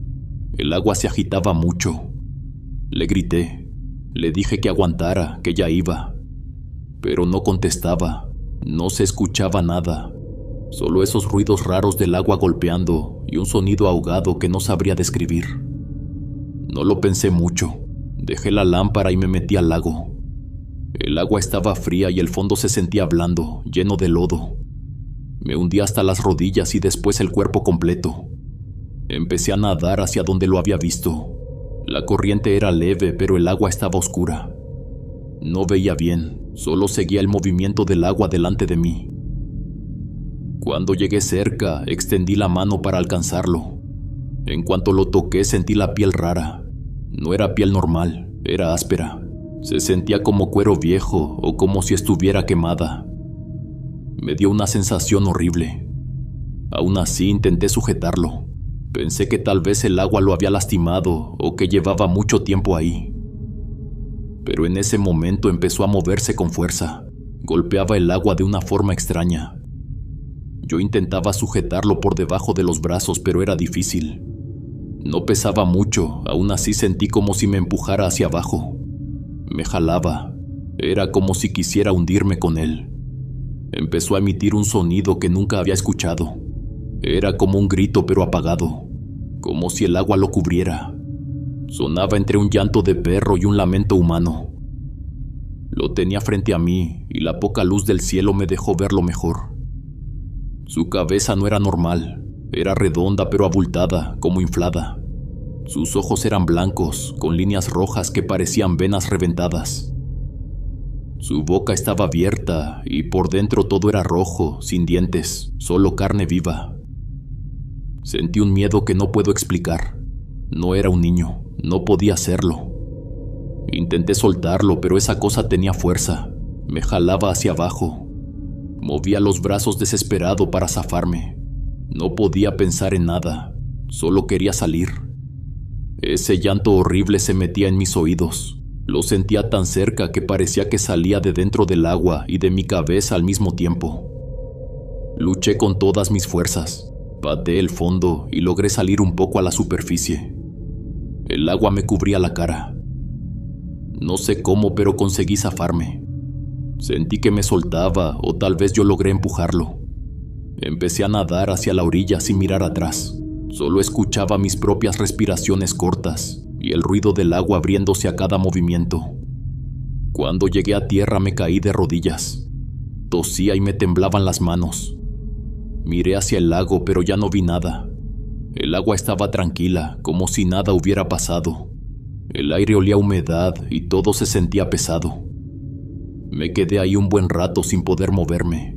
El agua se agitaba mucho. Le grité. Le dije que aguantara, que ya iba. Pero no contestaba. No se escuchaba nada. Solo esos ruidos raros del agua golpeando y un sonido ahogado que no sabría describir. No lo pensé mucho. Dejé la lámpara y me metí al lago. El agua estaba fría y el fondo se sentía blando, lleno de lodo. Me hundí hasta las rodillas y después el cuerpo completo. Empecé a nadar hacia donde lo había visto. La corriente era leve, pero el agua estaba oscura. No veía bien, solo seguía el movimiento del agua delante de mí. Cuando llegué cerca, extendí la mano para alcanzarlo. En cuanto lo toqué, sentí la piel rara. No era piel normal, era áspera. Se sentía como cuero viejo o como si estuviera quemada. Me dio una sensación horrible. Aún así intenté sujetarlo. Pensé que tal vez el agua lo había lastimado o que llevaba mucho tiempo ahí. Pero en ese momento empezó a moverse con fuerza. Golpeaba el agua de una forma extraña. Yo intentaba sujetarlo por debajo de los brazos, pero era difícil. No pesaba mucho, aún así sentí como si me empujara hacia abajo. Me jalaba. Era como si quisiera hundirme con él. Empezó a emitir un sonido que nunca había escuchado. Era como un grito pero apagado, como si el agua lo cubriera. Sonaba entre un llanto de perro y un lamento humano. Lo tenía frente a mí y la poca luz del cielo me dejó verlo mejor. Su cabeza no era normal, era redonda pero abultada, como inflada. Sus ojos eran blancos, con líneas rojas que parecían venas reventadas. Su boca estaba abierta y por dentro todo era rojo, sin dientes, solo carne viva. Sentí un miedo que no puedo explicar. No era un niño, no podía serlo. Intenté soltarlo, pero esa cosa tenía fuerza. Me jalaba hacia abajo. Movía los brazos desesperado para zafarme. No podía pensar en nada, solo quería salir. Ese llanto horrible se metía en mis oídos. Lo sentía tan cerca que parecía que salía de dentro del agua y de mi cabeza al mismo tiempo. Luché con todas mis fuerzas. Pateé el fondo y logré salir un poco a la superficie. El agua me cubría la cara. No sé cómo, pero conseguí zafarme. Sentí que me soltaba, o tal vez yo logré empujarlo. Empecé a nadar hacia la orilla sin mirar atrás. Solo escuchaba mis propias respiraciones cortas y el ruido del agua abriéndose a cada movimiento. Cuando llegué a tierra me caí de rodillas. Tosía y me temblaban las manos. Miré hacia el lago, pero ya no vi nada. El agua estaba tranquila, como si nada hubiera pasado. El aire olía a humedad y todo se sentía pesado. Me quedé ahí un buen rato sin poder moverme.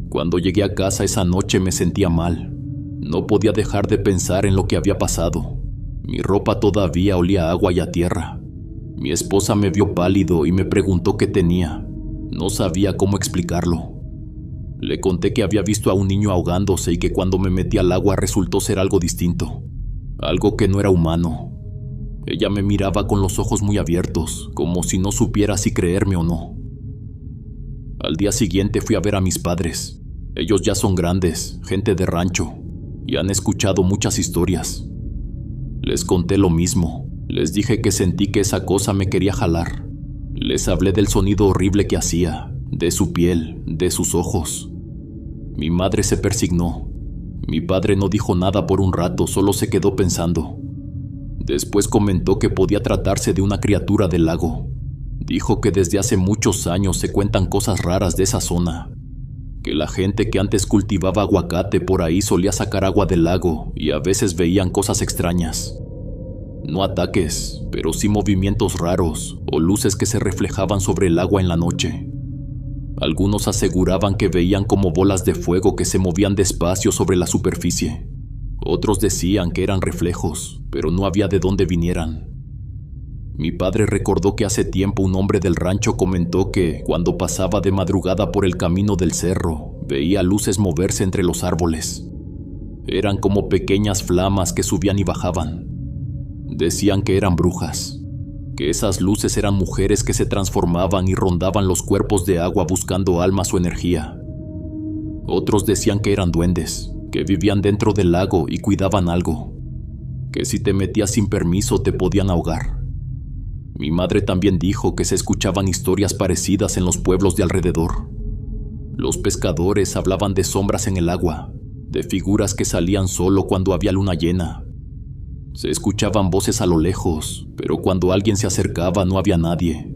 Cuando llegué a casa esa noche me sentía mal. No podía dejar de pensar en lo que había pasado. Mi ropa todavía olía a agua y a tierra. Mi esposa me vio pálido y me preguntó qué tenía. No sabía cómo explicarlo. Le conté que había visto a un niño ahogándose y que cuando me metí al agua resultó ser algo distinto. Algo que no era humano. Ella me miraba con los ojos muy abiertos, como si no supiera si creerme o no. Al día siguiente fui a ver a mis padres. Ellos ya son grandes, gente de rancho, y han escuchado muchas historias. Les conté lo mismo. Les dije que sentí que esa cosa me quería jalar. Les hablé del sonido horrible que hacía, de su piel, de sus ojos. Mi madre se persignó. Mi padre no dijo nada por un rato, solo se quedó pensando. Después comentó que podía tratarse de una criatura del lago. Dijo que desde hace muchos años se cuentan cosas raras de esa zona. Que la gente que antes cultivaba aguacate por ahí solía sacar agua del lago y a veces veían cosas extrañas. No ataques, pero sí movimientos raros o luces que se reflejaban sobre el agua en la noche. Algunos aseguraban que veían como bolas de fuego que se movían despacio sobre la superficie. Otros decían que eran reflejos, pero no había de dónde vinieran. Mi padre recordó que hace tiempo un hombre del rancho comentó que, cuando pasaba de madrugada por el camino del cerro, veía luces moverse entre los árboles. Eran como pequeñas flamas que subían y bajaban. Decían que eran brujas, que esas luces eran mujeres que se transformaban y rondaban los cuerpos de agua buscando almas o energía. Otros decían que eran duendes, que vivían dentro del lago y cuidaban algo, que si te metías sin permiso te podían ahogar. Mi madre también dijo que se escuchaban historias parecidas en los pueblos de alrededor. Los pescadores hablaban de sombras en el agua, de figuras que salían solo cuando había luna llena. Se escuchaban voces a lo lejos, pero cuando alguien se acercaba no había nadie.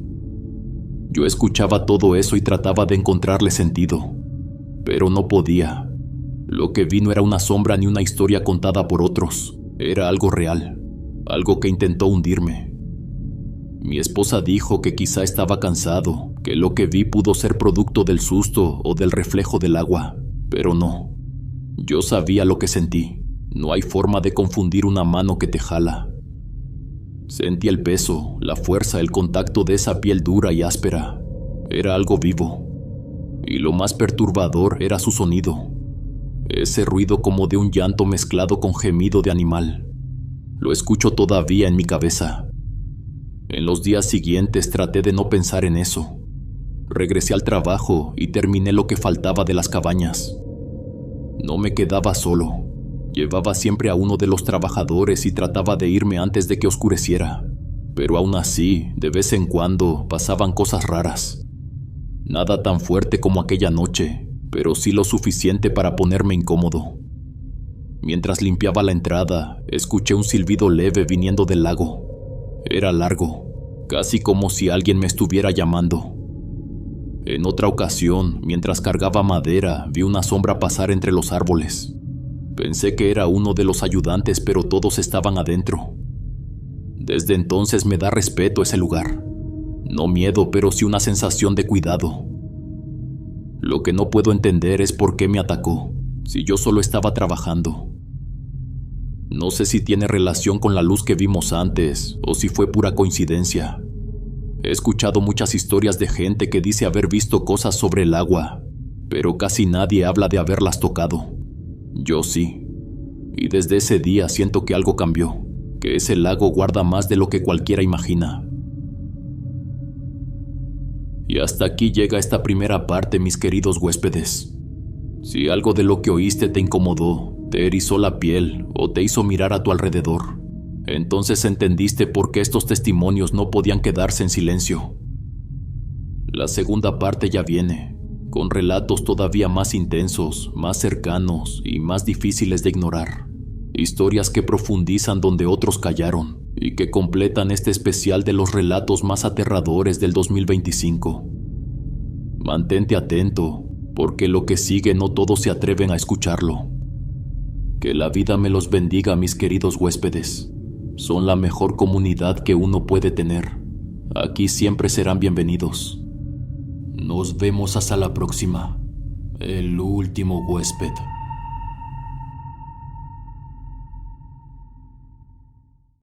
Yo escuchaba todo eso y trataba de encontrarle sentido, pero no podía. Lo que vi no era una sombra ni una historia contada por otros, era algo real, algo que intentó hundirme. Mi esposa dijo que quizá estaba cansado, que lo que vi pudo ser producto del susto o del reflejo del agua, pero no. Yo sabía lo que sentí. No hay forma de confundir una mano que te jala. Sentí el peso, la fuerza, el contacto de esa piel dura y áspera. Era algo vivo. Y lo más perturbador era su sonido. Ese ruido como de un llanto mezclado con gemido de animal. Lo escucho todavía en mi cabeza. En los días siguientes traté de no pensar en eso. Regresé al trabajo y terminé lo que faltaba de las cabañas. No me quedaba solo. Llevaba siempre a uno de los trabajadores y trataba de irme antes de que oscureciera. Pero aún así, de vez en cuando, pasaban cosas raras. Nada tan fuerte como aquella noche, pero sí lo suficiente para ponerme incómodo. Mientras limpiaba la entrada, escuché un silbido leve viniendo del lago. Era largo, casi como si alguien me estuviera llamando. En otra ocasión, mientras cargaba madera, vi una sombra pasar entre los árboles. Pensé que era uno de los ayudantes, pero todos estaban adentro. Desde entonces me da respeto ese lugar. No miedo, pero sí una sensación de cuidado. Lo que no puedo entender es por qué me atacó, si yo solo estaba trabajando. No sé si tiene relación con la luz que vimos antes, o si fue pura coincidencia. He escuchado muchas historias de gente que dice haber visto cosas sobre el agua, pero casi nadie habla de haberlas tocado. Yo sí. Y desde ese día siento que algo cambió, que ese lago guarda más de lo que cualquiera imagina. Y hasta aquí llega esta primera parte, mis queridos huéspedes. Si algo de lo que oíste te incomodó, te erizó la piel o te hizo mirar a tu alrededor, entonces entendiste por qué estos testimonios no podían quedarse en silencio. La segunda parte ya viene, con relatos todavía más intensos, más cercanos y más difíciles de ignorar. Historias que profundizan donde otros callaron y que completan este especial de los relatos más aterradores del 2025. Mantente atento, porque lo que sigue no todos se atreven a escucharlo. Que la vida me los bendiga, mis queridos huéspedes. Son la mejor comunidad que uno puede tener. Aquí siempre serán bienvenidos. Nos vemos hasta la próxima. El último huésped.